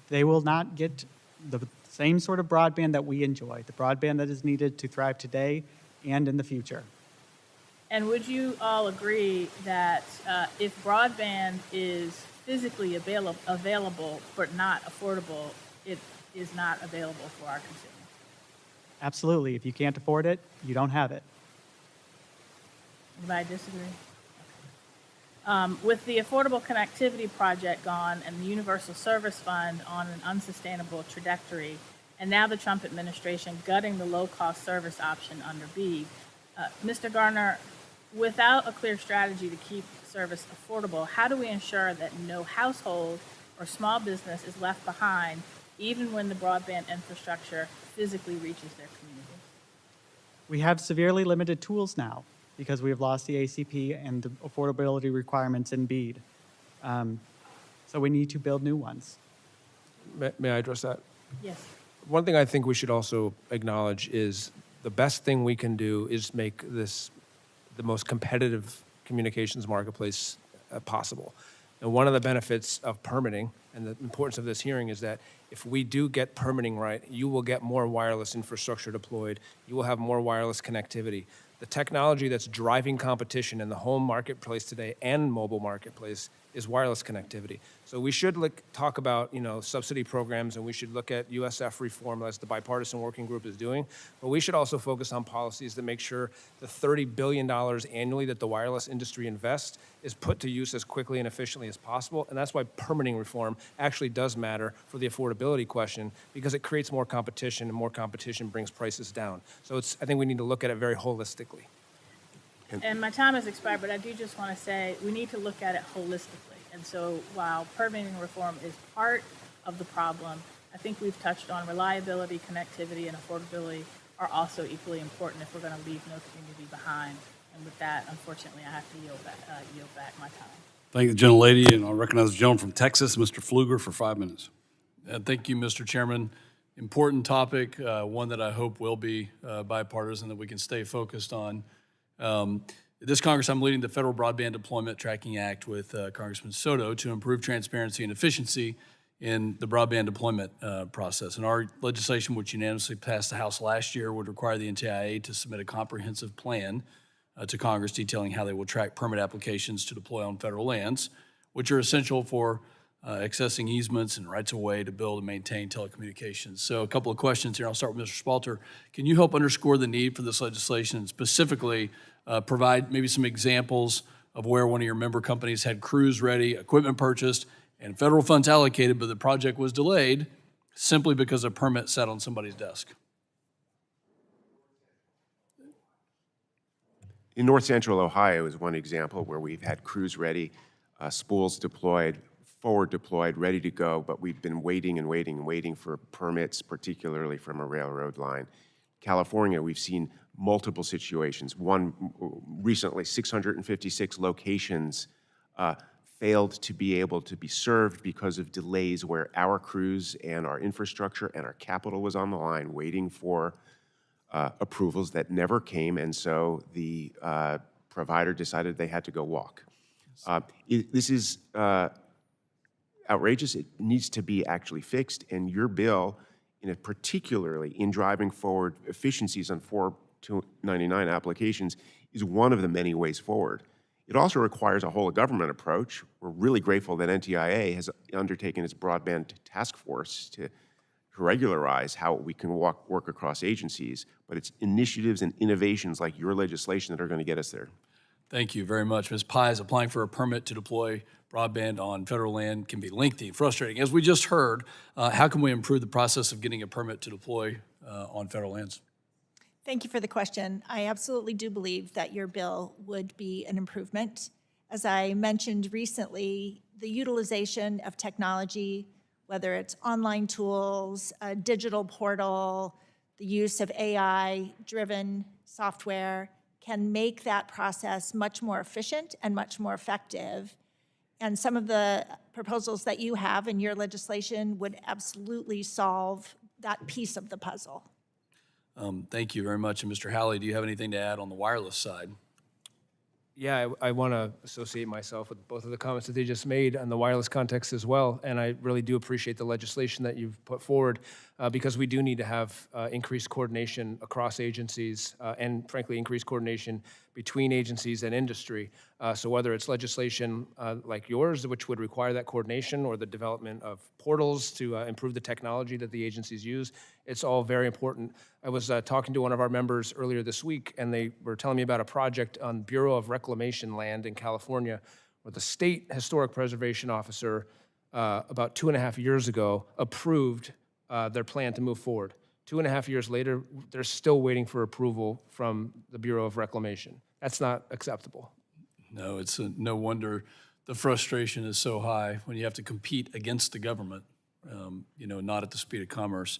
They will not get the same sort of broadband that we enjoy, the broadband that is needed to thrive today and in the future. And would you all agree that if broadband is physically available but not affordable, it is not available for our consumers? Absolutely. If you can't afford it, you don't have it. Anybody disagree? Okay. With the Affordable Connectivity Project gone and the Universal Service Fund on an unsustainable trajectory, and now the Trump administration gutting the low-cost service option under BEAD, Mr. Garner, without a clear strategy to keep service affordable, how do we ensure that no household or small business is left behind, even when the broadband infrastructure physically reaches their community? We have severely limited tools now because we have lost the ACP and the affordability requirements in BEAD. So we need to build new ones. May I address that? Yes. One thing I think we should also acknowledge is the best thing we can do is make this the most competitive communications marketplace possible. And one of the benefits of permitting and the importance of this hearing is that if we do get permitting right, you will get more wireless infrastructure deployed. You will have more wireless connectivity. The technology that's driving competition in the home marketplace today and mobile marketplace is wireless connectivity. So we should talk about, subsidy programs, and we should look at USF reform as the bipartisan working group is doing. But we should also focus on policies that make sure the $30 billion annually that the wireless industry invests is put to use as quickly and efficiently as possible. And that's why permitting reform actually does matter for the affordability question, because it creates more competition, and more competition brings prices down. So I think we need to look at it very holistically. And my time has expired, but I do just want to say we need to look at it holistically. And so while permitting reform is part of the problem, I think we've touched on reliability, connectivity, and affordability are also equally important if we're going to leave no community behind. And with that, unfortunately, I have to yield back my time. Thank the gentlelady, and I'll recognize the gentleman from Texas, Mr. Pfluger, for 5 minutes. Thank you, Mr. Chairman. Important topic, one that I hope will be bipartisan, that we can stay focused on. This Congress, I'm leading the Federal Broadband Deployment Tracking Act with Congressman Soto to improve transparency and efficiency in the broadband deployment process. And our legislation, which unanimously passed the House last year, would require the NTIA to submit a comprehensive plan to Congress detailing how they will track permit applications to deploy on federal lands, which are essential for accessing easements and rights of way to build and maintain telecommunications. So a couple of questions here. I'll start with Mr. Spalter. Can you help underscore the need for this legislation and specifically provide maybe some examples of where one of your member companies had crews ready, equipment purchased, and federal funds allocated, but the project was delayed simply because a permit sat on somebody's desk? In north central Ohio is one example where we've had crews ready, spools deployed, forward deployed, ready to go, but we've been waiting and waiting and waiting for permits, particularly from a railroad line. California, we've seen multiple situations. One recently, 656 locations failed to be able to be served because of delays where our crews and our infrastructure and our capital was on the line waiting for approvals that never came, and so the provider decided they had to go walk. This is outrageous. It needs to be actually fixed, and your bill, particularly in driving forward efficiencies on 499 applications, is one of the many ways forward. It also requires a whole of government approach. We're really grateful that NTIA has undertaken its broadband task force to regularize how we can work across agencies, but it's initiatives and innovations like your legislation that are going to get us there. Thank you very much. Ms. Pies, applying for a permit to deploy broadband on federal land can be lengthy and frustrating. As we just heard, how can we improve the process of getting a permit to deploy on federal lands? Thank you for the question. I absolutely do believe that your bill would be an improvement. As I mentioned recently, the utilization of technology, whether it's online tools, a digital portal, the use of AI-driven software, can make that process much more efficient and much more effective. And some of the proposals that you have in your legislation would absolutely solve that piece of the puzzle. Thank you very much. And Mr. Halley, do you have anything to add on the wireless side? Yeah, I want to associate myself with both of the comments that they just made on the wireless context as well, and I really do appreciate the legislation that you've put forward because we do need to have increased coordination across agencies and, frankly, increased coordination between agencies and industry. So whether it's legislation like yours, which would require that coordination, or the development of portals to improve the technology that the agencies use, it's all very important. I was talking to one of our members earlier this week, and they were telling me about a project on Bureau of Reclamation land in California, where the state historic preservation officer about 2.5 years ago approved their plan to move forward. 2.5 years later, they're still waiting for approval from the Bureau of Reclamation. That's not acceptable. No, it's no wonder the frustration is so high when you have to compete against the government, not at the speed of commerce.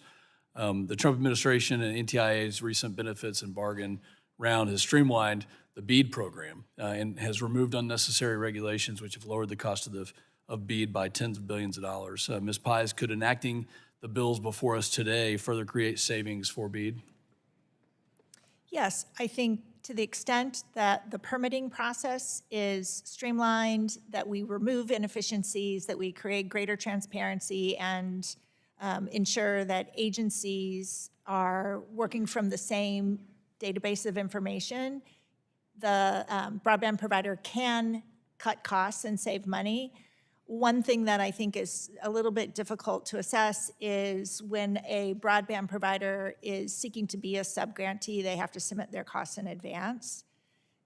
The Trump administration and NTIA's recent benefits and bargain round has streamlined the BEAD program and has removed unnecessary regulations which have lowered the cost of BEAD by tens of billions of dollars. Ms. Pies, could enacting the bills before us today further create savings for BEAD? Yes, I think to the extent that the permitting process is streamlined, that we remove inefficiencies, that we create greater transparency and ensure that agencies are working from the same database of information, the broadband provider can cut costs and save money. One thing that I think is a little bit difficult to assess is when a broadband provider is seeking to be a subgrantee, they have to submit their costs in advance.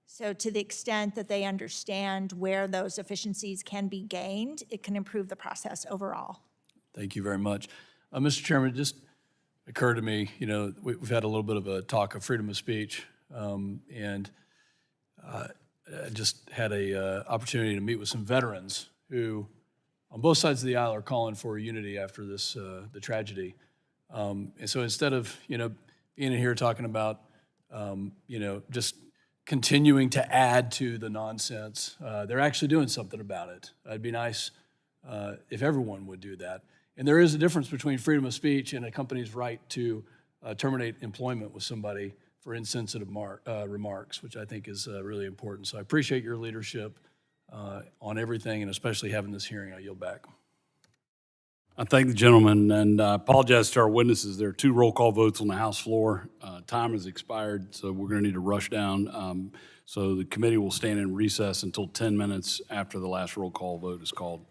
So to the extent that they understand where those efficiencies can be gained, it can improve the process overall. Thank you very much. Mr. Chairman, it just occurred to me, we've had a little bit of a talk of freedom of speech, and I just had a opportunity to meet with some veterans who, on both sides of the aisle, are calling for unity after this the tragedy. And so instead of being in here talking about just continuing to add to the nonsense, they're actually doing something about it. It'd be nice if everyone would do that. And there is a difference between freedom of speech and a company's right to terminate employment with somebody for insensitive remarks, which I think is really important. So I appreciate your leadership on everything, and especially having this hearing. I yield back. I thank the gentleman, and I apologize to our witnesses. There are 2 roll call votes on the House floor. Time has expired, so we're going to need to rush down. So the committee will stand in recess until 10 minutes after the last roll call vote is called.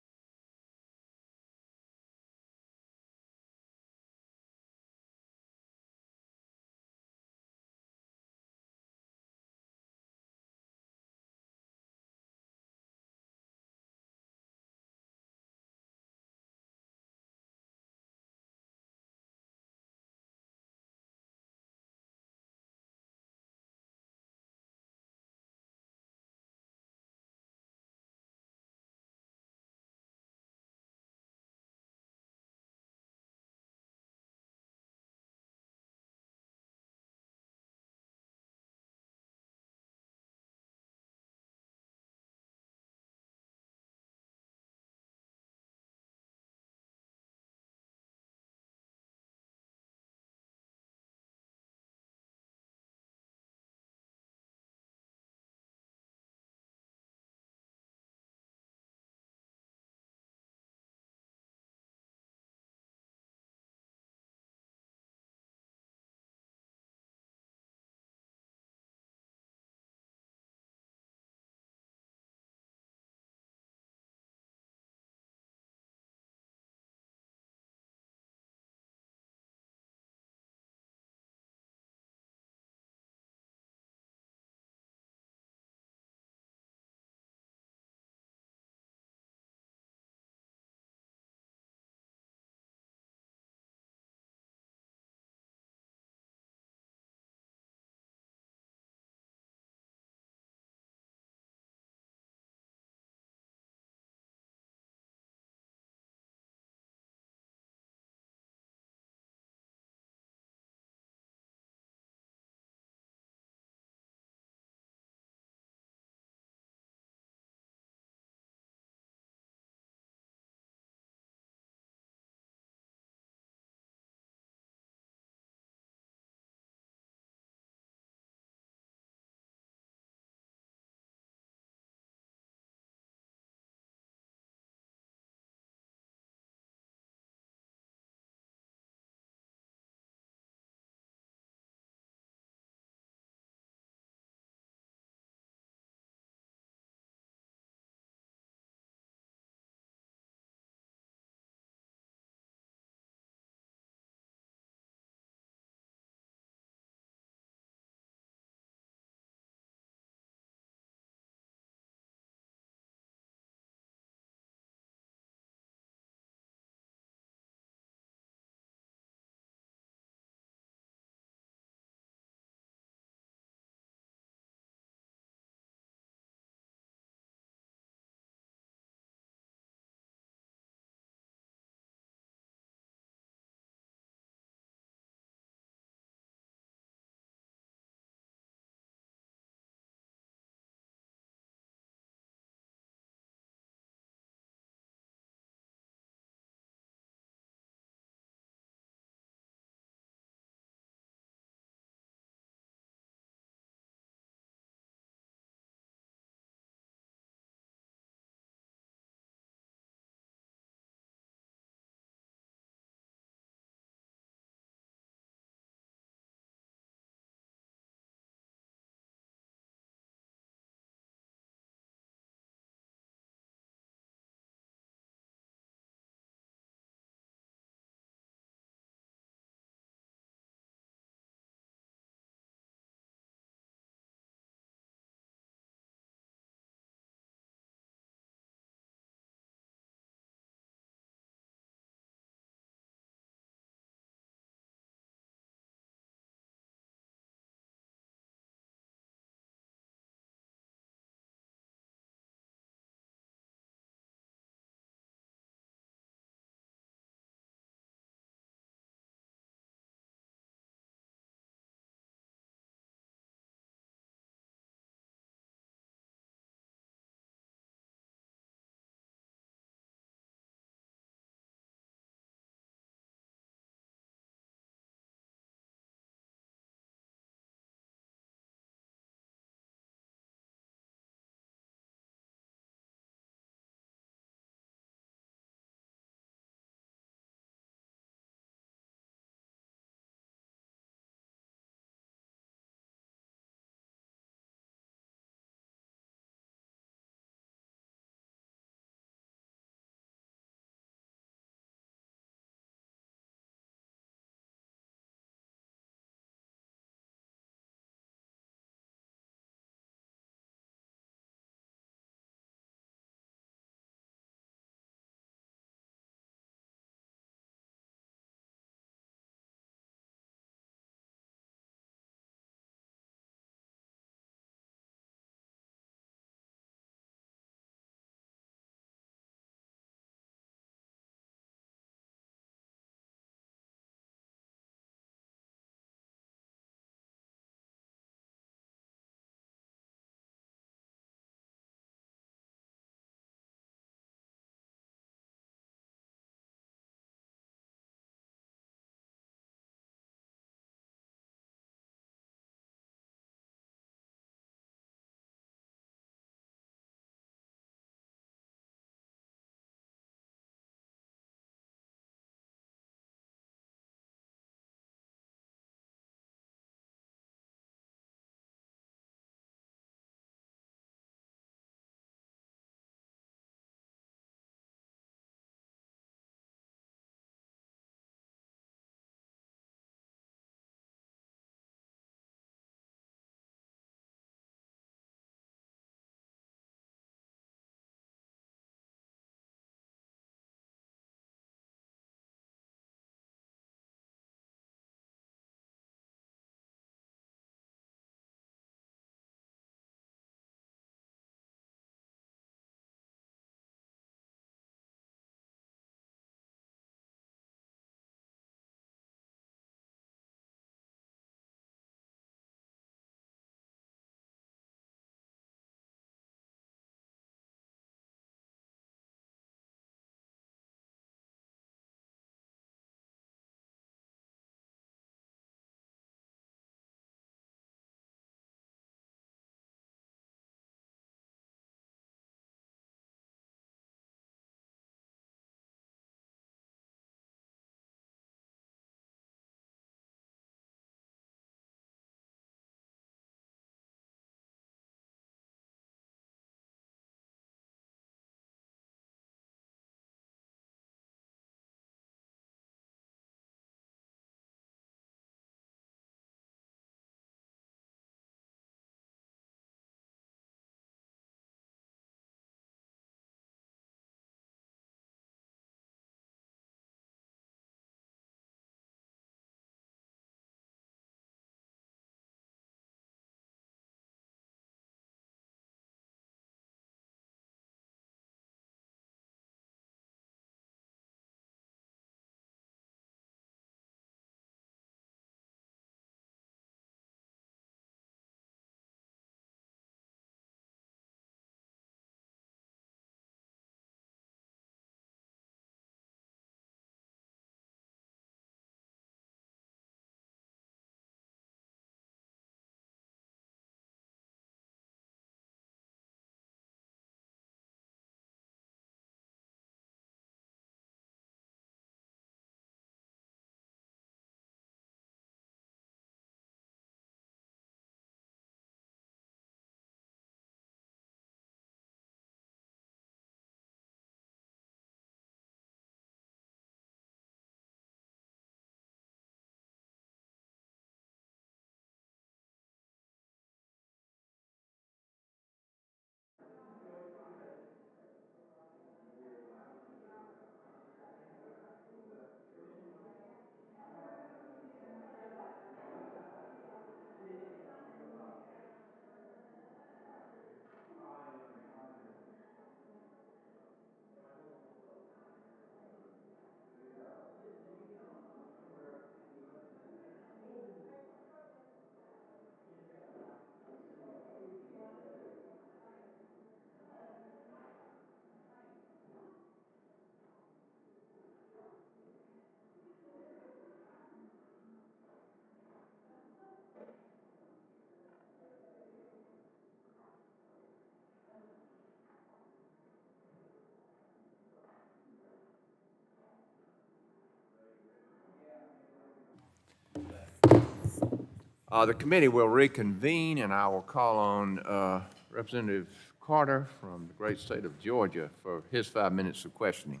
The committee will reconvene, and I will call on Representative Carter from the great state of Georgia for his 5 minutes of questioning.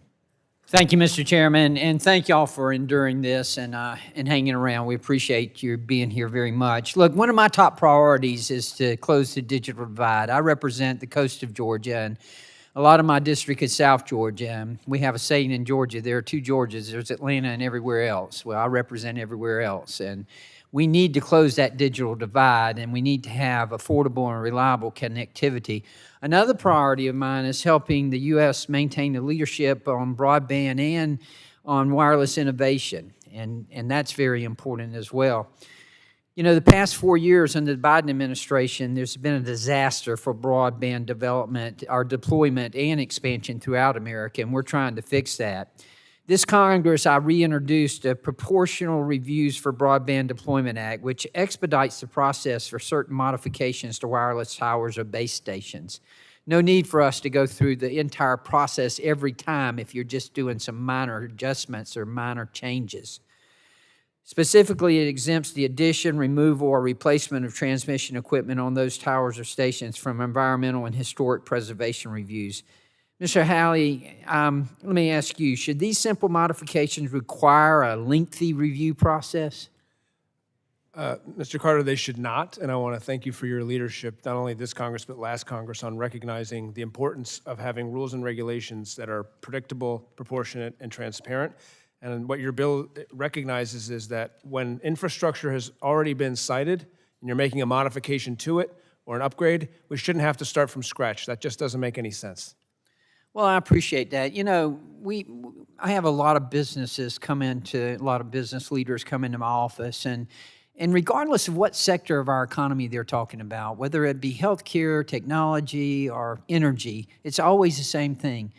Thank you, Mr. Chairman, and thank y'all for enduring this and hanging around. We appreciate you being here very much. Look, one of my top priorities is to close the digital divide. I represent the coast of Georgia, and a lot of my district is South Georgia. And we have a saying in Georgia, there are two Georgias. There's Atlanta and everywhere else. Well, I represent everywhere else, and we need to close that digital divide, and we need to have affordable and reliable connectivity. Another priority of mine is helping the U.S. maintain the leadership on broadband and on wireless innovation, and that's very important as well. You know, the past 4 years under the Biden administration, there's been a disaster for broadband development, our deployment and expansion throughout America, and we're trying to fix that. This Congress, I reintroduced a Proportional Reviews for Broadband Deployment Act, which expedites the process for certain modifications to wireless towers or base stations. No need for us to go through the entire process every time if you're just doing some minor adjustments or minor changes. Specifically, it exempts the addition, removal, or replacement of transmission equipment on those towers or stations from environmental and historic preservation reviews. Mr. Halley, let me ask you, should these simple modifications require a lengthy review process? Mr. Carter, they should not, and I want to thank you for your leadership, not only this Congress, but last Congress, on recognizing the importance of having rules and regulations that are predictable, proportionate, and transparent. And what your bill recognizes is that when infrastructure has already been sited and you're making a modification to it or an upgrade, we shouldn't have to start from scratch. That just doesn't make any sense. Well, I appreciate that. You know, I have a lot of business leaders come into my office, and regardless of what sector of our economy they're talking about, whether it be healthcare, technology, or energy, it's always the same thing.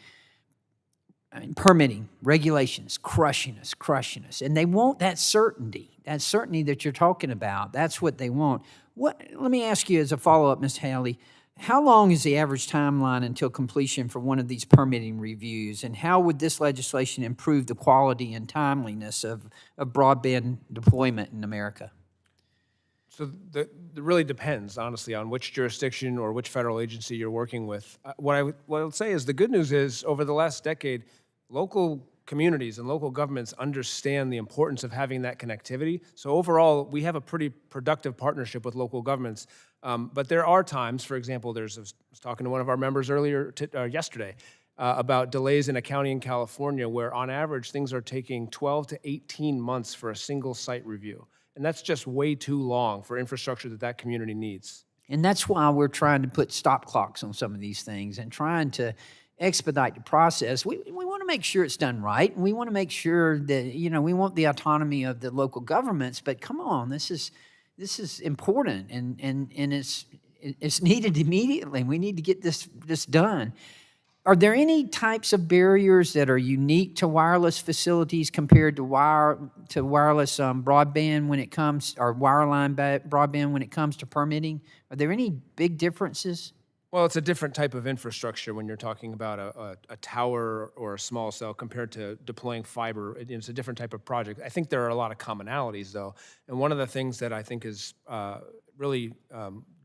I mean, permitting, regulations, crushing us. And they want that certainty that you're talking about. That's what they want. Let me ask you as a follow-up, Ms. Halley, how long is the average timeline until completion for one of these permitting reviews, and how would this legislation improve the quality and timeliness of broadband deployment in America? So it really depends, honestly, on which jurisdiction or which federal agency you're working with. What I would say is the good news is over the last decade, local communities and local governments understand the importance of having that connectivity. So overall, we have a pretty productive partnership with local governments. But there are times, for example, I was talking to one of our members yesterday about delays in a county in California where on average things are taking 12 to 18 months for a single site review. And that's just way too long for infrastructure that community needs. And that's why we're trying to put stop clocks on some of these things and trying to expedite the process. We want to make sure it's done right. We want to make sure that, you know, we want the autonomy of the local governments, but come on, this is important and it's needed immediately. We need to get this done. Are there any types of barriers that are unique to wireless facilities compared to wireless broadband when it comes, or wireline broadband when it comes to permitting? Are there any big differences? Well, it's a different type of infrastructure when you're talking about a tower or a small cell compared to deploying fiber. It's a different type of project. I think there are a lot of commonalities, though. And one of the things that I think is really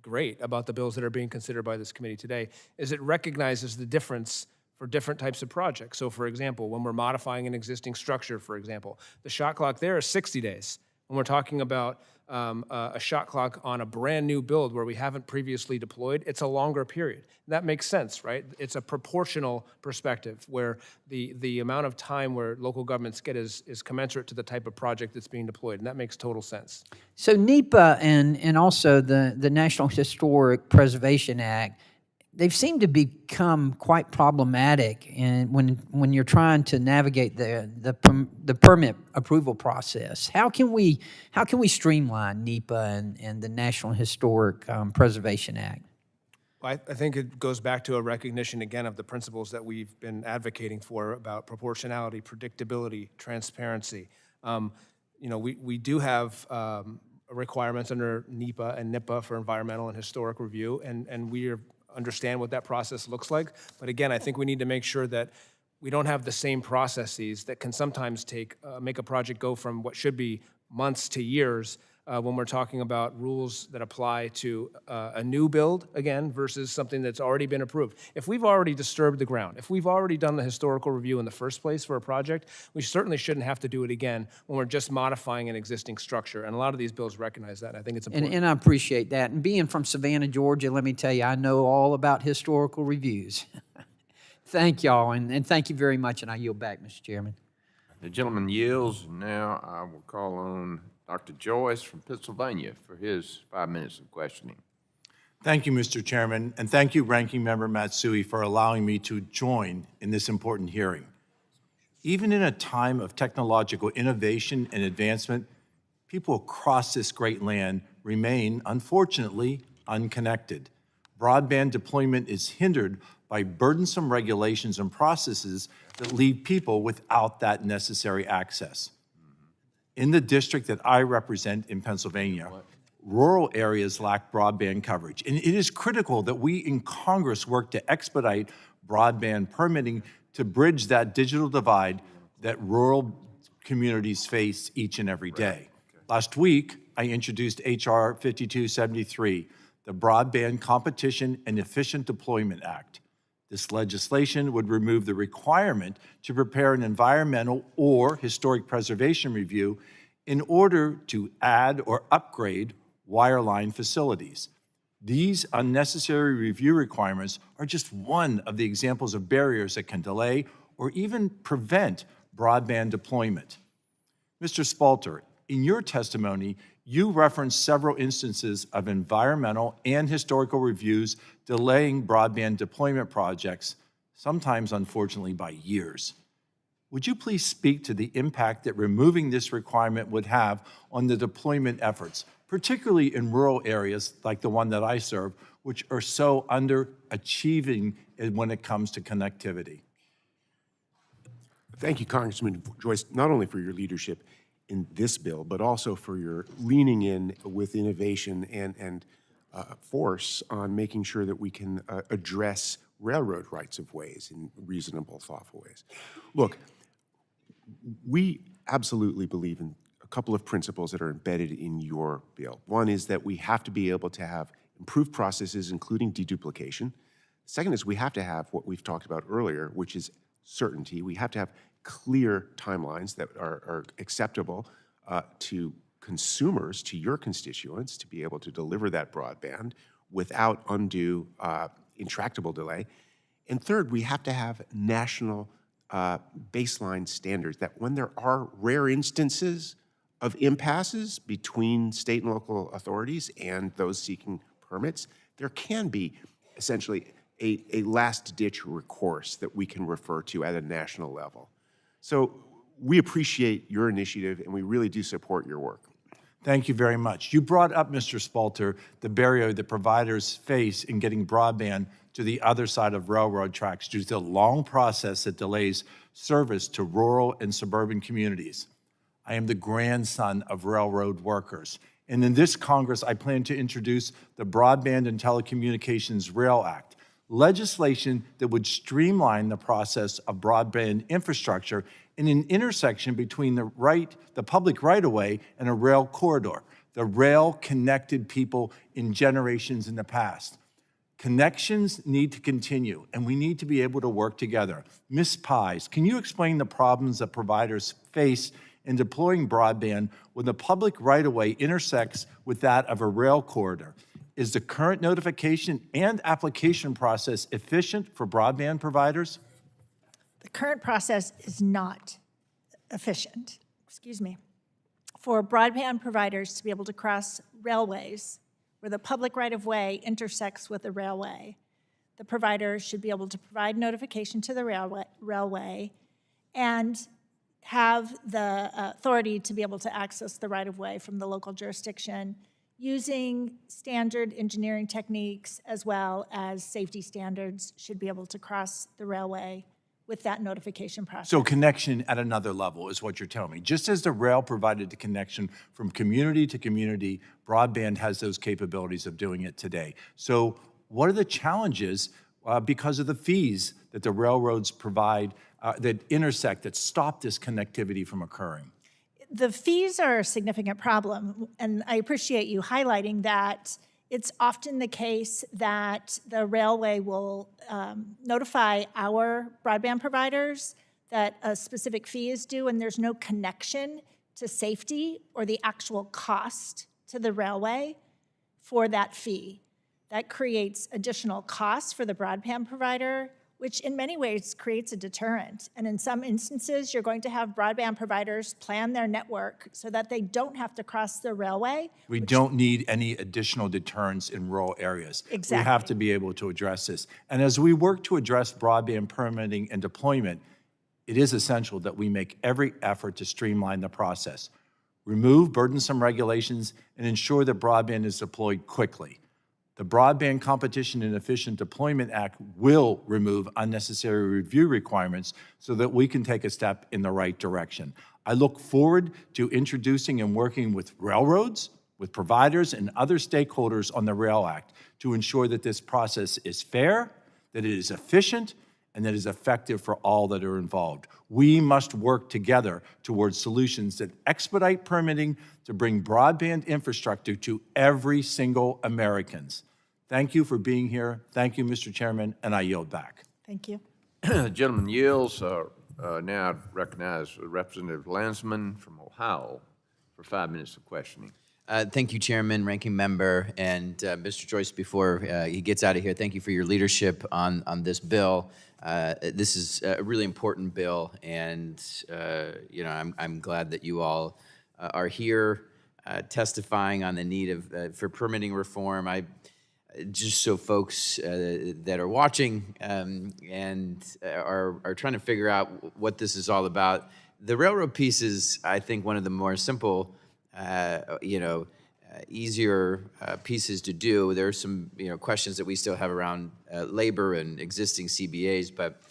great about the bills that are being considered by this committee today is it recognizes the difference for different types of projects. So, for example, when we're modifying an existing structure, for example, the shot clock there is 60 days. When we're talking about a shot clock on a brand new build where we haven't previously deployed, it's a longer period. That makes sense, right? It's a proportional perspective where the amount of time where local governments get is commensurate to the type of project that's being deployed, and that makes total sense. So NEPA and also the National Historic Preservation Act, they've seemed to become quite problematic when you're trying to navigate the permit approval process. How can we streamline NEPA and the National Historic Preservation Act? I think it goes back to a recognition, again, of the principles that we've been advocating for about proportionality, predictability, transparency. We do have requirements under NEPA and NEPA for environmental and historic review, and we understand what that process looks like. But again, I think we need to make sure that we don't have the same processes that can sometimes make a project go from what should be months to years when we're talking about rules that apply to a new build, again, versus something that's already been approved. If we've already disturbed the ground, if we've already done the historical review in the first place for a project, we certainly shouldn't have to do it again when we're just modifying an existing structure. And a lot of these bills recognize that, and I think it's important. And I appreciate that. And being from Savannah, Georgia, let me tell you, I know all about historical reviews. Thank y'all, and thank you very much, and I yield back, Mr. Chairman. The gentleman yields. Now I will call on Dr. Joyce from Pennsylvania for his 5 minutes of questioning. Thank you, Mr. Chairman, and thank you, Ranking Member Matsui, for allowing me to join in this important hearing. Even in a time of technological innovation and advancement, people across this great land remain, unfortunately, unconnected. Broadband deployment is hindered by burdensome regulations and processes that leave people without that necessary access. In the district that I represent in Pennsylvania, rural areas lack broadband coverage, and it is critical that we in Congress work to expedite broadband permitting to bridge that digital divide that rural communities face each and every day. Last week, I introduced H.R. 5273, the Broadband Competition and Efficient Deployment Act. This legislation would remove the requirement to prepare an environmental or historic preservation review in order to add or upgrade wireline facilities. These unnecessary review requirements are just one of the examples of barriers that can delay or even prevent broadband deployment. Mr. Spalter, in your testimony, you referenced several instances of environmental and historical reviews delaying broadband deployment projects, sometimes unfortunately by years. Would you please speak to the impact that removing this requirement would have on the deployment efforts, particularly in rural areas like the one that I serve, which are so underachieving when it comes to connectivity? Thank you, Congressman Joyce, not only for your leadership in this bill, but also for your leaning in with innovation and force on making sure that we can address railroad rights of ways in reasonable, thoughtful ways. Look, we absolutely believe in a couple of principles that are embedded in your bill. One is that we have to be able to have improved processes, including deduplication. Second is we have to have what we've talked about earlier, which is certainty. We have to have clear timelines that are acceptable to consumers, to your constituents, to be able to deliver that broadband without undue, intractable delay. And third, we have to have national baseline standards that when there are rare instances of impasses between state and local authorities and those seeking permits, there can be essentially a last-ditch recourse that we can refer to at a national level. So we appreciate your initiative, and we really do support your work. Thank you very much. You brought up, Mr. Spalter, the barrier that providers face in getting broadband to the other side of railroad tracks due to the long process that delays service to rural and suburban communities. I am the grandson of railroad workers, and in this Congress, I plan to introduce the Broadband and Telecommunications Rail Act, legislation that would streamline the process of broadband infrastructure in an intersection between the public right-of-way and a rail corridor. The rail connected people in generations in the past. Connections need to continue, and we need to be able to work together. Ms. Pies, can you explain the problems that providers face in deploying broadband when the public right-of-way intersects with that of a rail corridor? Is the current notification and application process efficient for broadband providers? The current process is not efficient, for broadband providers to be able to cross railways where the public right-of-way intersects with the railway. The provider should be able to provide notification to the railway and have the authority to be able to access the right-of-way from the local jurisdiction using standard engineering techniques as well as safety standards should be able to cross the railway with that notification process. So connection at another level is what you're telling me. Just as the rail provided the connection from community to community, broadband has those capabilities of doing it today. So what are the challenges because of the fees that the railroads provide that intersect, that stop this connectivity from occurring? The fees are a significant problem, and I appreciate you highlighting that. It's often the case that the railway will notify our broadband providers that a specific fee is due, and there's no connection to safety or the actual cost to the railway for that fee. That creates additional costs for the broadband provider, which in many ways creates a deterrent. And in some instances, you're going to have broadband providers plan their network so that they don't have to cross the railway. We don't need any additional deterrents in rural areas. Exactly. We have to be able to address this. And as we work to address broadband permitting and deployment, it is essential that we make every effort to streamline the process, remove burdensome regulations, and ensure that broadband is deployed quickly. The Broadband Competition and Efficient Deployment Act will remove unnecessary review requirements so that we can take a step in the right direction. I look forward to introducing and working with railroads, with providers, and other stakeholders on the Rail Act to ensure that this process is fair, that it is efficient, and that it is effective for all that are involved. We must work together towards solutions that expedite permitting to bring broadband infrastructure to every single American. Thank you for being here. Thank you, Mr. Chairman, and I yield back. Thank you. The gentleman yields. Now I recognize Representative Landsman from Ohio for 5 minutes of questioning. Thank you, Chairman, Ranking Member, and Mr. Joyce, before he gets out of here, thank you for your leadership on this bill. This is a really important bill, and I'm glad that you all are here testifying on the need for permitting reform. Just so folks that are watching and are trying to figure out what this is all about, the railroad piece is, I think, one of the more simple, easier pieces to do. There are some, questions that we still have around labor and existing CBAs, but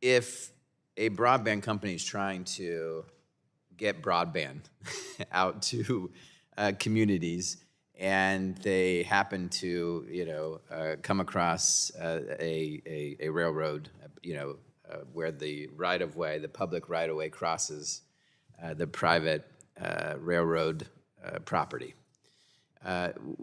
if a broadband company is trying to get broadband out to communities, and they happen to, come across a railroad, where the right-of-way, the public right-of-way crosses the private railroad property.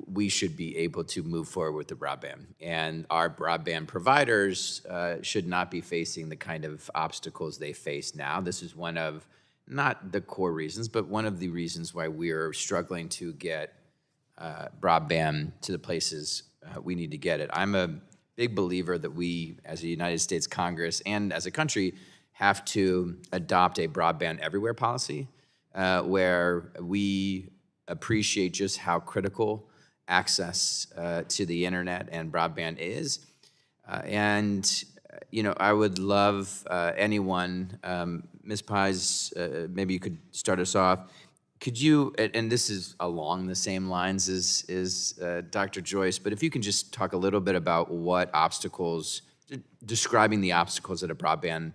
We should be able to move forward with the broadband. And our broadband providers should not be facing the kind of obstacles they face now. This is one of, not the core reasons, but one of the reasons why we're struggling to get broadband to the places we need to get it. I'm a big believer that we, as a United States Congress and as a country, have to adopt a broadband everywhere policy where we appreciate just how critical access to the internet and broadband is. I would love anyone, Ms. Pies, maybe you could start us off. Could you, and this is along the same lines as Dr. Joyce, but if you can just talk a little bit about what obstacles, describing the obstacles that a broadband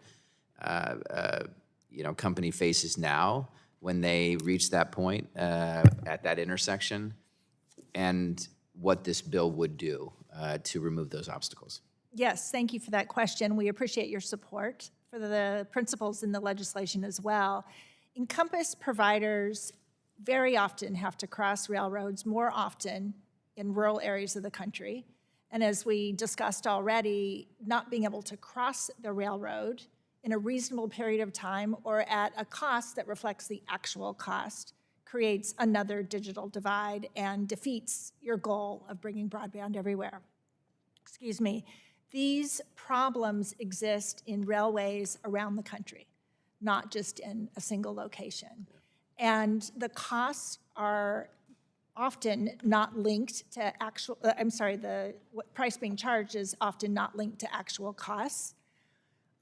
company faces now when they reach that point at that intersection, and what this bill would do to remove those obstacles. Yes, thank you for that question. We appreciate your support for the principles in the legislation as well. Encompass providers very often have to cross railroads, more often in rural areas of the country. And as we discussed already, not being able to cross the railroad in a reasonable period of time or at a cost that reflects the actual cost creates another digital divide and defeats your goal of bringing broadband everywhere. Excuse me. These problems exist in railways around the country, not just in a single location. And the costs are often not linked to actual, the price being charged is often not linked to actual costs.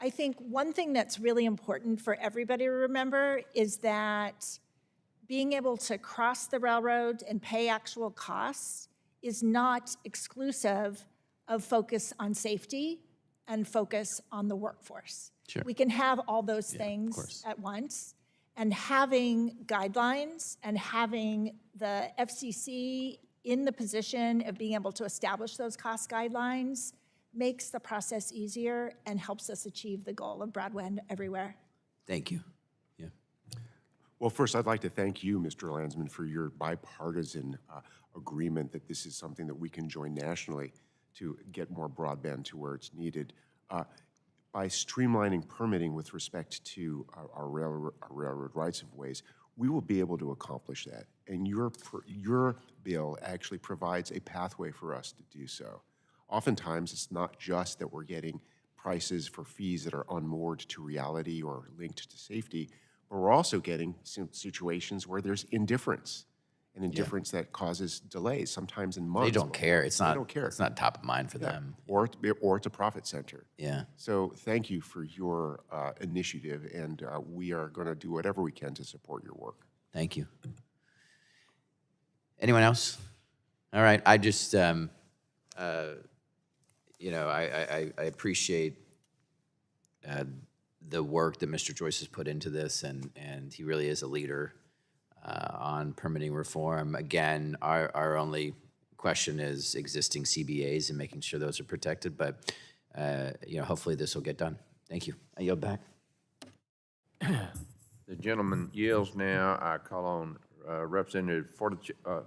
I think one thing that's really important for everybody to remember is that being able to cross the railroad and pay actual costs is not exclusive of focus on safety and focus on the workforce. Sure. We can have all those things at once, and having guidelines and having the FCC in the position of being able to establish those cost guidelines makes the process easier and helps us achieve the goal of broadband everywhere. Thank you. Yeah. Well, first, I'd like to thank you, Mr. Landsman, for your bipartisan agreement that this is something that we can join nationally to get more broadband to where it's needed. By streamlining permitting with respect to our railroad rights-of-ways, we will be able to accomplish that. And your bill actually provides a pathway for us to do so. Oftentimes, it's not just that we're getting prices for fees that are unmoored to reality or linked to safety, but we're also getting situations where there's indifference, and indifference that causes delays, sometimes in months. They don't care. It's They not. don't care. It's not top of mind for Yeah. them. Or it's a profit center. Yeah. So thank you for your initiative, and we are going to do whatever we can to support your work. Thank you. Anyone else? All right. I just, you know, I appreciate the work that Mr. Joyce has put into this, and he really is a leader on permitting reform. Again, our only question is existing CBAs and making sure those are protected, but you know, hopefully this will get done. Thank you. I yield back. The gentleman yields now. I call on Representative Fedorchak of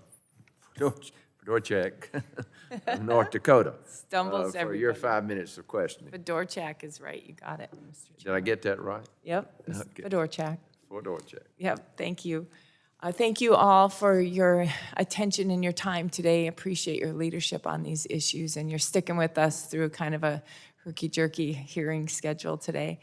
North Dakota. Stumbles For your everybody. 5 minutes of questioning. Fedorchak is right. You got it, Mr. Did Chair. I get that right? Yep, Okay. Fedorchak. Fedorchak. Yep, thank you. Thank you all for your attention and your time today. Appreciate your leadership on these issues, and you're sticking with us through kind of a herky-jerky hearing schedule today.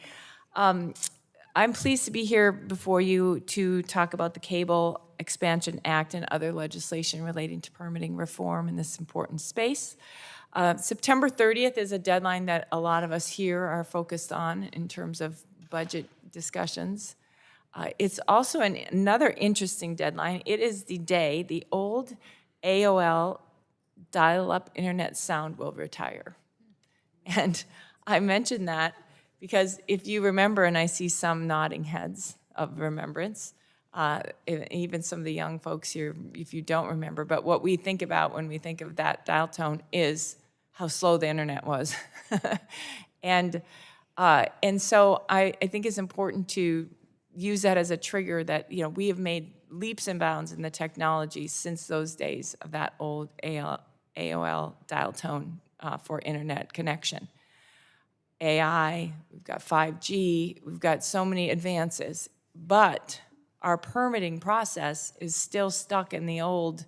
I'm pleased to be here before you to talk about the Cable Expansion Act and other legislation relating to permitting reform in this important space. September 30th is a deadline that a lot of us here are focused on in terms of budget discussions. It's also another interesting deadline. It is the day the old AOL dial-up internet sound will retire. And I mention that because if you remember, and I see some nodding heads of remembrance, even some of the young folks here, if you don't remember, but what we think about when we think of that dial tone is how slow the internet was. And so I think it's important to use that as a trigger that, you know, we have made leaps and bounds in the technology since those days of that old AOL dial tone for internet connection. AI, we've got 5G, we've got so many advances, but our permitting process is still stuck in the old,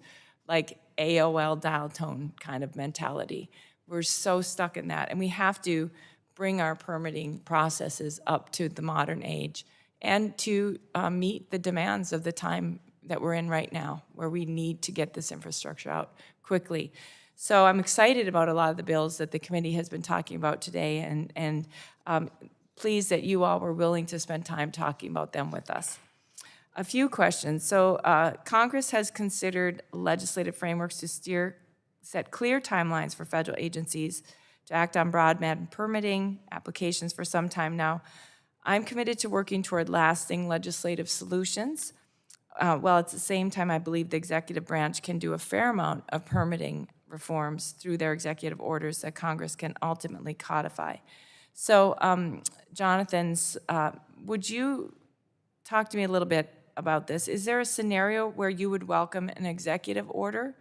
like, AOL dial tone kind of mentality. We're so stuck in that, and we have to bring our permitting processes up to the modern age and to meet the demands of the time that we're in right now, where we need to get this infrastructure out quickly. So I'm excited about a lot of the bills that the committee has been talking about today, and pleased that you all were willing to spend time talking about them with us. A few questions. So Congress has considered legislative frameworks to set clear timelines for federal agencies to act on broadband permitting applications for some time now. I'm committed to working toward lasting legislative solutions. While at the same time, I believe the executive branch can do a fair amount of permitting reforms through their executive orders that Congress can ultimately codify. So, Jonathan, would you talk to me a little bit about this? Is there a scenario where you would welcome an executive order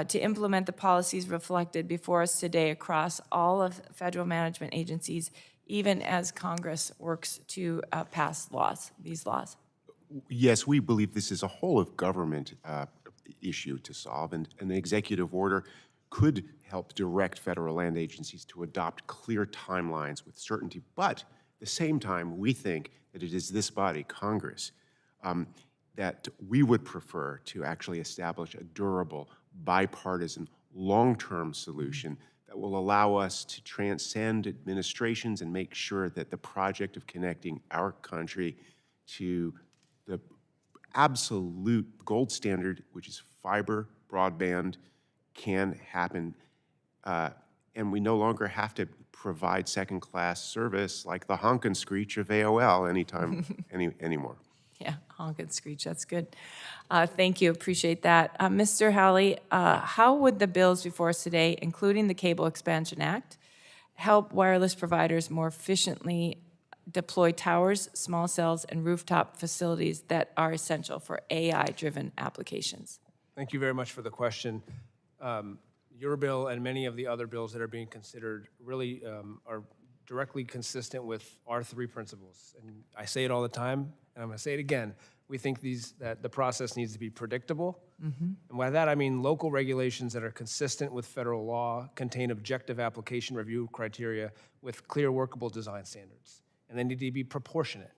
to implement the policies reflected before us today across all of federal management agencies, even as Congress works to pass these laws? Yes, we believe this is a whole of government issue to solve, and an executive order could help direct federal land agencies to adopt clear timelines with certainty. But at the same time, we think that it is this body, Congress, that we would prefer to actually establish a durable, bipartisan, long-term solution that will allow us to transcend administrations and make sure that the project of connecting our country to the absolute gold standard, which is fiber broadband, can happen. And we no longer have to provide second-class service like the honk and screech of AOL anymore. Yeah, honk and screech, that's good. Thank you, appreciate that. Mr. Halley, how would the bills before us today, including the Cable Expansion Act, help wireless providers more efficiently deploy towers, small cells, and rooftop facilities that are essential for AI-driven applications? Thank you very much for the question. Your bill and many of the other bills that are being considered really are directly consistent with our three principles. And I say it all the time, and I'm going to say it again. We think that the process needs to be predictable. And by that, I mean local regulations that are consistent with federal law, contain objective application review criteria with clear workable design standards. And they need to be proportionate.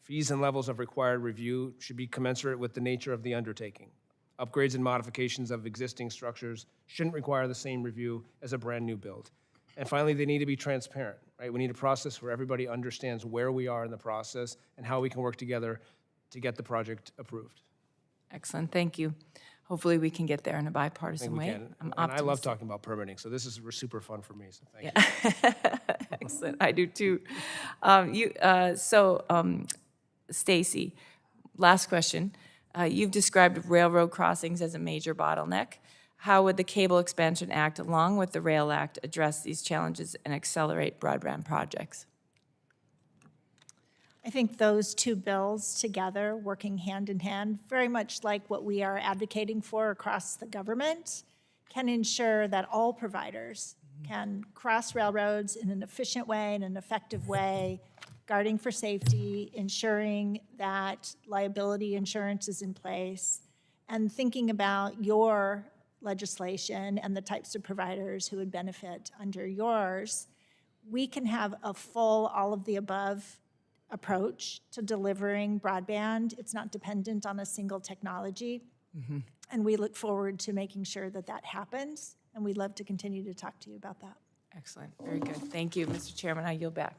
Fees and levels of required review should be commensurate with the nature of the undertaking. Upgrades and modifications of existing structures shouldn't require the same review as a brand new build. And finally, they need to be transparent, right? We need a process where everybody understands where we are in the process and how we can work together to get the project approved. Excellent, thank you. Hopefully, we can get there in a I bipartisan think we way. can. I'm And I love optimistic. talking about permitting, so this is super fun for me, so thank you. Excellent, I do too. Stacy, last question. You've described railroad crossings as a major bottleneck. How would the Cable Expansion Act, along with the Rail Act, address these challenges and accelerate broadband projects? I think those two bills together, working hand in hand, very much like what we are advocating for across the government, can ensure that all providers can cross railroads in an efficient way, in an effective way, guarding for safety, ensuring that liability insurance is in place, and thinking about your legislation and the types of providers who would benefit under yours. We can have a full all-of-the-above approach to delivering broadband. It's not dependent on a single technology. And we look forward to making sure that that happens, and we'd love to continue to talk to you about that. Excellent, very good. Thank you, Mr. Chairman, I yield back.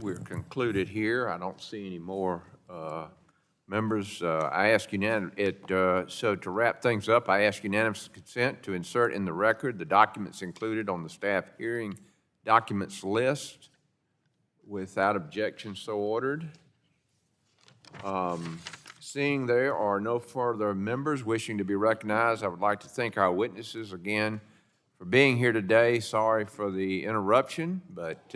We're concluded here. I don't see any more members. I ask so to wrap things up, I ask unanimous consent to insert in the record the documents included on the staff hearing documents list. Without objection, so ordered. Seeing there are no further members wishing to be recognized, I would like to thank our witnesses again for being here today. Sorry for the interruption, but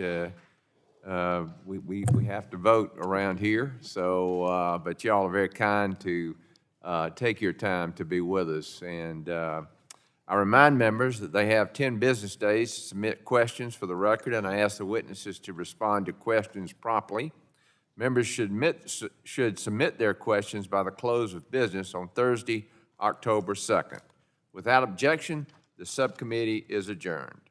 we have to vote around here. So, but y'all are very kind to take your time to be with us. And I remind members that they have 10 business days to submit questions for the record, and I ask the witnesses to respond to questions promptly. Members should submit their questions by the close of business on Thursday, October 2nd. Without objection, the subcommittee is adjourned.